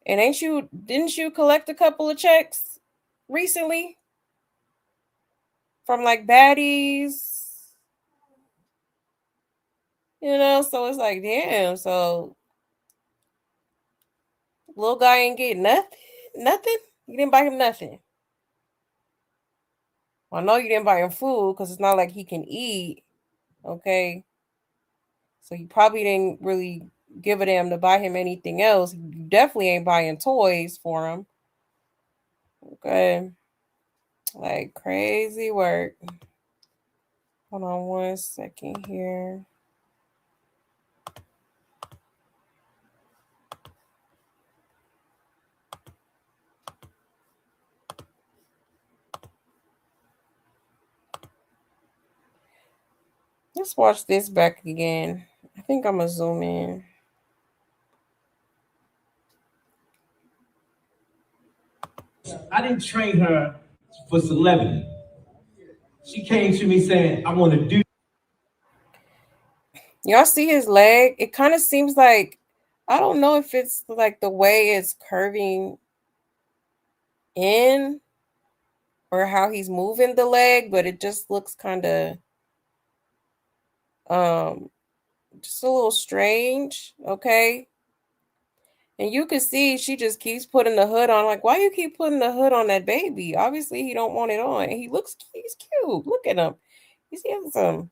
And didn't you collect a couple of checks recently from like baddies? You know, so it's like, damn, so little guy ain't getting nothing. You didn't buy him nothing. Well, I know you didn't buy him food because it's not like he can eat. Okay. So you probably didn't really give a damn to buy him anything else. You definitely ain't buying toys for him. Okay. Like crazy work. Hold on 1 second here. Let's watch this back again. I think I'm going to zoom in. I didn't train her for celebrity. She came to me saying, I want to do. Y'all see his leg? It kind of seems like, I don't know if it's like the way it's curving in or how he's moving the leg, but it just looks kind of just a little strange. Okay. And you can see she just keeps putting the hood on. Like, why you keep putting the hood on that baby? Obviously, he don't want it on. And he's cute. Look at him. He's handsome.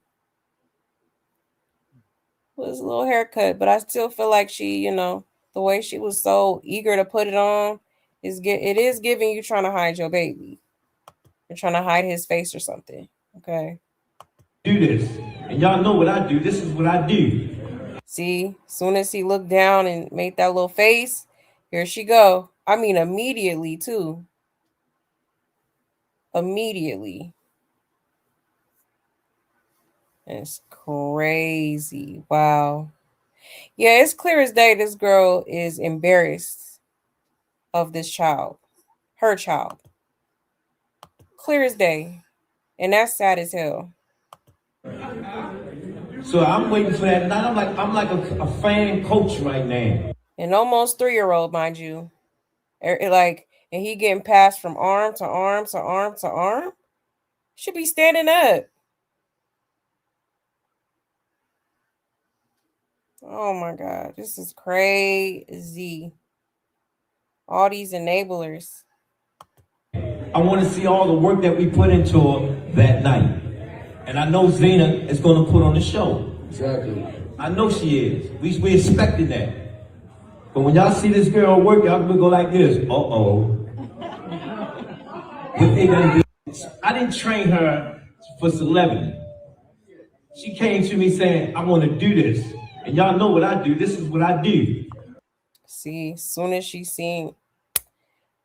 With his little haircut. But I still feel like she, the way she was so eager to put it on, it is giving you trying to hide your baby. You're trying to hide his face or something. Okay. Do this. And y'all know what I do. This is what I do. See, soon as he looked down and made that little face, here she go. I mean, immediately too. Immediately. It's crazy. Wow. Yeah, it's clear as day this girl is embarrassed of this child. Her child. Clear as day. And that's sad as hell. So I'm waiting for that night. I'm like a fan coach right now. An almost 3-year-old, mind you. And he getting passed from arm to arm to arm to arm. Should be standing up. Oh my God, this is crazy. All these enablers. I want to see all the work that we put into her that night. And I know Zenith is going to put on the show. Exactly. I know she is. We expecting that. But when y'all see this girl work, y'all gonna go like this. Uh-oh. What they gonna do? I didn't train her for celebrity. She came to me saying, I want to do this. And y'all know what I do. This is what I do. See, soon as she seen,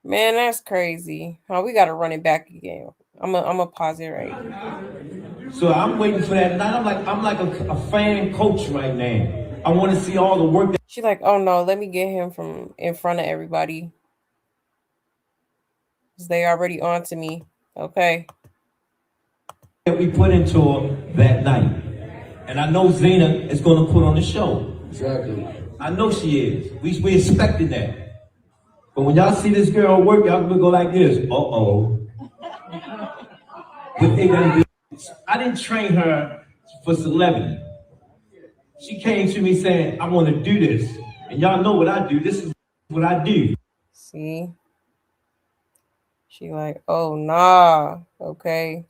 man, that's crazy. Oh, we gotta run it back again. I'm gonna pause it right here. So I'm waiting for that night. I'm like a fan coach right now. I want to see all the work that She's like, oh no, let me get him from in front of everybody. Because they already on to me. Okay. that we put into her that night. And I know Zenith is going to put on the show. Exactly. I know she is. We expecting that. But when y'all see this girl work, y'all gonna go like this. Uh-oh. What they gonna do? I didn't train her for celebrity. She came to me saying, I want to do this. And y'all know what I do. This is what I do. See? She like, oh nah. Okay.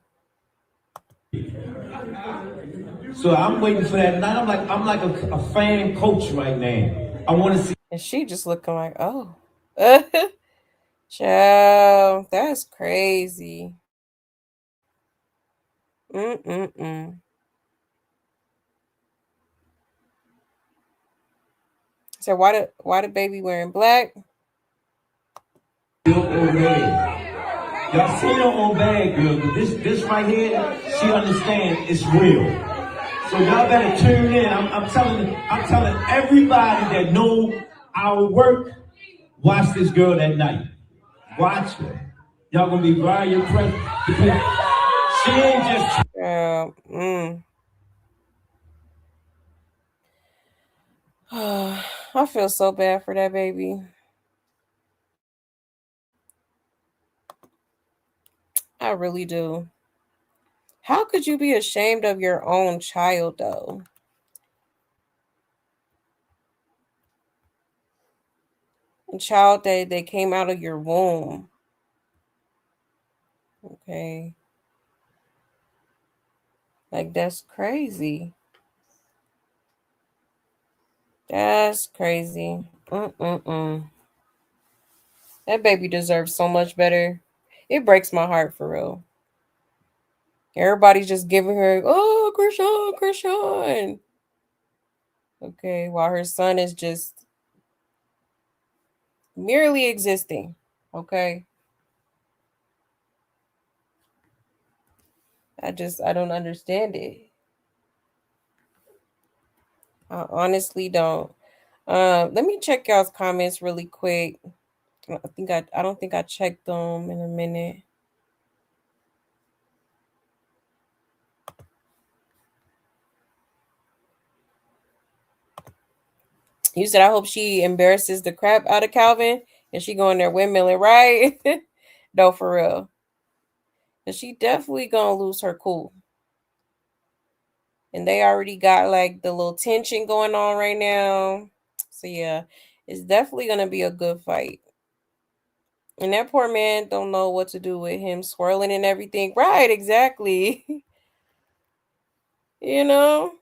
So I'm waiting for that night. I'm like a fan coach right now. I want to see. And she just looking like, oh. Child, that's crazy. So why the baby wearing black? Built over there. Y'all seen her on Bad Girls, but this right here, she understands it's real. So y'all better tune in. I'm telling everybody that know our work, watch this girl that night. Watch her. Y'all gonna be very impressed because she ain't just. I feel so bad for that baby. I really do. How could you be ashamed of your own child, though? A child that came out of your womb. Okay. Like, that's crazy. That's crazy. That baby deserves so much better. It breaks my heart for real. Everybody's just giving her, oh, Chrisean. Okay, while her son is just merely existing. Okay. I don't understand it. I honestly don't. Let me check y'all's comments really quick. I don't think I checked them in a minute. You said I hope she embarrasses the crap out of Calvin and she going there windmilling, right? No, for real. And she definitely gonna lose her cool. And they already got like the little tension going on right now. So yeah, it's definitely gonna be a good fight. And that poor man don't know what to do with him swirling and everything. Right, exactly. You know?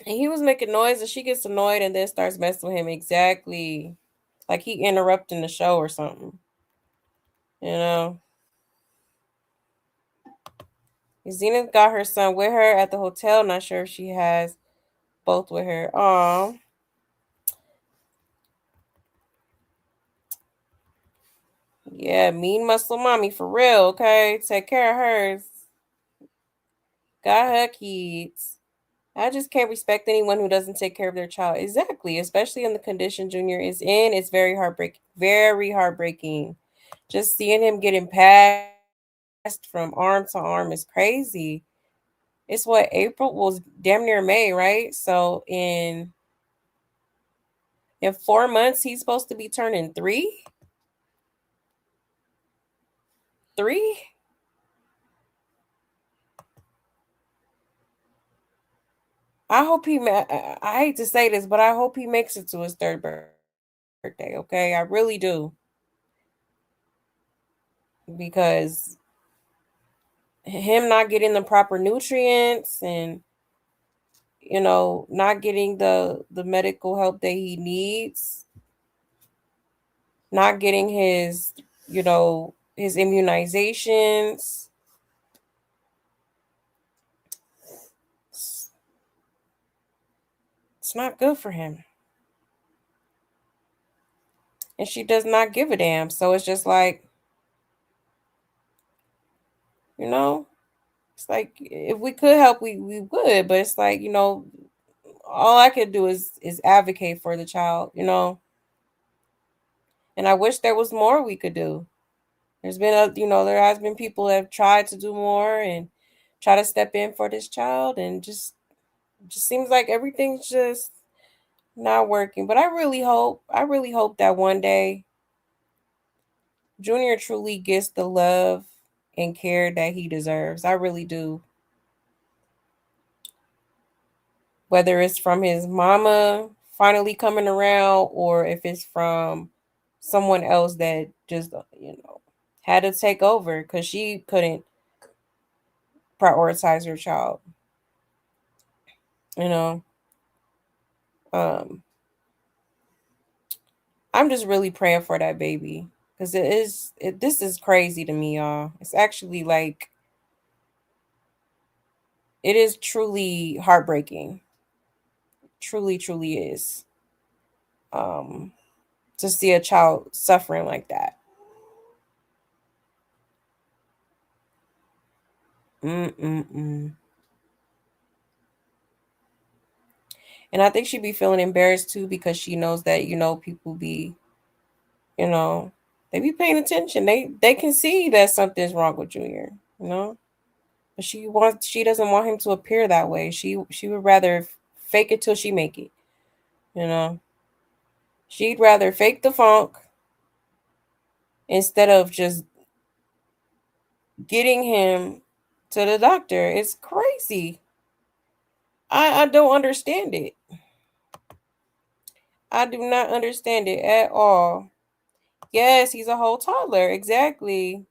And he was making noise and she gets annoyed and then starts messing with him. Exactly. Like he interrupting the show or something. You know? Zenith got her son with her at the hotel. Not sure if she has both with her. Aw. Yeah, mean muscle mommy for real, okay? Take care of hers. Got her kids. I just can't respect anyone who doesn't take care of their child. Exactly, especially in the condition Junior is in. It's very heartbreaking. Very heartbreaking. Just seeing him getting passed from arm to arm is crazy. It's what April was damn near May, right? So in 4 months, he's supposed to be turning 3. 3? I hope I hate to say this, but I hope he makes it to his 3rd birthday, okay? I really do. Because him not getting the proper nutrients and not getting the medical help that he needs, not getting his his immunizations, it's not good for him. And she does not give a damn. So it's just like, it's like if we could help, we would. But it's like, all I could do is advocate for the child, And I wish there was more we could do. There's been there has been people that have tried to do more and try to step in for this child, and just seems like everything's just not working. But I really hope that one day Junior truly gets the love and care that he deserves. I really do. Whether it's from his mama finally coming around or if it's from someone else that just, had to take over because she couldn't prioritize her child. I'm just really praying for that baby because this is crazy to me, y'all. It's actually like, it is truly heartbreaking. truly, truly is. To see a child suffering like that. And I think she'd be feeling embarrassed too, because she knows that, people be, they be paying attention. They can see that something's wrong with Junior, But she doesn't want him to appear that way. She would rather fake it till she make it, She'd rather fake the funk instead of just getting him to the doctor. It's crazy. I don't understand it. I do not understand it at all. Yes, he's a whole toddler. Exactly.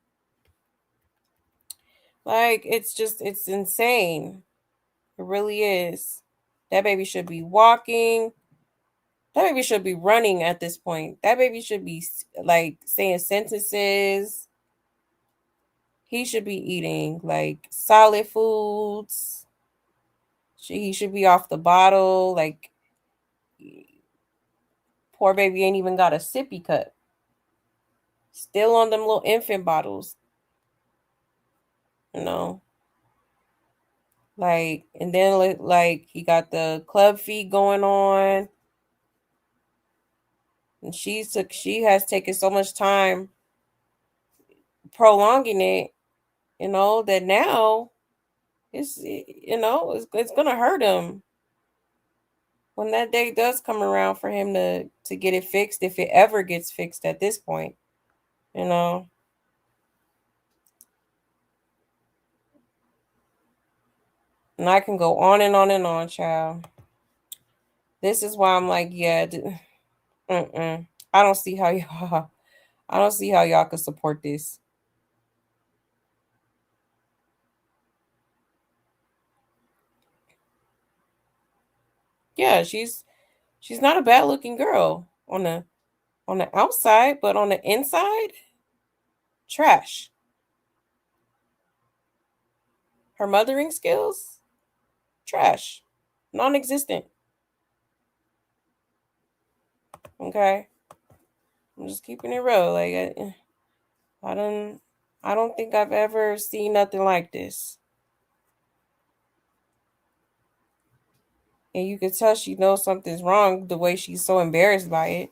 Like, it's insane. It really is. That baby should be walking. That baby should be running at this point. That baby should be, like, saying sentences. He should be eating, like, solid foods. He should be off the bottle. Like, poor baby ain't even got a sippy cup. Still on them little infant bottles. Like, and then, like, he got the club feet going on. And she has taken so much time prolonging it, that now it's gonna hurt him when that day does come around for him to get it fixed, if it ever gets fixed at this point, And I can go on and on and on, child. This is why I'm like, yeah, I don't see how y'all could support this. Yeah, she's not a bad looking girl on the outside, but on the inside, trash. Her mothering skills, trash, non-existent. Okay, I'm just keeping it real. Like, I don't think I've ever seen nothing like this. And you can tell she knows something's wrong the way she's so embarrassed by it.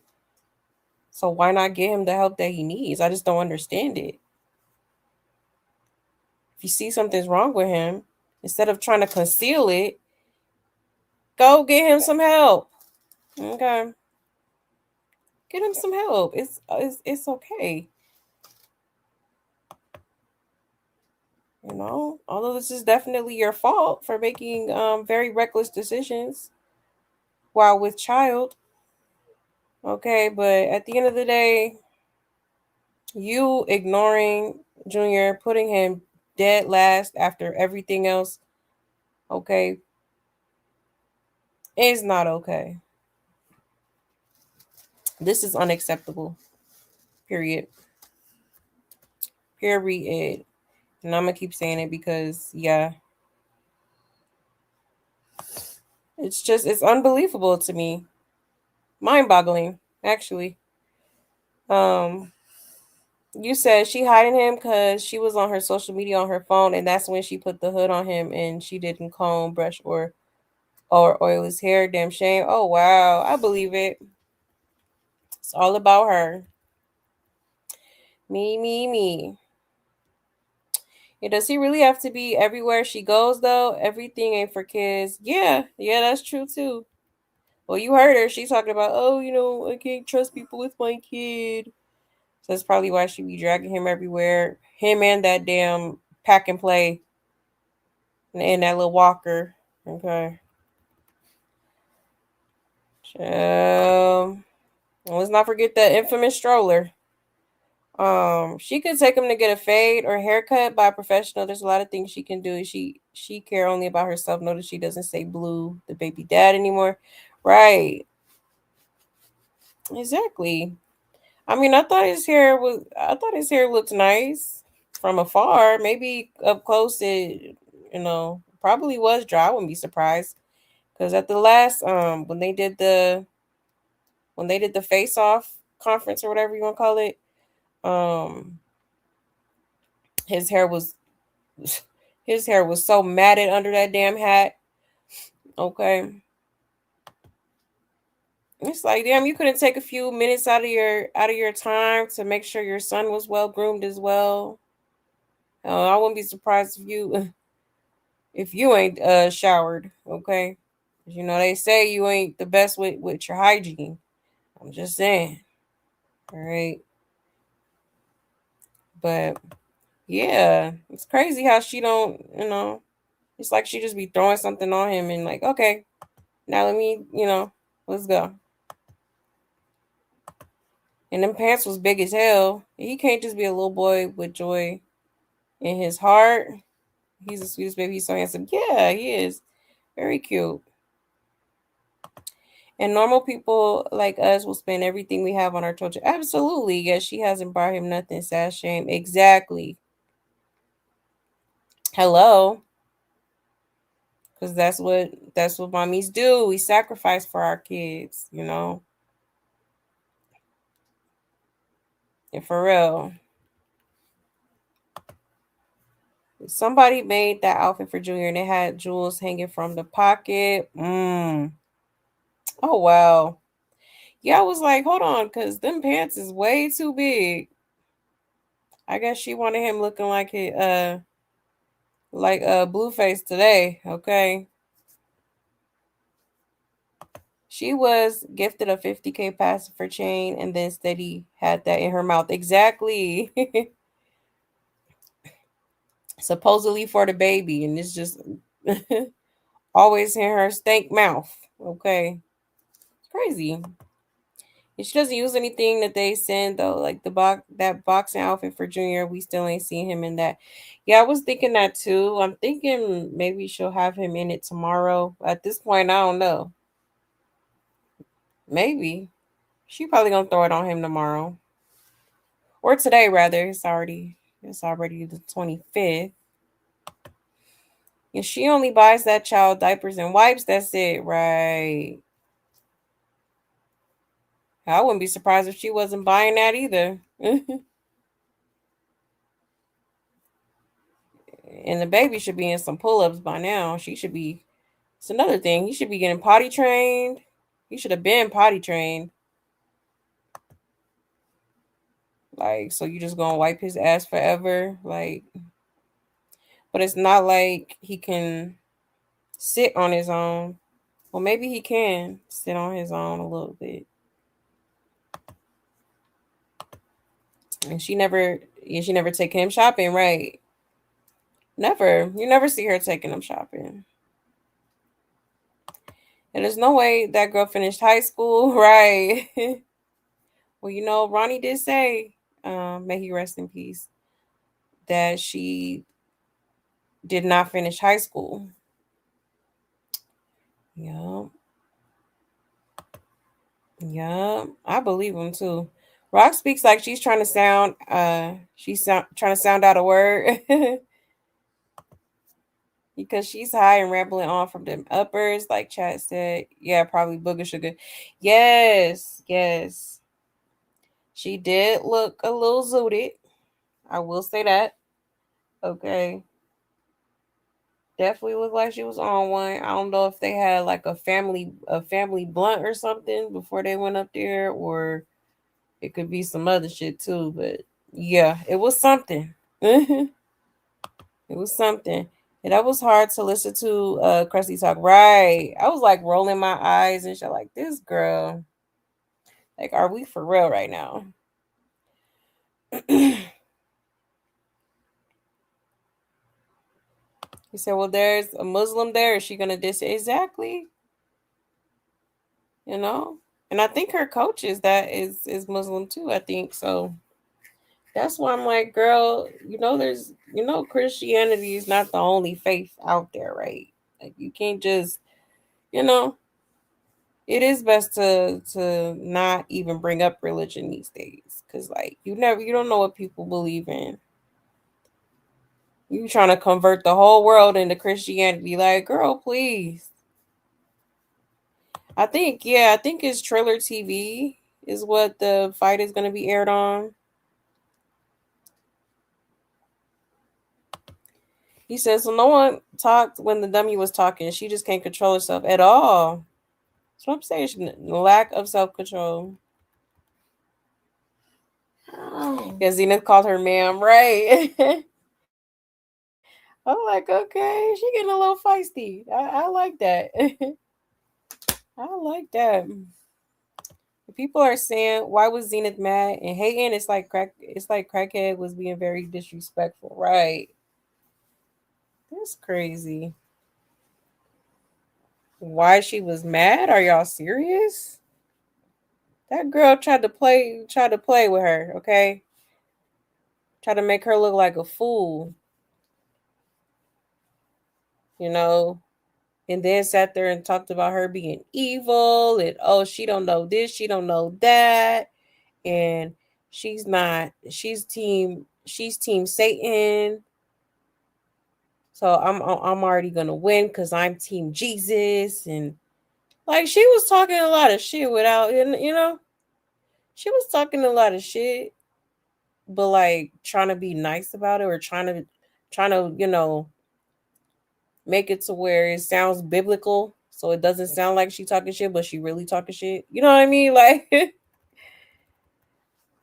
So why not get him the help that he needs? I just don't understand it. If you see something's wrong with him, instead of trying to conceal it, go get him some help. Okay. Get him some help. It's okay. Although this is definitely your fault for making very reckless decisions while with child. Okay, but at the end of the day, you ignoring Junior, putting him dead last after everything else, okay, is not okay. This is unacceptable. Period. Period. And I'm going to keep saying it because, yeah, it's unbelievable to me. Mind-boggling, actually. You said she hiding him because she was on her social media on her phone, and that's when she put the hood on him and she didn't comb, brush, or oil his hair. Damn shame. Oh, wow. I believe it. It's all about her. Me. Yeah, does he really have to be everywhere she goes, though? Everything ain't for kids. Yeah, that's true, too. Well, you heard her. She's talking about, I can't trust people with my kid. So that's probably why she be dragging him everywhere. Him and that damn pack and play. And that little walker. Okay. Let's not forget that infamous stroller. She could take him to get a fade or haircut by a professional. There's a lot of things she can do. She care only about herself. Notice she doesn't say Blue, the baby dad, anymore. Right. Exactly. I mean, I thought his hair looked nice from afar. Maybe up close it, probably was dry. I wouldn't be surprised Because at the last when they did the face off conference or whatever you want to call it, his hair was so matted under that damn hat. Okay. It's like, damn, you couldn't take a few minutes out of your time to make sure your son was well groomed as well. I wouldn't be surprised if you ain't showered, okay? 'Cause, you know, they say you ain't the best with your hygiene. I'm just saying. All right. But yeah, it's crazy how she don't, it's like she just be throwing something on him and like, okay, now let me, let's go. And them pants was big as hell. He can't just be a little boy with joy in his heart. He's the sweetest baby. He's so handsome. Yeah, he is. Very cute. And normal people like us will spend everything we have on our children. Absolutely. Yes, she hasn't brought him nothing. Sad shame. Exactly. Hello. Because that's what mommies do. We sacrifice for our kids, And for real. Somebody made that outfit for Junior and it had jewels hanging from the pocket. Oh wow. Yeah, I was like, hold on, because them pants is way too big. I guess she wanted him looking like Blueface today. Okay. She was gifted a 50K pass for chain and then Steady had that in her mouth. Exactly. Supposedly for the baby. And it's just always in her stank mouth. Okay. It's crazy. And she doesn't use anything that they send though. Like that boxing outfit for Junior, we still ain't seen him in that. Yeah, I was thinking that too. I'm thinking maybe she'll have him in it tomorrow. At this point, I don't know. Maybe. She probably gonna throw it on him tomorrow. Or today rather. It's already the 25th. And she only buys that child diapers and wipes. That's it, right? I wouldn't be surprised if she wasn't buying that either. And the baby should be in some pull-ups by now. It's another thing. He should be getting potty trained. He should have been potty trained. Like, so you just gonna wipe his ass forever? Like, but it's not like he can sit on his own. Well, maybe he can sit on his own a little bit. And she never take him shopping, right? Never. You never see her taking him shopping. And there's no way that girl finished high school, right? Well, Ronnie did say, may he rest in peace, that she did not finish high school. Yeah. Yeah, I believe him too. Rock speaks like she's trying to sound out a word. Because she's high and rambling on from them uppers, like Chad said. Yeah, probably booger sugar. Yes. She did look a little zooted. I will say that. Okay. Definitely looked like she was on one. I don't know if they had like a family blunt or something before they went up there, or it could be some other shit too. But yeah, it was something. It was something. And that was hard to listen to Krusty talk. Right. I was like rolling my eyes and shit like, this girl. Like, are we for real right now? He said, well, there's a Muslim there. Is she going to diss it? Exactly. And I think her coach is Muslim too, I think. So that's why I'm like, girl, Christianity is not the only faith out there, right? Like, you can't just, it is best to not even bring up religion these days. Because, like, you don't know what people believe in. You trying to convert the whole world into Christianity. Like, girl, please. I think it's Trailer TV is what the fight is going to be aired on. He says, so no one talked when the dummy was talking. She just can't control herself at all. That's what I'm saying. Lack of self-control. Yeah, Zenith called her ma'am, right? I'm like, okay, she getting a little feisty. I like that. I like that. People are saying, why was Zenith mad and hating? It's like Crackhead was being very disrespectful, right? That's crazy. Why she was mad? Are y'all serious? That girl tried to play with her, okay? Tried to make her look like a fool. You know, and then sat there and talked about her being evil and she don't know this, she don't know that, and she's team Satan. So I'm already gonna win because I'm team Jesus. And like she was talking a lot of shit without, she was talking a lot of shit, but like trying to be nice about it or trying to make it to where it sounds biblical, so it doesn't sound like she talking shit, but she really talking shit. You know what I mean? Like,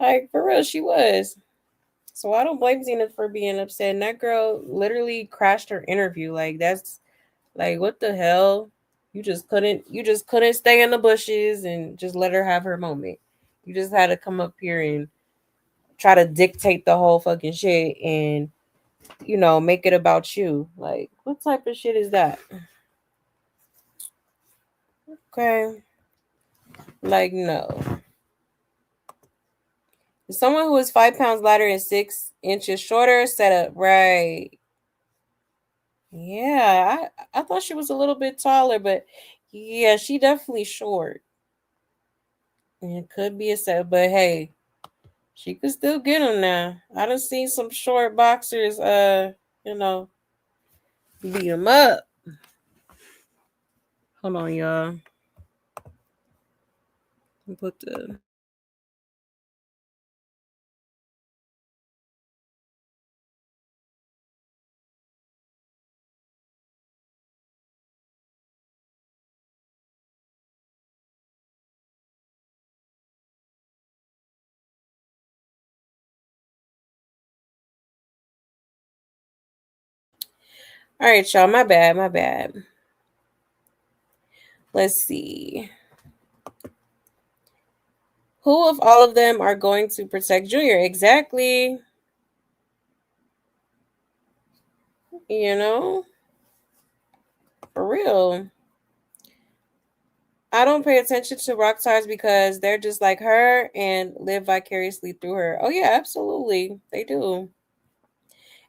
like for real, she was. So I don't blame Zenith for being upset. And that girl literally crashed her interview. Like that's like what the hell? You just couldn't stay in the bushes and just let her have her moment. You just had to come up here and try to dictate the whole fucking shit and make it about you. Like what type of shit is that? Okay. Like, no. Someone who is 5 pounds lighter and 6 inches shorter set up right. Yeah, I thought she was a little bit taller, but yeah, she definitely short. And it could be a set, but hey, she could still get him now. I done seen some short boxers, beat him up. Hold on, y'all. Put the All right, y'all. My bad. Let's see. Who of all of them are going to protect Junior? Exactly. For real. I don't pay attention to rock stars because they're just like her and live vicariously through her. Oh, yeah, absolutely. They do.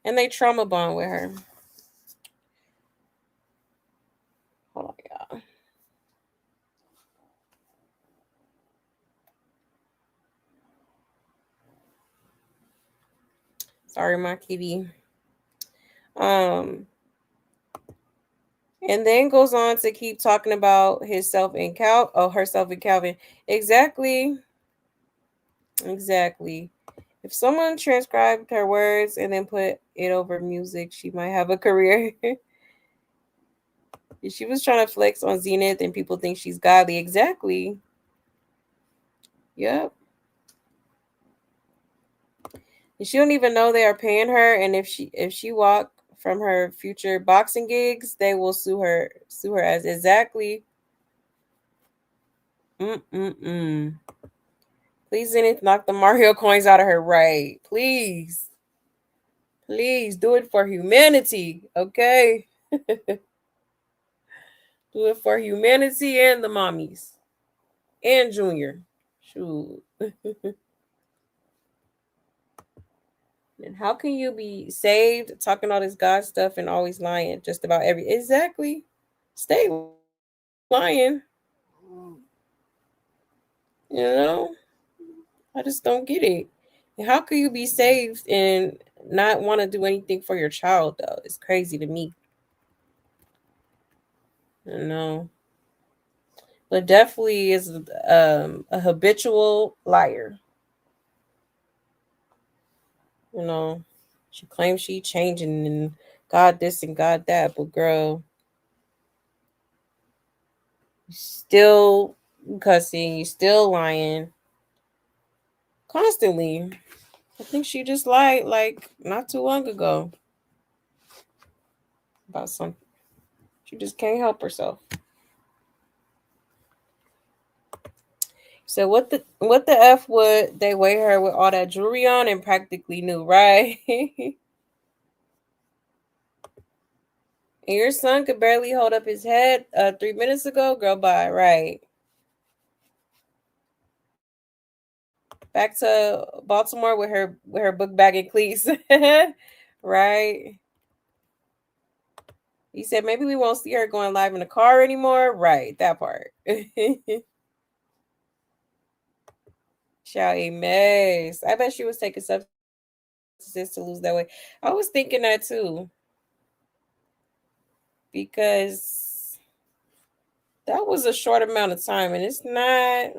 And they trauma bond with her. Hold on, y'all. Sorry, my kitty. And then goes on to keep talking about herself and Calvin. Exactly. If someone transcribed her words and then put it over music, she might have a career. She was trying to flex on Zenith and people think she's godly. Exactly. Yep. And she don't even know they are paying her, and if she walk from her future boxing gigs, they will sue her as exactly. Please, Zenith, knock the Mario coins out of her, right? Please do it for humanity, okay? Do it for humanity and the mommies and Junior. Shoot. And how can you be saved talking all this God stuff and always lying just about exactly? Stay lying. I just don't get it. And how can you be saved and not want to do anything for your child though? It's crazy to me. but definitely is a habitual liar. You know, she claims she changing and God this and God that, but girl, you still cussing, you still lying constantly. I think she just lied like not too long ago about something. She just can't help herself. So what the F would they weigh her with all that jewelry on and practically new, right? And your son could barely hold up his head 3 minutes ago. Girl, bye. Right. Back to Baltimore with her book bag and cleats. Right. He said maybe we won't see her going live in the car anymore. Right, that part. Shout a mess. I bet she was taking substances to lose that weight. I was thinking that too. Because that was a short amount of time, and it's not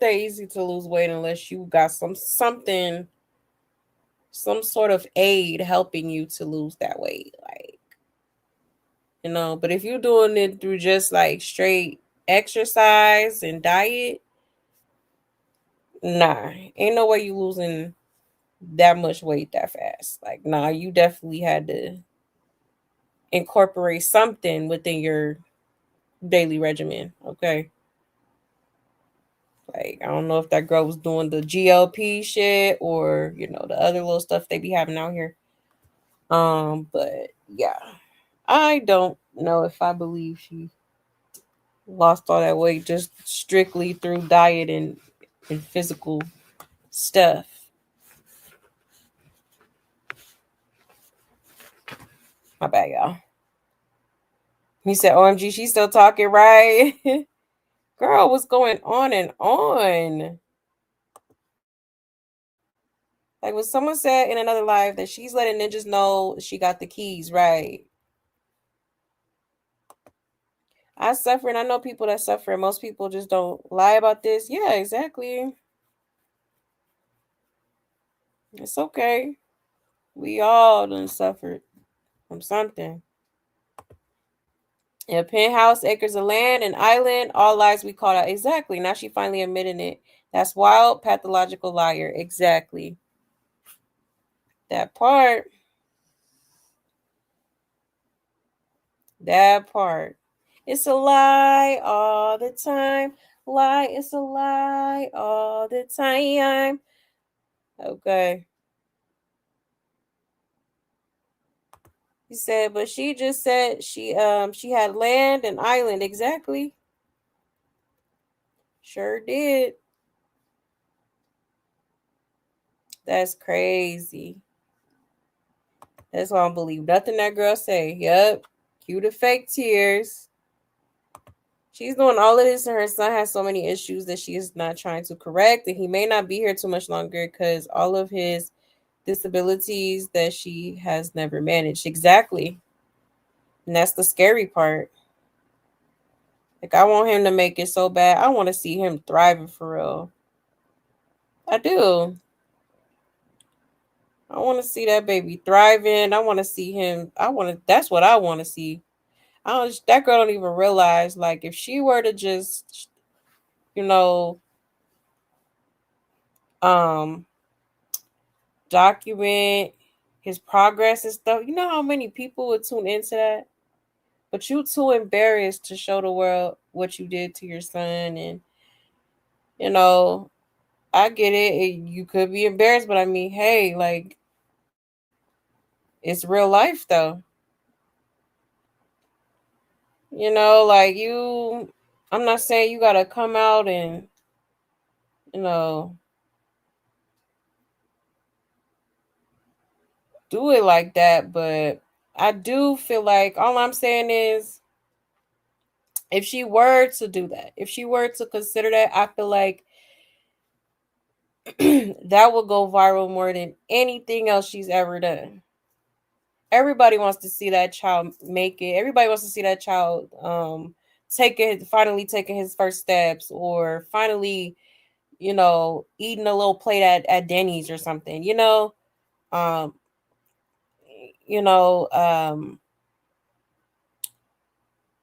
that easy to lose weight unless you got some sort of aid helping you to lose that weight. Like, you know, but if you're doing it through just like straight exercise and diet, nah, ain't no way you losing that much weight that fast. Like, nah, you definitely had to incorporate something within your daily regimen. Okay. Like, I don't know if that girl was doing the GLP shit or, you know, the other little stuff they be having out here. But yeah, I don't know if I believe she lost all that weight just strictly through diet and physical stuff. My bad, y'all. He said, OMG, she's still talking, right? Girl, what's going on and on? Like when someone said in another live that she's letting ninjas know she got the keys, right? I suffer and I know people that suffer. And most people just don't lie about this. Yeah, exactly. It's okay. We all done suffered from something. A penthouse, acres of land, an island, all lies we called out. Exactly. Now she finally admitting it. That's wild, pathological liar. Exactly. That part. That part. It's a lie all the time. Lie, it's a lie all the time. Okay. He said, but she just said she had land and island. Exactly. Sure did. That's crazy. That's why I don't believe nothing that girl say. Yep. Cue the fake tears. She's doing all of this and her son has so many issues that she is not trying to correct. And he may not be here too much longer because all of his disabilities that she has never managed. Exactly. And that's the scary part. Like, I want him to make it so bad. I want to see him thriving for real. I do. I want to see that baby thriving. I want to see him. That's what I want to see. That girl don't even realize, like, if she were to just, you know, document his progress and stuff, you know how many people would tune into that? But you too embarrassed to show the world what you did to your son. And, you know, I get it. You could be embarrassed, but I mean, hey, like, it's real life though. You know, like I'm not saying you gotta come out and, you know, do it like that, but I do feel like all I'm saying is if she were to do that, if she were to consider that, I feel like that would go viral more than anything else she's ever done. Everybody wants to see that child make it. Everybody wants to see that child finally taking his first steps, or finally, eating a little plate at Denny's or something, um,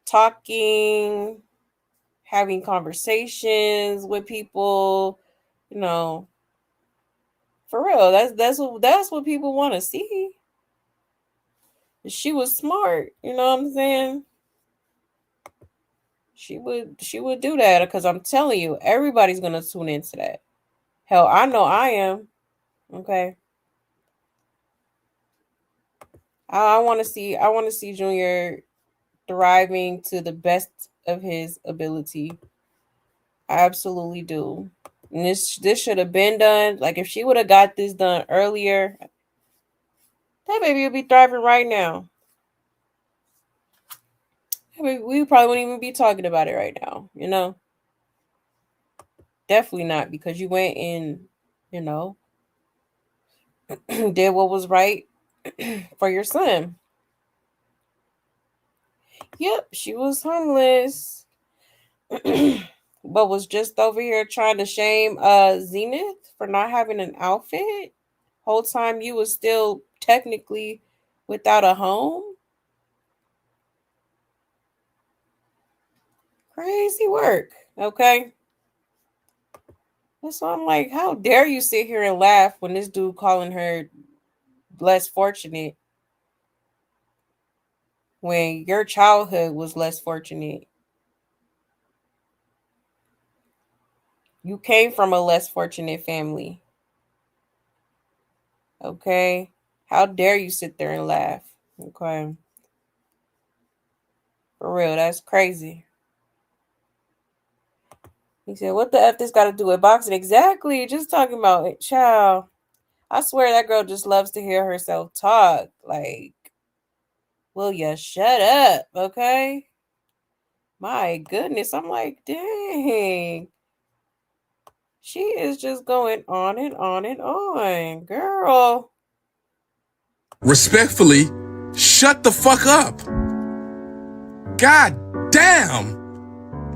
talking, having conversations with people, for real. That's what people want to see. She was smart, you know what I'm saying? She would do that, because I'm telling you, everybody's gonna tune into that. Hell, I know I am. Okay. I want to see Junior thriving to the best of his ability. I absolutely do. And this should have been done. Like, if she would have got this done earlier, that baby would be thriving right now. I mean, we probably wouldn't even be talking about it right now, Definitely not, because you went and, did what was right for your son. Yep, she was homeless. But was just over here trying to shame Zenith for not having an outfit. Whole time you was still technically without a home. Crazy work. Okay. So I'm like, how dare you sit here and laugh when this dude calling her less fortunate when your childhood was less fortunate? You came from a less fortunate family. Okay. How dare you sit there and laugh? Okay. For real, that's crazy. He said, what the F this got to do with boxing? Exactly. Just talking about it, child. I swear that girl just loves to hear herself talk. Like, will ya shut up? Okay. My goodness. I'm like, dang. She is just going on and on and on. Girl. Respectfully, shut the fuck up. God damn.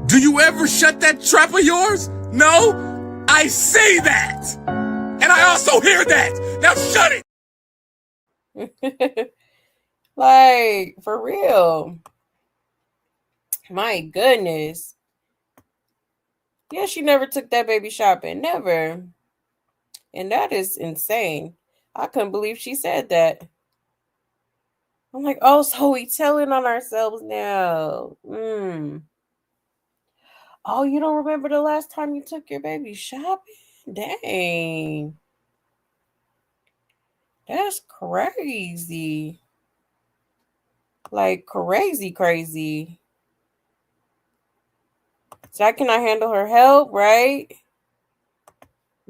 Do you ever shut that trap of yours? No? I say that. And I also hear that. Now shut it. Like, for real. My goodness. Yeah, she never took that baby shopping. Never. And that is insane. I couldn't believe she said that. I'm like, oh, so we telling on ourselves now. Oh, you don't remember the last time you took your baby shopping? Dang. That's crazy. Like, crazy. So I cannot handle her help, right?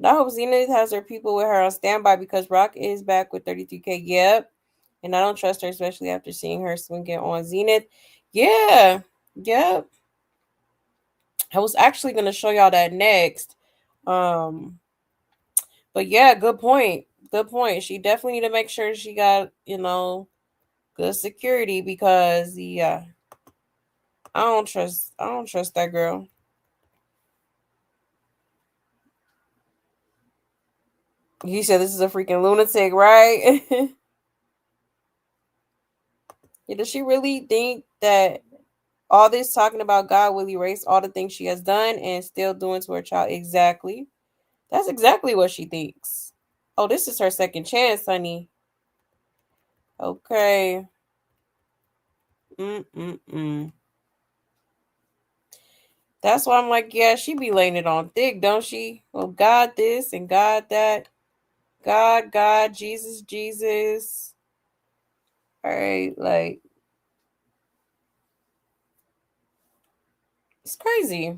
I hope Zenith has her people with her on standby, because Rock is back with 33K. Yep. And I don't trust her, especially after seeing her swinging on Zenith. Yeah. Yep. I was actually going to show y'all that next. But yeah, good point. Good point. She definitely need to make sure she got, good security, because I don't trust that girl. He said this is a freaking lunatic, right? Yeah, does she really think that all this talking about God will erase all the things she has done and still doing to her child? Exactly. That's exactly what she thinks. Oh, this is her second chance, honey. Okay. That's why I'm like, yeah, she be laying it on thick, don't she? Well, God this and God that. God, Jesus. All right, like, it's crazy.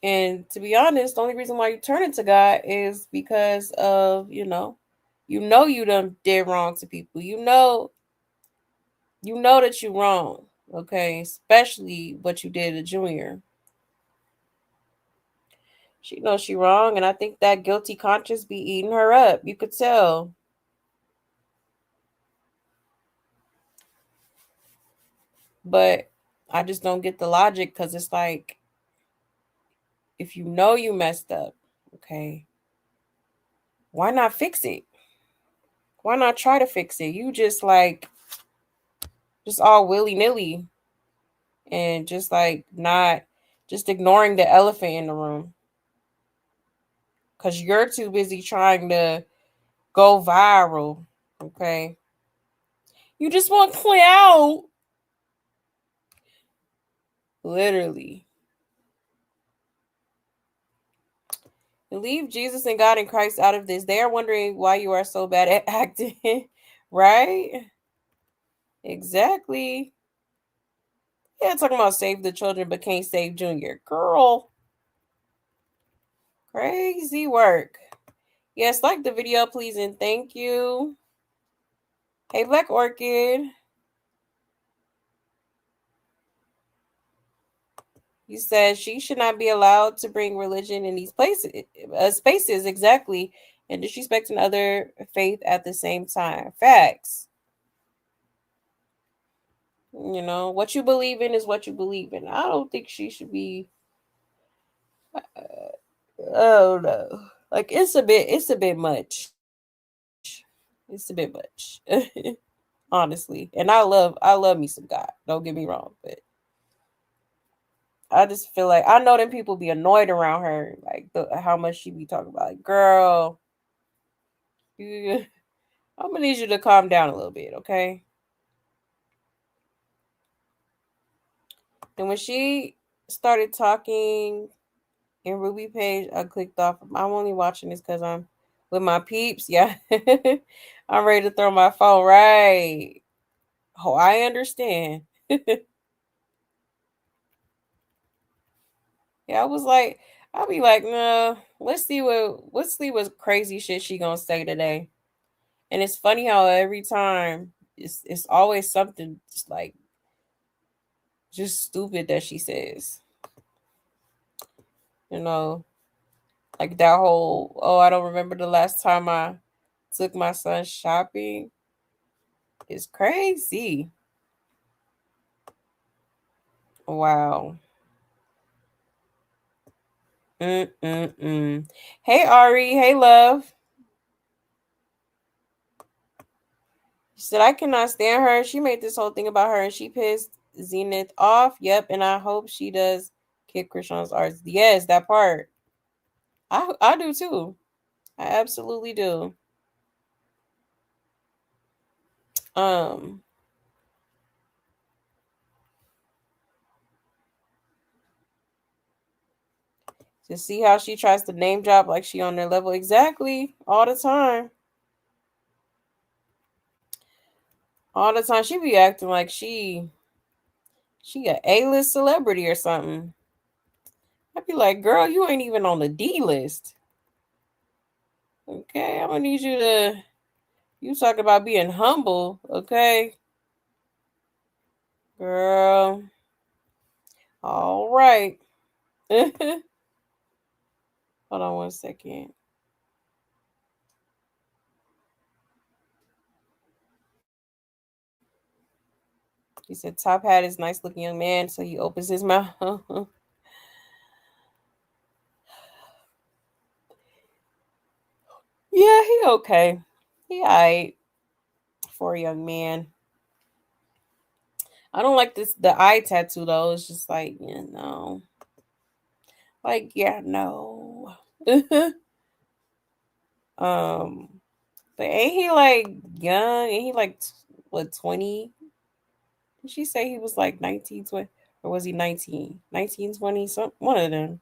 And to be honest, the only reason why you turn into God is because of, you done did wrong to people. You know that you're wrong. Okay, especially what you did to Junior. She knows she wrong, and I think that guilty conscience be eating her up. You could tell. But I just don't get the logic because it's like, if you know you messed up, okay, why not fix it? Why not try to fix it? You just like, just all willy-nilly and just like not, just ignoring the elephant in the room. Because you're too busy trying to go viral, okay? You just want clout. Literally. Leave Jesus and God and Christ out of this. They are wondering why you are so bad at acting, right? Exactly. Yeah, talking about save the children but can't save Junior. Girl. Crazy work. Yes, like the video, please, and thank you. Hey, Black Orchid. You said she should not be allowed to bring religion in these places, spaces, exactly, and disrespecting other faith at the same time. Facts. You know, what you believe in is what you believe in. I don't think she should be. Oh no, like it's a bit much. It's a bit much, honestly. And I love me some God. Don't get me wrong, but I just feel like I know them people be annoyed around her, like how much she be talking about. Like, girl, I'm gonna need you to calm down a little bit, okay? And when she started talking in Ruby page, I clicked off. I'm only watching this because I'm with my peeps. Yeah, I'm ready to throw my phone. Right? Oh, I understand. Yeah, I was like, I'll be like, nah. Let's see what crazy shit she gonna say today. And it's funny how every time it's always something just stupid that she says. You know, like that whole, oh, I don't remember the last time I took my son shopping. It's crazy. Wow. Hey Ari, hey love. She said, I cannot stand her. She made this whole thing about her and she pissed Zenith off. Yep, and I hope she does kick Chrisean's arts. Yes, that part. I do too. I absolutely do. To see how she tries to name drop like she on their level. Exactly. All the time. All the time. She be acting like she a A-list celebrity or something. I'd be like, girl, you ain't even on the D list. Okay, I'm gonna need you to. You talk about being humble, okay, girl. All right. Hold on one second. He said, "Top hat is nice looking young man," so he opens his mouth. Yeah, he okay. He alright for a young man. I don't like the eye tattoo though. It's just like, like, yeah, no. But ain't he like young? Ain't he like what, 20? Did she say he was like 19, 20? Or was he 19? 19, 20, some one of them.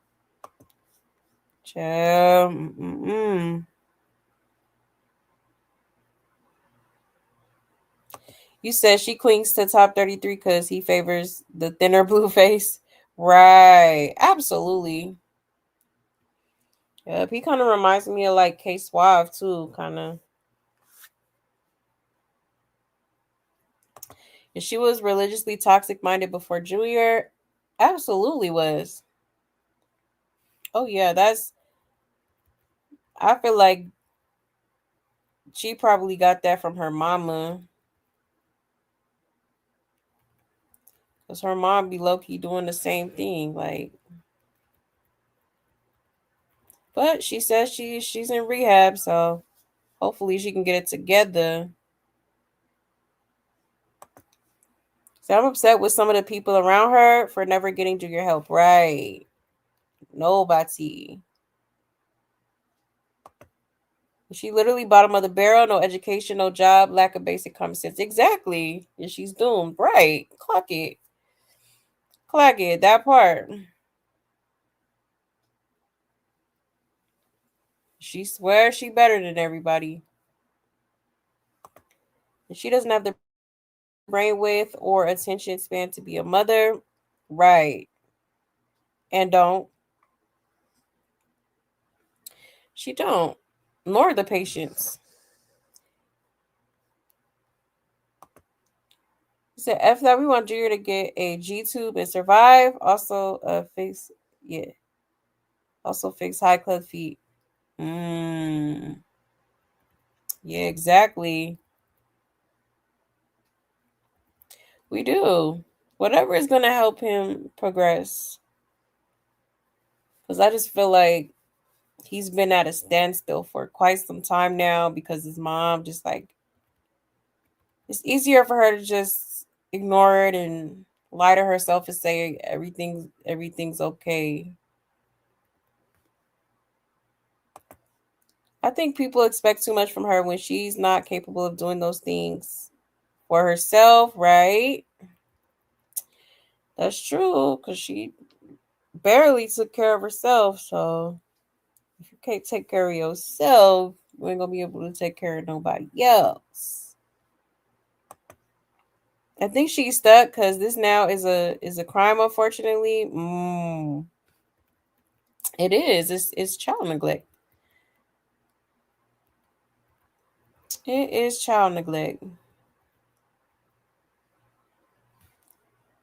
You said she clings to top 33 because he favors the thinner Blueface. Right. Absolutely. Yep. He kind of reminds me of like K Suave too, kind of. And she was religiously toxic minded before Junior. Absolutely was. Oh yeah, I feel like she probably got that from her mama. Because her mom be low-key doing the same thing. Like, but she says she's in rehab, so hopefully she can get it together. So I'm upset with some of the people around her for never getting junior help. Right. Nobody. She literally bottom of the barrel, no education, no job, lack of basic common sense. Exactly. And she's doomed. Right. Clock it. Clock it. That part. She swears she better than everybody. And she doesn't have the brainwidth or attention span to be a mother. Right. And don't. She don't. Nor the patience. Said F that we want Junior to get a G tube and survive. Also fix Also fix high club feet. Yeah, exactly. We do. Whatever is gonna help him progress. Because I just feel like he's been at a standstill for quite some time now because his mom just like it's easier for her to just ignore it and lie to herself and say everything's okay. I think people expect too much from her when she's not capable of doing those things for herself, right? That's true, because she barely took care of herself. So if you can't take care of yourself, you ain't gonna be able to take care of nobody else. I think she's stuck because this now is a crime, unfortunately. It is. It's child neglect. It is child neglect.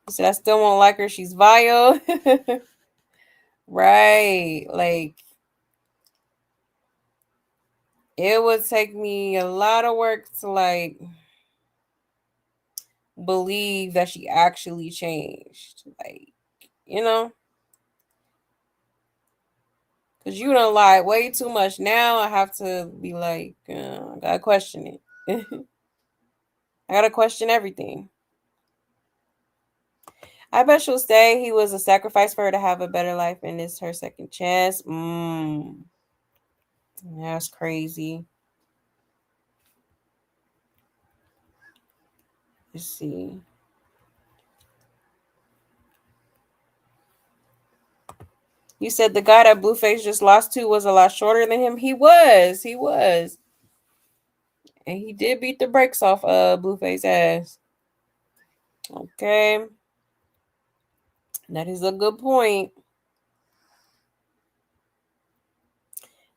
He said, I still won't like her. She's vile. Right. Like, it would take me a lot of work to, like, believe that she actually changed. Like, you know? Because you don't lie way too much. Now I have to be like, I gotta question it. I gotta question everything. I bet she'll say he was a sacrifice for her to have a better life and it's her second chance. That's crazy. Let's see. You said the guy that Blueface just lost to was a lot shorter than him. He was. And he did beat the brakes off Blueface ass. Okay. That is a good point.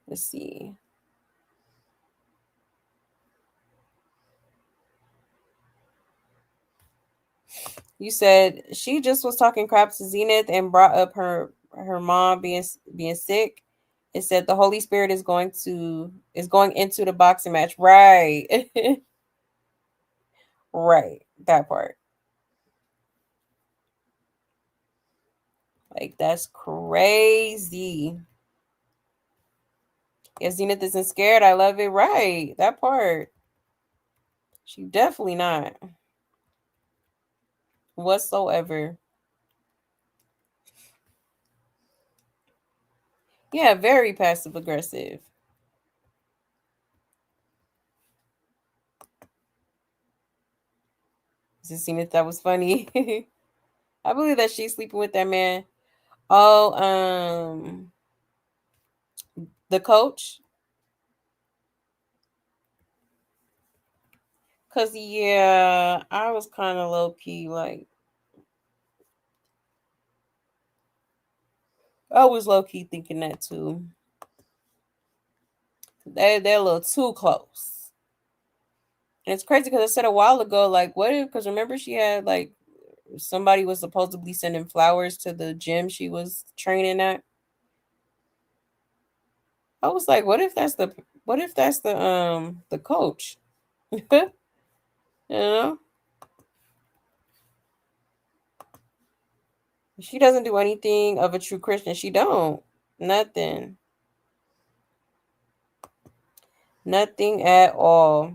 Let's see. You said she just was talking crap to Zenith and brought up her mom being sick. It said the Holy Spirit is going into the boxing match. Right. Right. That part. Like, that's crazy. If Zenith isn't scared, I love it. Right. That part. She definitely not. Whatsoever. Yeah, very passive aggressive. Just seen if that was funny. I believe that she's sleeping with that man. Oh, the coach. Cause yeah, I was kind of low key like I was low key thinking that too. They're a little too close. And it's crazy because I said a while ago, like, what if, because remember she had like somebody was supposedly sending flowers to the gym she was training at. I was like, what if that's the coach? You know? She doesn't do anything of a true Christian. She don't. Nothing. Nothing at all.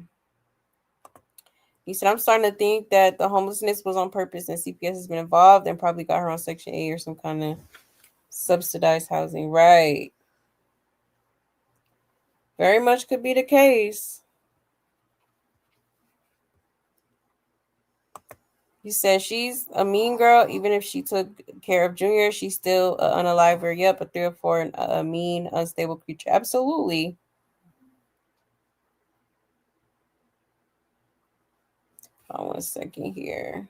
He said, I'm starting to think that the homelessness was on purpose and CPS has been involved and probably got her on Section 8 or some kind of subsidized housing. Right. Very much could be the case. He said she's a mean girl. Even if she took care of Junior, she's still an unaliver. Yep, a 3 or 4, and a mean, unstable creature. Absolutely. Hold on 1 second here.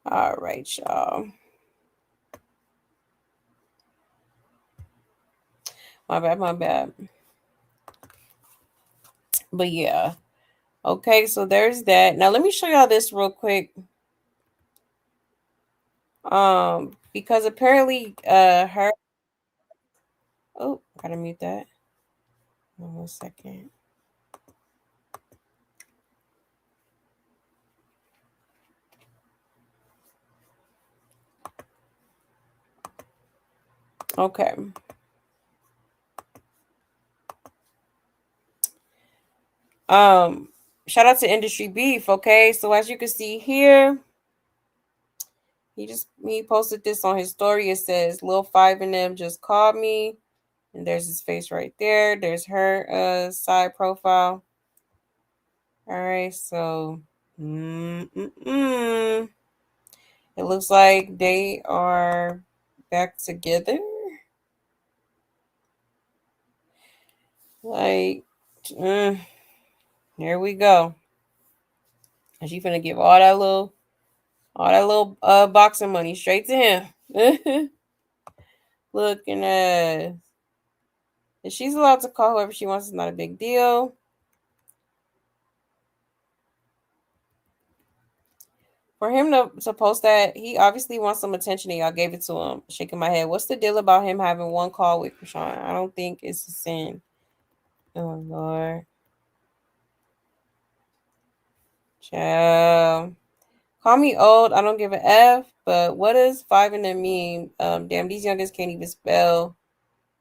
All right, y'all. My bad. But yeah. Okay, so there's that. Now let me show y'all this real quick. Because apparently her gotta mute that. 1 second. Okay. Shout out to Industry Beef. Okay, so as you can see here, he posted this on his story. It says Lil 5 and them just called me, and there's his face right there. There's her side profile. All right, so it looks like they are back together. Like, here we go. And she finna give all that little boxing money straight to him. Looking at, and she's allowed to call whoever she wants. It's not a big deal. For him to post that, he obviously wants some attention, and y'all gave it to him. Shaking my head. What's the deal about him having one call with Chrisean? I don't think it's a sin. Oh Lord. Child. Call me old. I don't give a F. But what does 5 and them mean? Damn, these youngins can't even spell.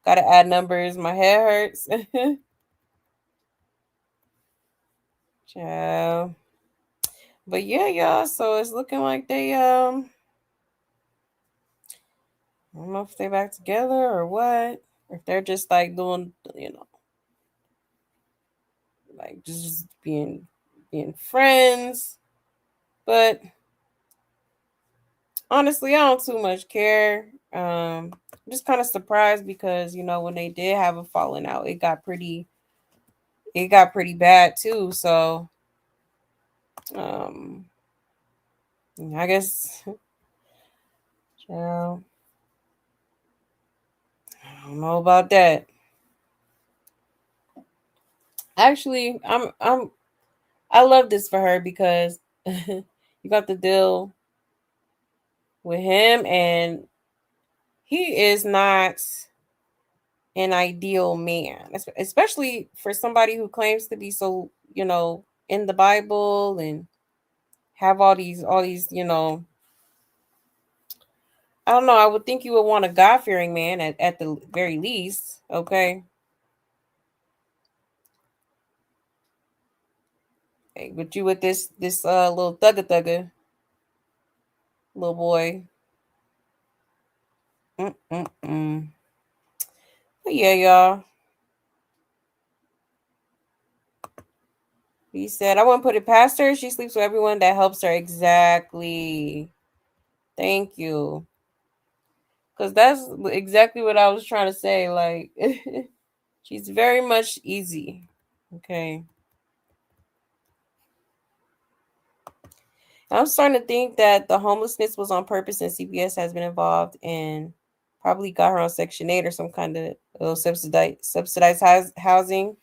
Gotta add numbers. My head hurts. Child. But yeah, y'all. So it's looking like they I don't know if they're back together or what. Or if they're just like doing, like just being friends. But honestly, I don't too much care. I'm just kind of surprised because when they did have a falling out, it got pretty bad too. So I guess I don't know about that. Actually, I love this for her because you got to deal with him, and he is not an ideal man, especially for somebody who claims to be so, in the Bible and have all these, I don't know. I would think you would want a God-fearing man at the very least. Okay. Hey, but you with this little thugger little boy. But yeah, y'all. He said, I wouldn't put it past her. She sleeps with everyone that helps her. Exactly. Thank you. Because that's exactly what I was trying to say. Like, she's very much easy. Okay. I'm starting to think that the homelessness was on purpose and CPS has been involved and probably got her on Section 8 or some kind of subsidized housing.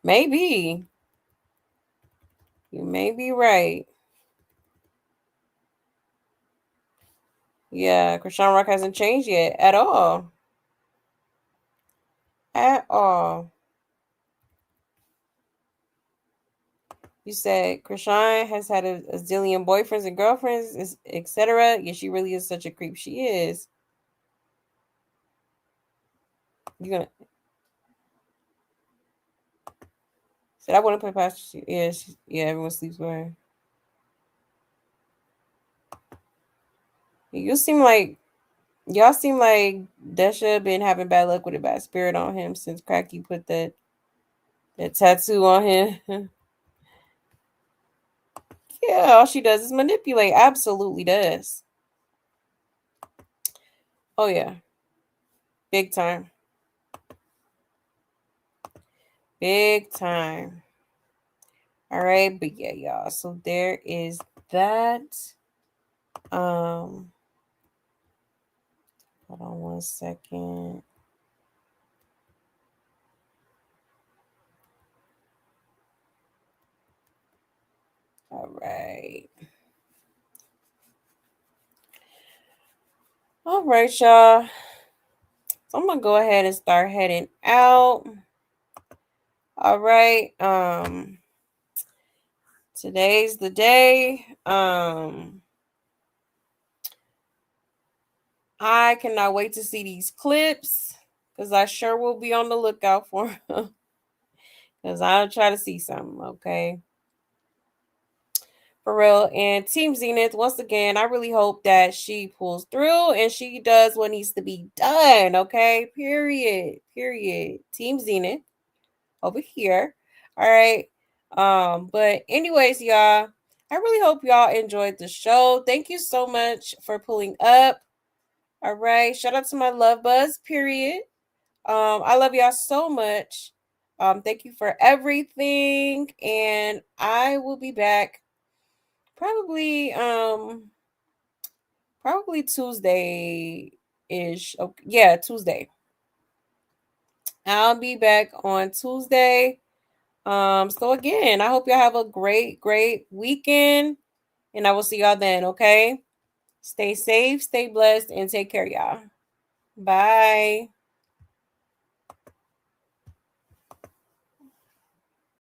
Maybe. You may be right. Yeah, Chrisean Rock hasn't changed yet at all. At all. You said Chrisean has had a zillion boyfriends and girlfriends, etc. Yeah, she really is such a creep. She is. You gonna said I wouldn't put past. Yeah, yeah. Everyone sleeps with her. Y'all seem like Desha been having bad luck with a bad spirit on him since Cracky put that tattoo on him. Yeah, all she does is manipulate. Absolutely does. Oh yeah. Big time. Big time. All right, but yeah, y'all. So there is that. Hold on 1 second. All right. All right, y'all. So I'm gonna go ahead and start heading out. All right. Today's the day. I cannot wait to see these clips because I sure will be on the lookout for them. Because I'll try to see something, okay? For real. And Team Zenith, once again, I really hope that she pulls through and she does what needs to be done, okay? Period. Team Zenith over here. All right. But anyways, y'all, I really hope y'all enjoyed the show. Thank you so much for pulling up. All right. Shout out to my love buzz, period. I love y'all so much. Thank you for everything. And I will be back probably Tuesday-ish. Okay. Yeah, Tuesday. I'll be back on Tuesday. So again, I hope y'all have a great weekend. And I will see y'all then, okay? Stay safe, stay blessed, and take care, y'all. Bye.